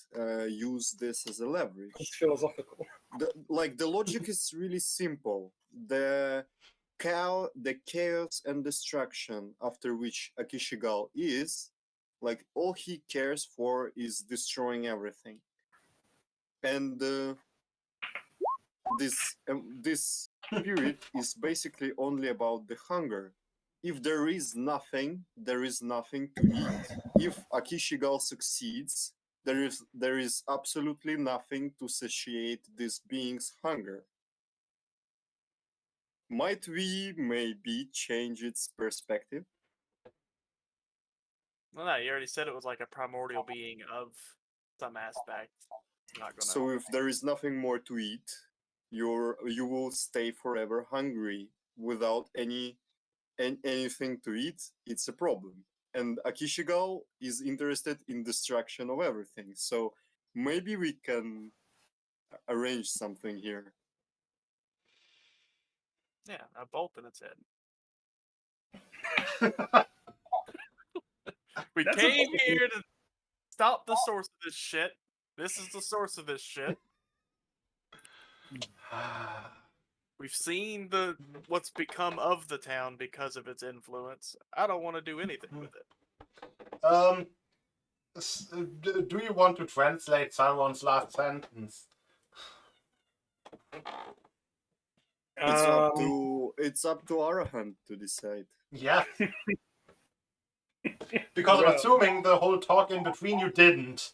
use this as a It's leverage. philosophical. The logic is really simple. The chaos and destruction after which Akishigal is, like all he cares for is destroying everything. And this spirit is basically only about the hunger. If there is nothing, there is nothing to eat. If Akishigal succeeds, there is absolutely nothing to satiate this being's hunger. Might we maybe change its perspective? Well, no, you already said it was like a primordial being of some aspect. It's not gonna. So if there is nothing more to eat, you will stay forever hungry without anything to eat. It's a problem. And Akishigal is interested in destruction of everything. So maybe we can arrange something here. Yeah, a bolt in its head. We That's came here to stop the source of this shit. This is the source of this shit. We've seen what's become of the town because of its influence. I don't want to do anything with it. Do you want to translate Sauron's last sentence? It's up to Arahant to decide. Yeah. Because I'm assuming the whole talk in between you didn't.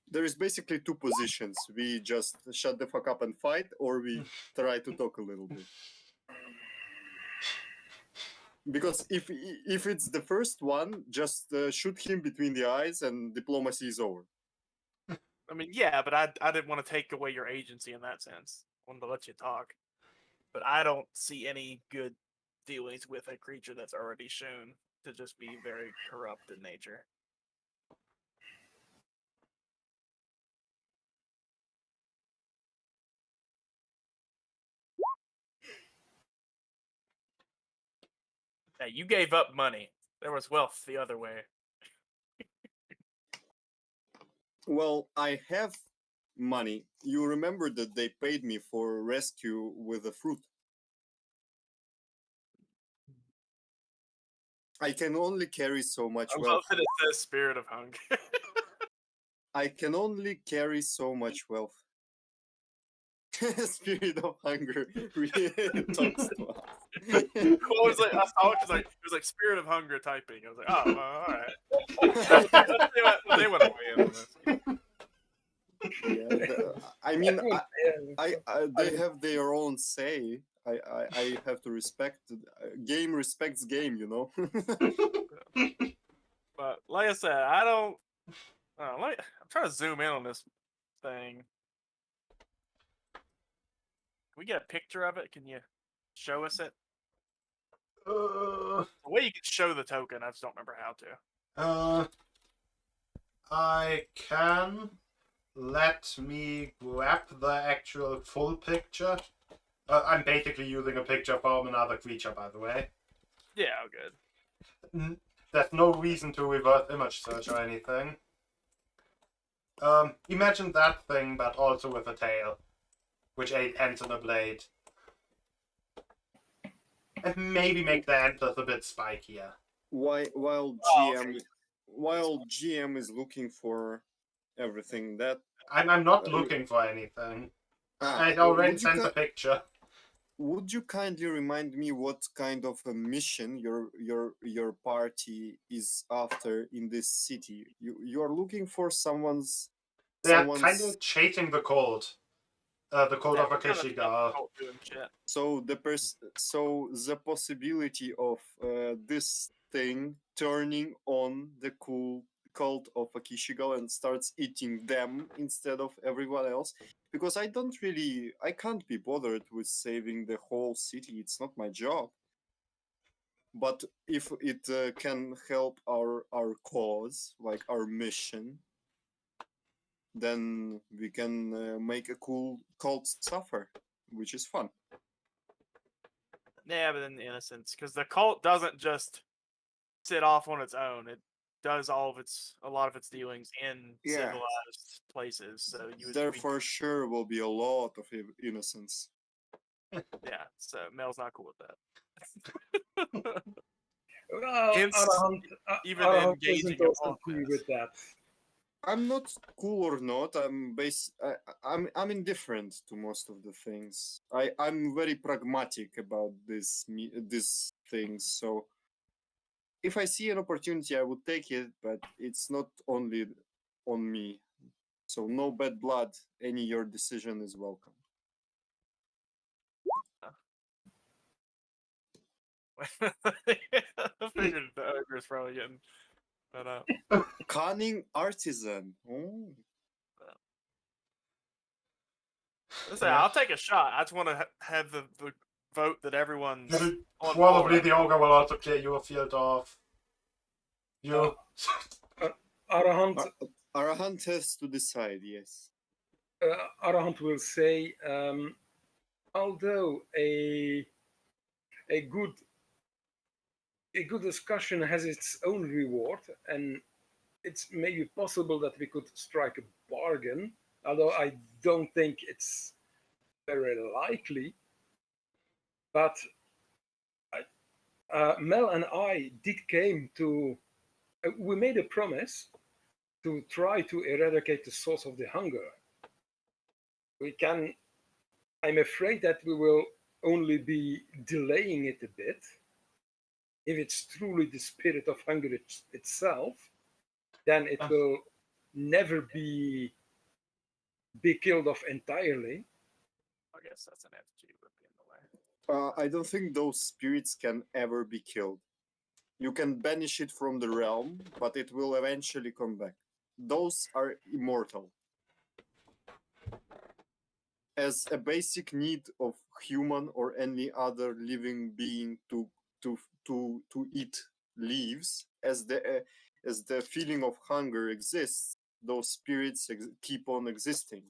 There is basically two positions. We just shut the fuck up and fight, or we try to talk a little bit. Because if it's the first one, just shoot him between the eyes and diplomacy is over. mean, yeah, but I didn't want to take away your agency in that sense. I wanted to let you talk. But I don't see any good dealings with a creature that's already shown to just be very corrupt in nature. Now, you gave up money. There was wealth the other way. Well, I have money. You remember that they paid me for rescue with the fruit. I can only carry so much I love wealth. that it says spirit of hunger. I can only carry so much wealth. Spirit of hunger really talks to us. What was like? I saw it. It was like spirit of hunger typing. I was like, oh, well, all right. Let's see what they win on this. Yeah, I mean, they have their own say. I have to respect. Game respects game, you know. But like I said, I don't. I'm trying to zoom in on this thing. Can we get a picture of it? Can you show us it? Uh, The way you can show the token, I just don't remember how to. I can. Let me grab the actual full picture. I'm basically using a picture from another creature, by the way. Yeah, oh, good. There's no reason to reverse image search or anything. Imagine that thing, but also with a tail, which ends in a blade. And maybe make the antlers a bit spikier. While Oh, GM okay. while GM is looking for everything that I'm not looking for anything. I well, already sent a picture. would you kindly remind me what kind of a mission your party is after in this city? You are looking for They are kind someone's of chasing the cold. The cold Yeah, of we're kind of Akishigal. doing shit. so the possibility of this thing turning on the cool cult of Akishigal and starts eating them instead of everyone else, because I can't be bothered with saving the whole city. It's not my job. But if it can help our cause, like our mission, then we can make a cool cult suffer, which is fun. Yeah, but in the innocence, because the cult doesn't just sit off on its own. It does a lot of its dealings in Yeah. civilized places. So you would There be, for sure will be a lot of innocence. yeah. So Mel's not cool with that. Well, Hence, even Arahant engaging isn't also upon cool this. with that. I'm not cool or not. I'm indifferent to most of the things. I'm very pragmatic about these things. So if I see an opportunity, I would take it. But it's not only on me. So no bad blood. Any your decision is welcome. I figured the ogre's probably getting, but Cunning artisan. Oh. listen, Yeah. I'll take a shot. I just want to have the vote that everyone's on Probably board. the ogre will also clear your field off. You. Arahant, Arahant has to decide. Yes. Arahant will say, although a good discussion has its own reward, and it's maybe possible that we could strike a bargain, although I don't think it's very likely. But Mel and I did came to, we made a promise to try to eradicate the source of the hunger. We can, I'm afraid that we will only be delaying it a bit. If it's truly the spirit of hunger itself, then it will never be killed off entirely. I guess that's an FG would be in the way. I don't think those spirits can ever be killed. You can banish it from the realm, but it will eventually come back. Those are immortal. as a basic need of human or any other living being to eat leaves, as the feeling of hunger exists, those spirits keep on existing.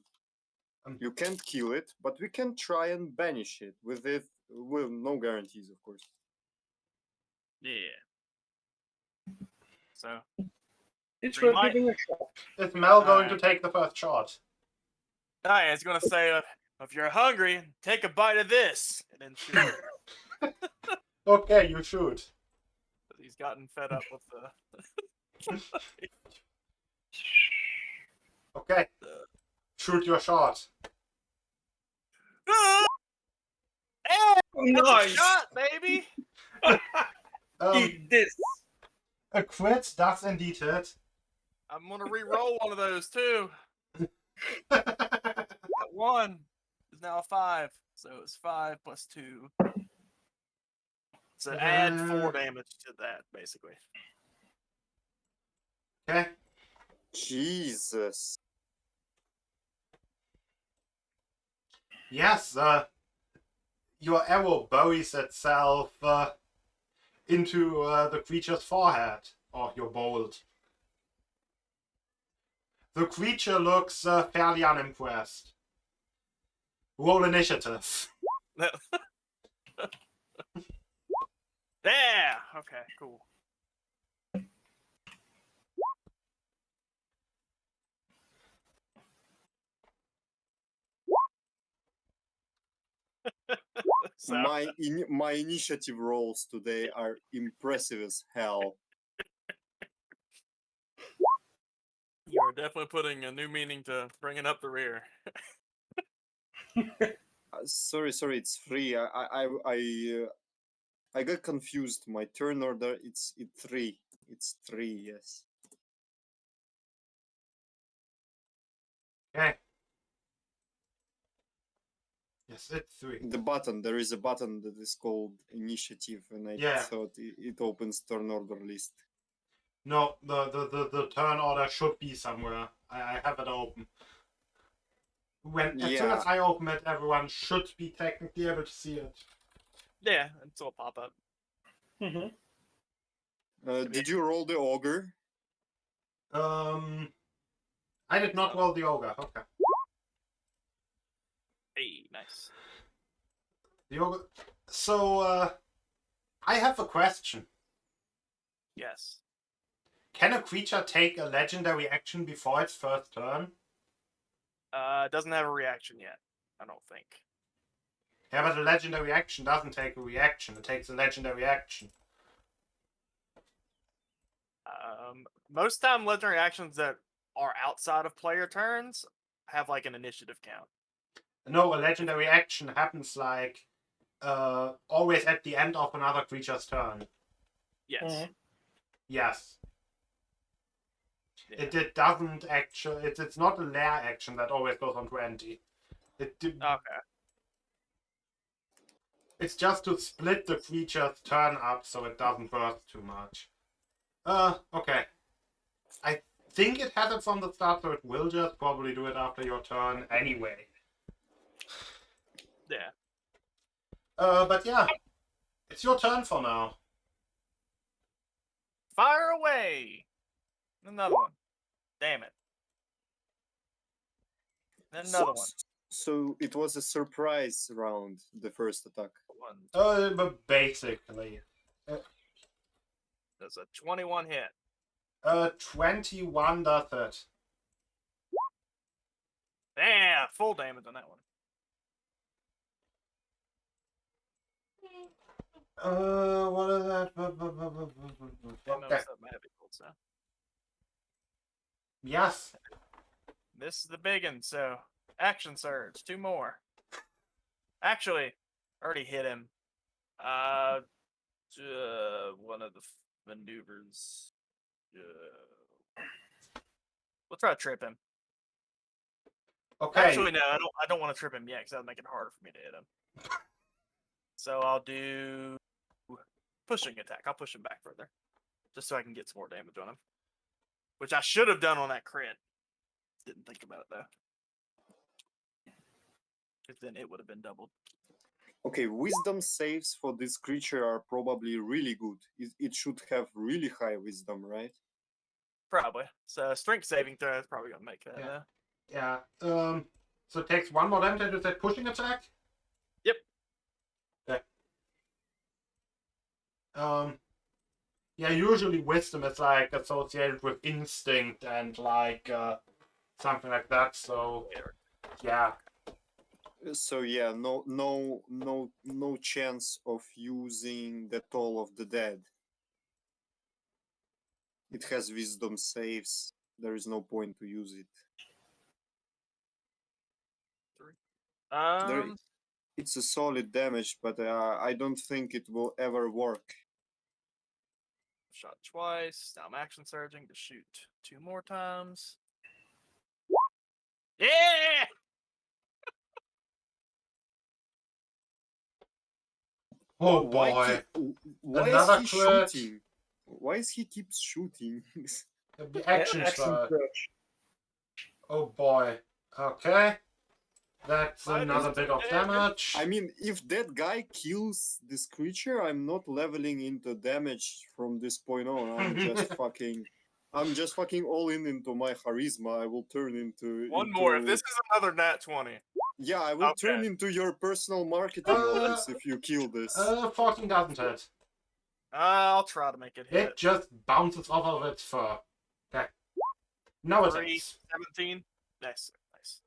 You can't kill it, but we can try and banish it with no guarantees, of course. Yeah. So It's Green worth light. giving a shot. Is Mel going to Alright. take the first shot? I was gonna say, if you're hungry, take a bite of this, and then shoot. Okay, you shoot. He's gotten fed up with the. Okay. Shoot your shot. Hey, that's Nice! a shot, baby. Eat this! A crit does indeed hit. I'm gonna re-roll one of those too. That one is now a 5, so it's 5 plus 2. So add 4 damage to that, basically. Okay. Jesus. Yes, your arrow buries itself into the creature's forehead, or your bolt. The creature looks fairly unimpressed. Roll initiative. Yeah. Okay. Cool. So My initiative rolls today are impressive as hell. you're definitely putting a new meaning to bringing up the rear. Sorry, it's free. I got confused. My turn order it's 3. It's 3, yes. Okay. Yes, it's 3. There is a button that is called initiative, and I thought it opens turn order list. No, the turn order should be somewhere. I have it open. As soon as I open it, everyone should be technically able to see it. Yeah, it'll pop up. Mm-hmm. Did you roll the ogre? I did not roll the ogre. Okay. Hey, nice. The ogre. So, I have a question. Yes. Can a creature take a legendary action before its first turn? It doesn't have a reaction yet. I don't think. Yeah, but a legendary action doesn't take a reaction. It takes a legendary action. Most time, legendary actions that are outside of player turns have like an initiative count. No, a legendary action happens like always at the end of another creature's turn. Yes. Mhm. Yes. Yeah. It doesn't actually. It's not a lair action that always goes on 20. Okay. It's just to split the creature's turn up so it doesn't burst too much. Okay. I think it has it from the start, so it will just probably do it after your turn anyway. Yeah. But yeah. It's your turn for now. Fire away. Another one. Damn it. Another one. So it was a surprise round, the first attack. But basically. That's a 21 hit. 21 does it. Yeah, full damage on that one. What is that? Damn, I Okay. messed up my heavy bolts now. Yes. This is the big one, so action surge, 2 more. Actually, already hit him. One of the maneuvers. We'll try to trip him. Okay. Actually, no, I don't want to trip him yet because that would make it harder for me to hit him. So I'll do pushing attack. I'll push him back further, just so I can get some more damage on him. Which I should have done on that crit. Didn't think about it though. Because then it would have been doubled. Okay, wisdom saves for this creature are probably really good. It should have really high wisdom, right? Probably. So strength saving throw is probably gonna make that. Yeah. Yeah. So it takes 1 more damage and it's a pushing attack? Yep. Okay. Yeah, usually wisdom is like associated with instinct and like something like that, so yeah. So yeah, no chance of using the Toll of the Dead. It has wisdom saves. There is no point to use it. There, it's a solid damage, but I don't think it will ever work. Shot twice. Now I'm action surging to shoot 2 more times. Yeah! Oh why boy. why Another is he crit. shooting? Why is he keeps shooting? The action shot. search. Oh boy. Okay. That's Mine another is bit of dead. damage. I mean, if that guy kills this creature, I'm not leveling into damage from this point on. I'm just fucking all in into my charisma. I will turn into One more. If this is another nat 20. yeah, I will turn Okay. into your personal marketing office if you kill this. 14 doesn't hit. I'll try to make it hit. It just bounces off of its fur. Okay. Now it 3, hits. 17. Nice. Nice.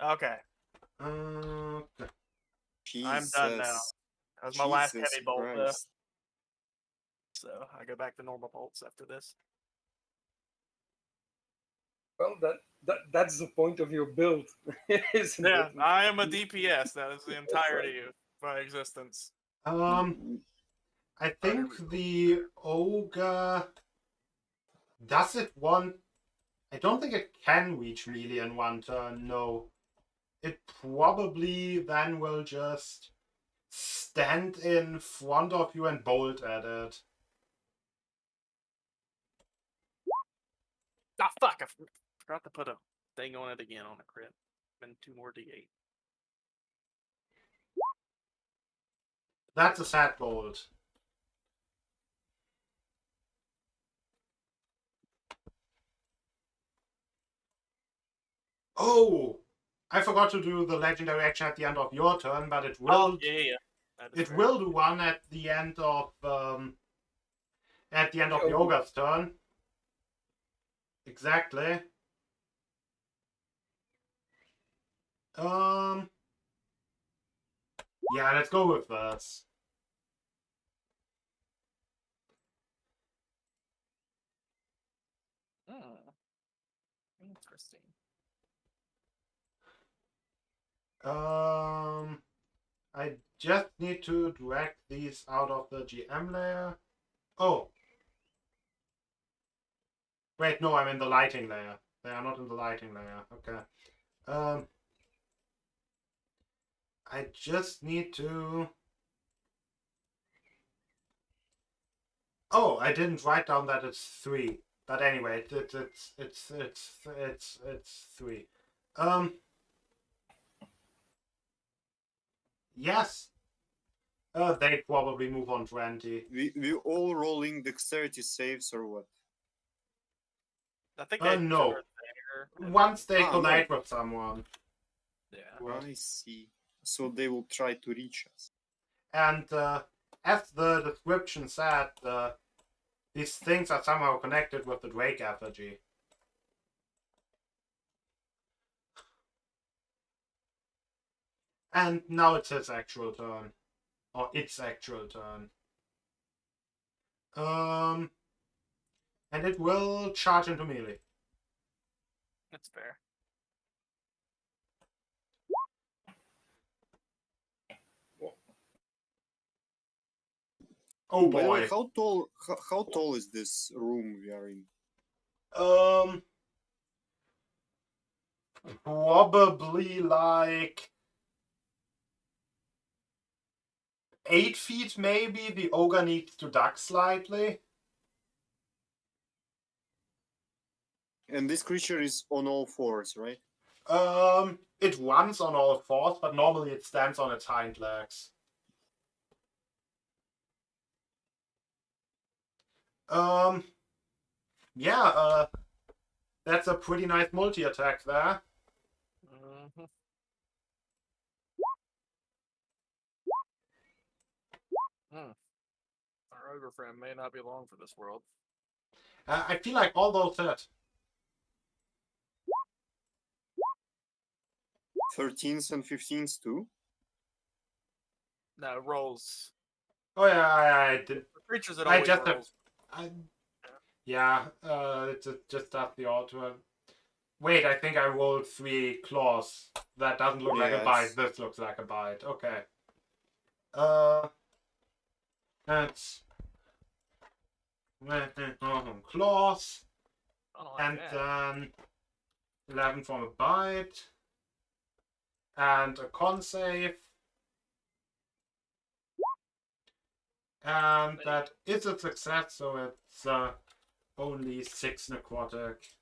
Okay. Okay. I'm done now. That was my last Jesus heavy bolt, though. Christ. So I go back to normal bolts after this. Well, that's the point of your build, isn't Yeah, it? I am a DPS. That is the entirety of my existence. I think the ogre does it one. I don't think it can reach melee in one turn. No, it probably then will just stand in front of you and bolt at it. Ah, fuck! I forgot to put a thing on it again on a crit. And 2 more D8. That's a sad bolt. Oh! I forgot to do the legendary action at the end of your turn, but it will. Oh, yeah. It will do one at the end of the ogre's turn. Exactly. Yeah, let's go with this. Interesting. I just need to drag these out of the GM layer. Oh. Wait, no, I'm in the lighting layer. They are not in the lighting layer. Okay. I just need to... Oh, I didn't write down that it's 3. But anyway, it's 3. Yes. They probably move on 20. We all rolling dexterity saves or what? I think no. there. Once they collide with someone. Yeah. I see. So they will try to reach us. And as the description said, these things are somehow connected with the Drake effigy. And now it's his actual turn. Or its actual turn. And it will charge into melee. That's fair. Oh boy. By the way, how tall is this room we are in? Probably like 8 feet maybe. The ogre needs to duck slightly. And this creature is on all fours, right? It runs on all fours, but normally it stands on its hind legs. Yeah, that's a pretty nice multi-attack there. Mm-hmm. Our ogre friend may not be long for this world. I feel like all those hit. 13s and 15s too. No, rolls. Oh yeah, I did. For creatures that I always just have. rolls. Yeah, it just does the auto. Wait, I think I rolled 3 claws. That doesn't look like a bite. Yes. This looks like a bite. Okay. That's claws, I don't like and that. then 11 from a bite, and a con save, and that is a success. So it's only 6 necrotic.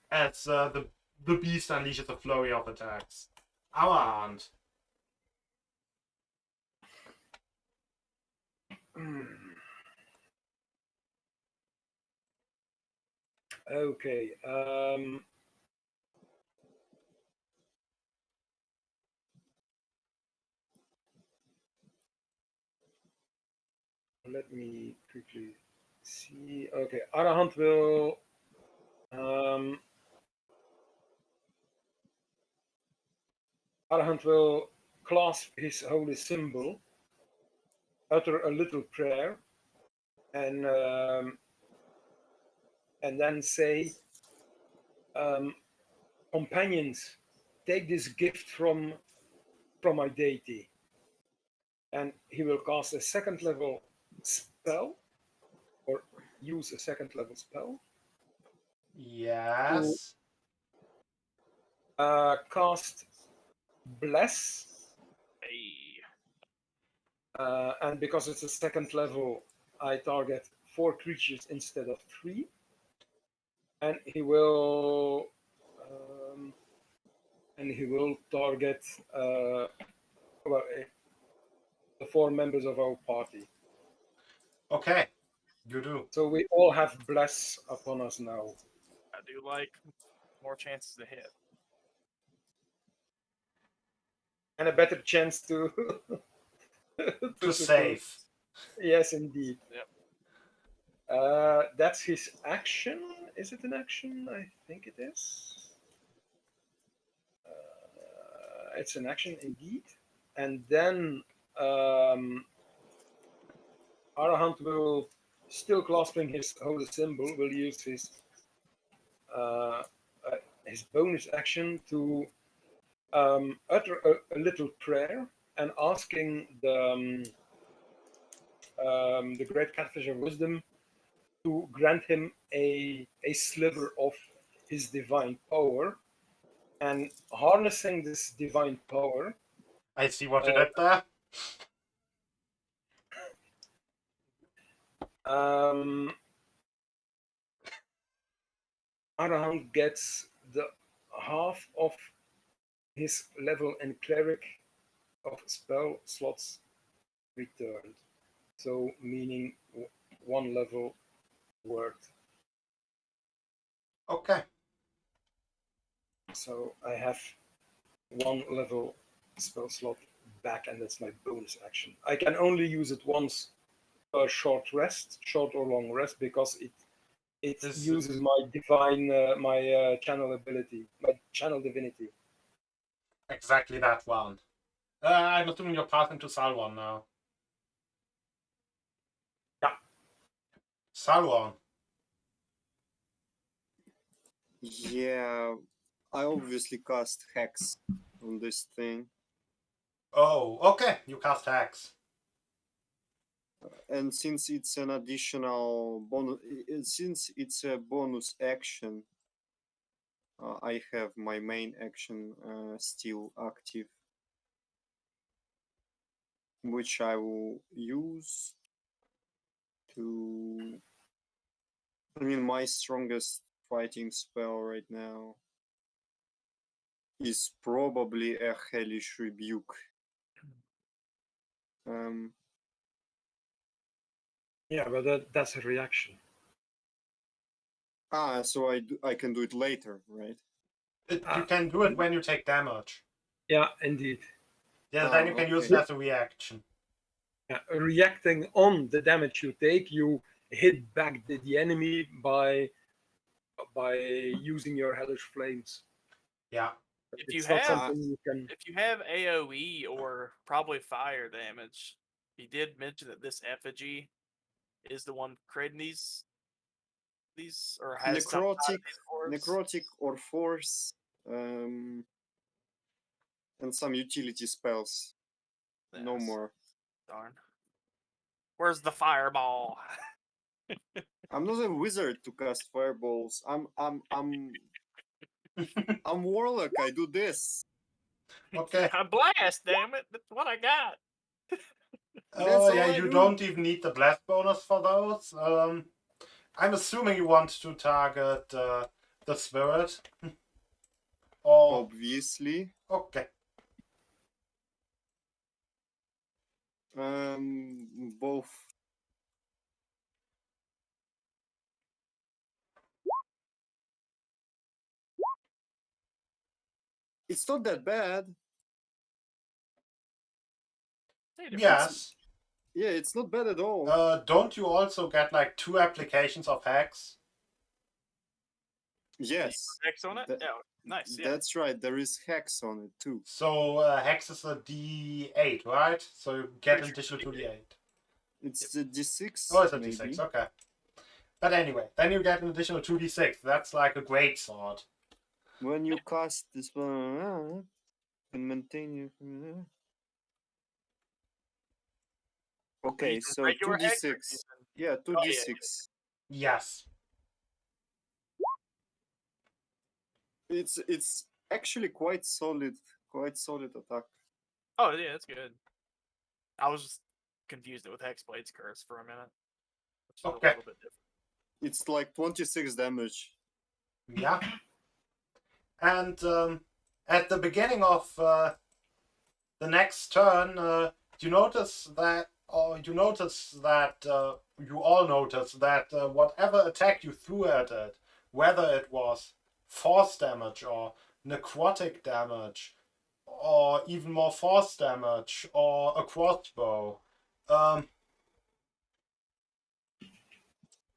As the beast unleashes a flurry of attacks. Our hand. Okay. Let me quickly see. Okay, Arahant will Arahant will clasp his holy symbol, utter a little prayer, and then say, companions, take this gift from my deity. And he will cast a second level spell, or use a second level spell, Yes. to cast Bless. Hey. And because it's a second level, I target 4 creatures instead of 3. And he will target the 4 members of our party. Okay. You do. So we all have Bless upon us now. I do like more chances to hit. And a better chance to To save. Yes, indeed. Yep. That's his action. Is it an action? I think it is. It's an action indeed. And then Arahant will, still clasping his holy symbol, will use his bonus action to utter a little prayer and asking the great catfish of wisdom to grant him a sliver of his divine power, and harnessing this divine power. I see what you did there. Arahant gets the half of his level in cleric of spell slots returned. So meaning 1 level worth. Okay. So I have 1 level spell slot back, and that's my bonus action. I can only use it once per short or long rest, because it uses my divine my channel ability, my channel divinity. Exactly that one. I'm assuming you're passing to Salwan now. Yeah. Salwan. Yeah, I obviously cast Hex on this thing. Oh, okay. You cast Hex. And since it's an additional bonus, since it's a bonus action, I have my main action still active, which I will use to I mean, my strongest fighting spell right now is probably a Hellish Rebuke. Yeah, but that's a reaction. So I can do it later, right? You can do it when you take damage. Yeah, indeed. Yeah, then you can use it okay. as a reaction. Yeah, reacting on the damage you take, you hit back the enemy by using your hellish flames. Yeah. If It's you not have something you can. if you have AOE or probably fire damage, he did mention that this effigy is the one creating these or has some kind of Necrotic, these orbs. necrotic or force, and some utility spells. No Yes. more. Darn. Where's the fireball? I'm not a wizard to cast fireballs. I'm warlock. I do this. Okay. A blast, damn it! That's what I got. That's all Yeah, I you do. don't even need the blast bonus for those. I'm assuming you want to target the spirit. Or Obviously. okay. Both. It's not that bad. Yes. Yeah, it's not bad at all. Don't you also get like 2 applications of hex? Yes. Hex on it? That- Yeah, nice. Yeah. That's right. There is hex on it too. So hex is a D8, right? So you get an Pretty additional sure to D8. It's a D6. Oh, it's a maybe. D6, okay. But anyway, then you get an additional 2d6. That's like a great sword. When you cast this one, and maintain your. Okay, Using so regular hex or 2d6. using- Yeah, Oh, yeah, 2d6. Yes. It's actually quite solid attack. Oh yeah, that's good. I was just confused with Hexblade's curse for a minute, which is Okay. a little bit different. It's like 26 damage. Yeah. And at the beginning of the next turn, you notice that, you all notice that whatever attack you threw at it, whether it was force damage or necrotic damage, or even more force damage, or a crossbow,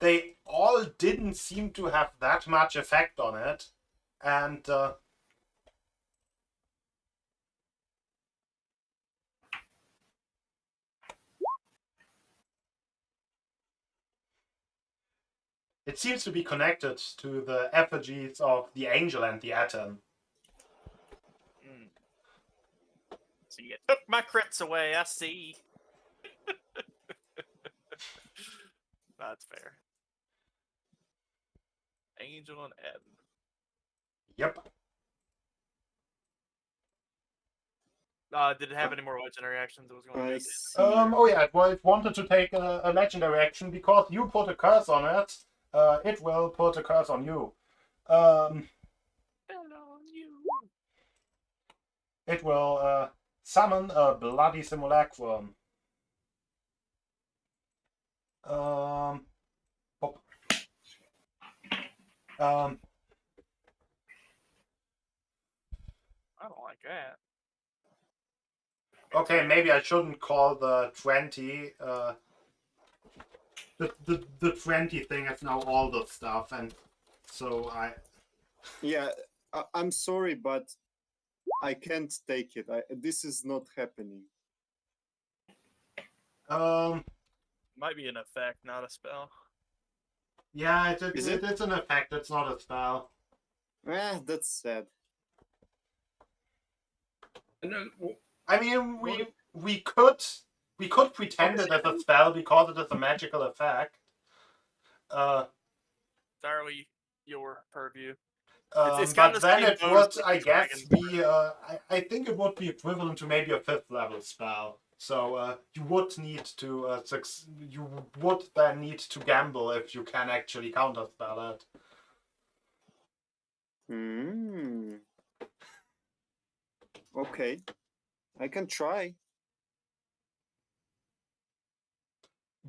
they all didn't seem to have that much effect on it, and it seems to be connected to the effigies of the angel and the atom. Mm. So you took my crits away. I see. That's fair. Angel and Ed. Yep. Did it have any more legendary actions? It was going I to see. Oh yeah, well, it wanted to take a legendary action because you put a curse on it. It will put a curse on you. It will summon a bloody simulacrum. Pop. I don't like that. Okay, maybe I shouldn't call the 20. The 20 thing is now all the stuff, and so Yeah, I'm sorry, but I can't take it. This is not happening. Might be an effect, not a spell. Yeah, Is it? it's an effect. It's not a spell. That's sad. I mean, we could pretend it as a spell because it is a magical effect. Entirely your purview. But then it would, I Dragon guess, be. I think it would be equivalent to maybe a 5th level spell. So you would need to you would then need to gamble if you can actually counterspell it. Hmm. Okay, I can try.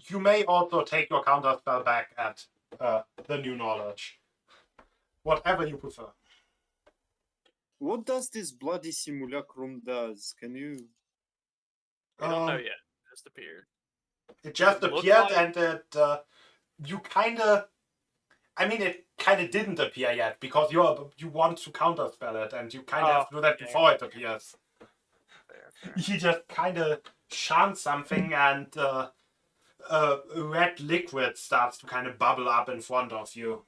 You may also take your counterspell back at the new knowledge. Whatever you prefer. What does this bloody simulacrum does? Can you? We don't know yet. It just appeared. It Does just it look appeared, like- and it you kind of. I mean, it kind of didn't appear yet because you want to counterspell it, and you kind of have to do that yeah. before it appears. Fair. He just kind of chants something, and red liquid starts to kind of bubble up in front of you.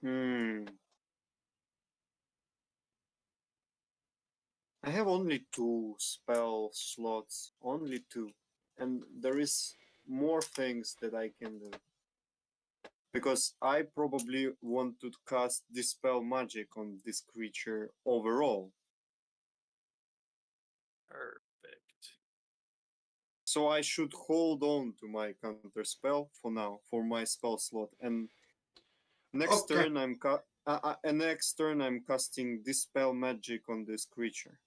Hmm. I have only 2 spell slots, only 2, and there is more things that I can do. Because I probably want to cast Dispel Magic on this creature overall. Perfect. So I should hold on to my counter spell for now, for my spell slot, and next Okay. turn next turn I'm casting Dispel Magic on this creature.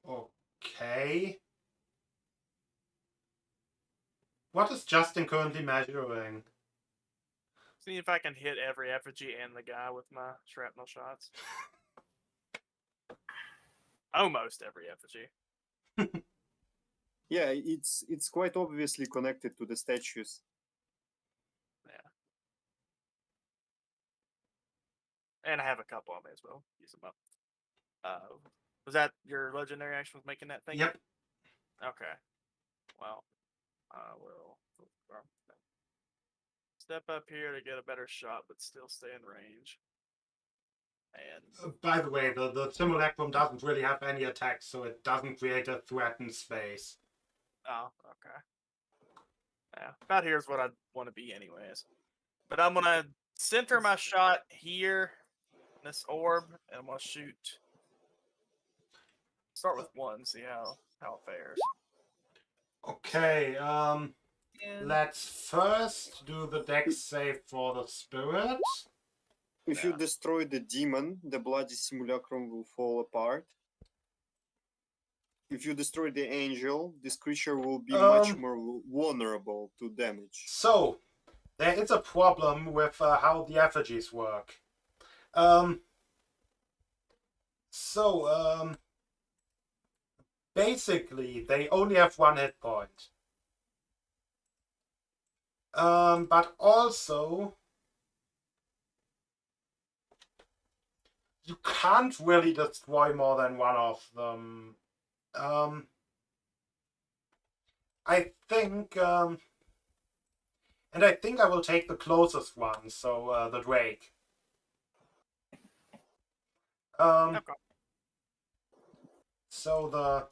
Okay. What is Justin currently measuring? See if I can hit every effigy and the guy with my shrapnel shots. Almost every effigy. Yeah, it's quite obviously connected to the statues. And I have a couple on me as well. Use them up. Was that your legendary action was making that thing? Yep. Okay. Well, I will step up here to get a better shot, but still stay in range. And By the way, the simulacrum doesn't really have any attacks, so it doesn't create a threatened space. oh, okay. Yeah, about here's what I'd want to be anyways. But I'm gonna center my shot here, in this orb, and I'm gonna shoot. Start with 1, see how it fares. Okay, And let's first do the dex save for the spirit. If you Yeah. destroy the demon, the bloody simulacrum will fall apart. If you destroy the angel, this creature will be much more vulnerable to damage. So, there is a problem with how the effigies work. Basically, they only have 1 hit point. But also, you can't really destroy more than 1 of them. I think, and I think I will take the closest one, so the Drake. okay. So the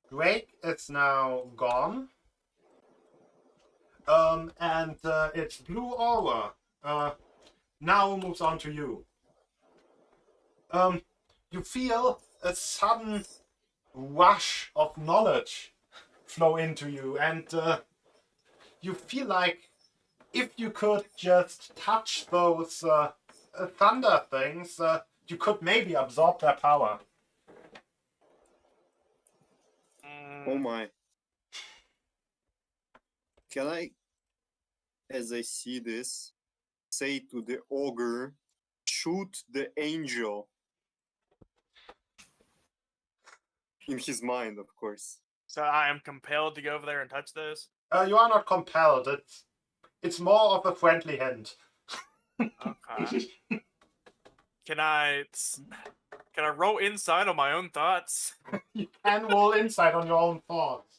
Drake is now gone. And its blue aura now moves on to you. You feel a sudden rush of knowledge flow into you, and you feel like if you could just touch those thunder things, you could maybe absorb their power. Oh my. Can I, as I see this, say to the ogre, shoot the angel? In his mind, of course. So I am compelled to go over there and touch those. You are not compelled. It's more of a friendly hint. Okay. Can I roll insight on my own thoughts? You can roll insight on your own thoughts.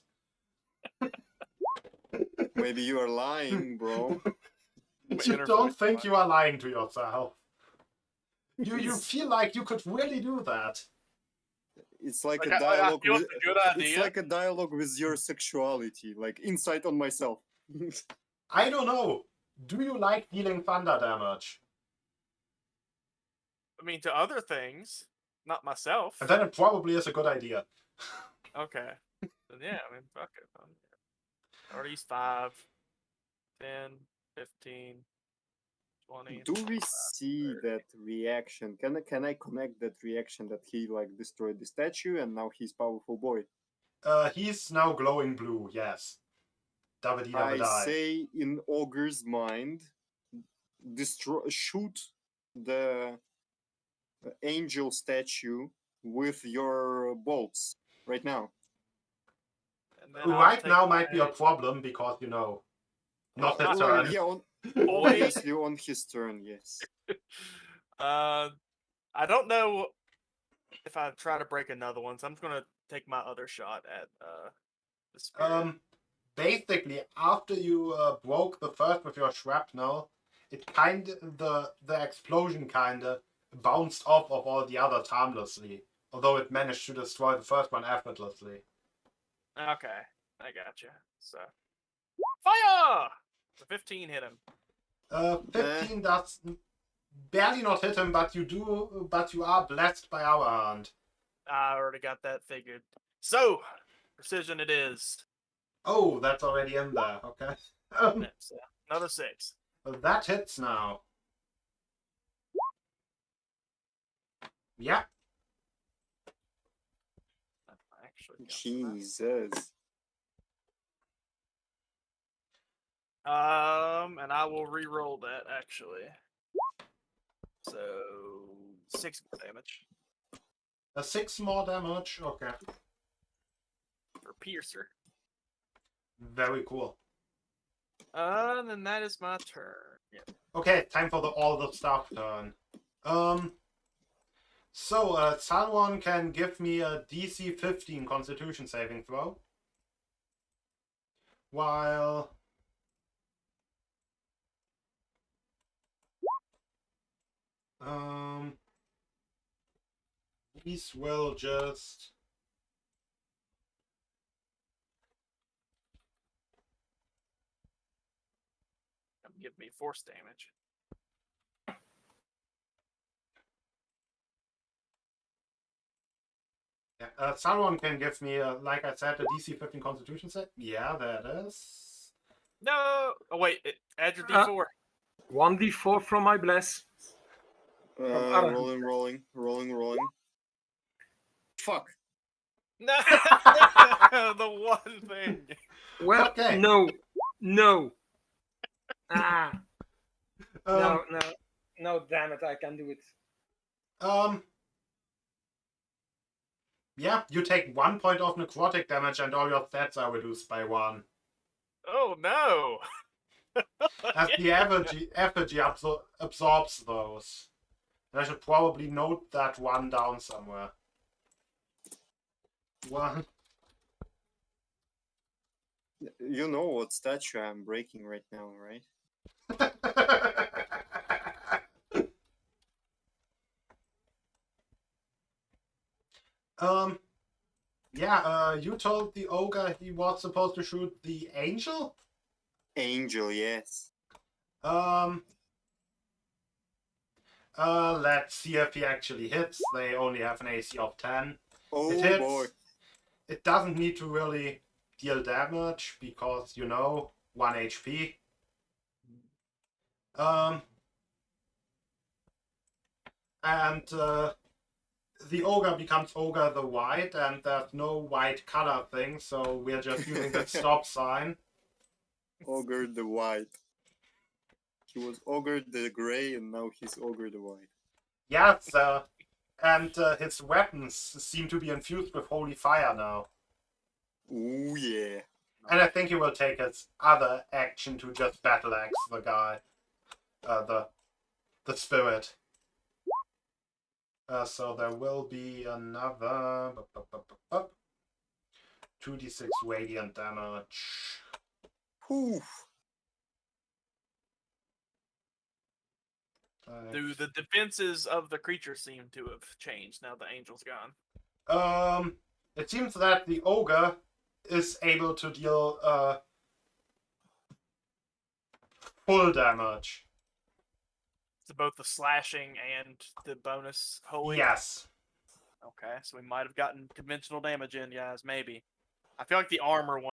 Maybe you are lying, bro. My You inner don't voice think line. you are lying to yourself. You feel like you could really do that. It's like Like, a dialogue I feel with it's a good idea. it's like a dialogue with your sexuality, like insight on myself. I don't know. Do you like dealing thunder damage? mean, to other things, not myself. And then it probably is a good idea. Okay. Then yeah, I mean, fuck it. I already used 5, 10, 15, 20. Do we see that reaction? Can I connect that reaction that he like destroyed the statue and now he's powerful boy? He's now glowing blue, yes. Dabba-dee I dabba-die. say in Ogre's mind, shoot the angel statue with your bolts right now. And then I'll Right take now might be a my problem because, you know, not his Not Well, turn. yeah, boy. obviously on his turn, yes. I don't know if I try to break another one, so I'm just gonna take my other shot at the spirit. Basically, after you broke the first with your shrapnel, it the explosion kinda bounced off of all the others harmlessly, although it managed to destroy the first one effortlessly. Okay, I gotcha. So fire! The 15 hit him. 15 does barely not hit him, but you are blessed by our hand. I already got that figured. So precision it is. Oh, that's already in there. Okay. So, another 6. That hits now. Yeah. I actually got that. Jesus. And I will re-roll that actually. So 6 damage A 6 more damage. Okay. for piercer. Very cool. Then that is my turn. Yeah. Okay, time for all the stuff turn. So someone can give me a DC 15 Constitution saving throw. While these will just Give me force damage. yeah, someone can give me, like I said, a DC 15 Constitution save. Yeah, that is. No. Oh wait, add your D4. 1d4 from my bless. Rolling. Fuck. No, the one thing. Well, Okay. no. Ah, Um, no, damn it, I can do it. Yeah, you take 1 point of necrotic damage and all your stats are reduced by 1. Oh no. As the effigy absorbs those. And I should probably note that 1 down somewhere. 1. You know what statue I'm breaking right now, right? Yeah, you told the ogre he was supposed to shoot the angel? Angel, yes. Let's see if he actually hits. They only have an AC of 10. Oh It hits. boy. It doesn't need to really deal damage because, 1 HP. And the ogre becomes Ogre the White, and there's no white color thing, so we're just using the stop sign. Ogre the White. He was Ogre the Grey and now he's Ogre the White. Yes, and his weapons seem to be infused with holy fire now. Ooh yeah. And I think he will take his other action to just battle axe the guy. The spirit. So there will be another 2d6 radiant damage. Whew. Do the defenses of the creature seem to have changed now the angel's gone? It seems that the ogre is able to deal full damage. So both the slashing and the bonus holy. Yes. Okay, so we might have gotten conventional damage in, guys. Maybe. I feel like the armor one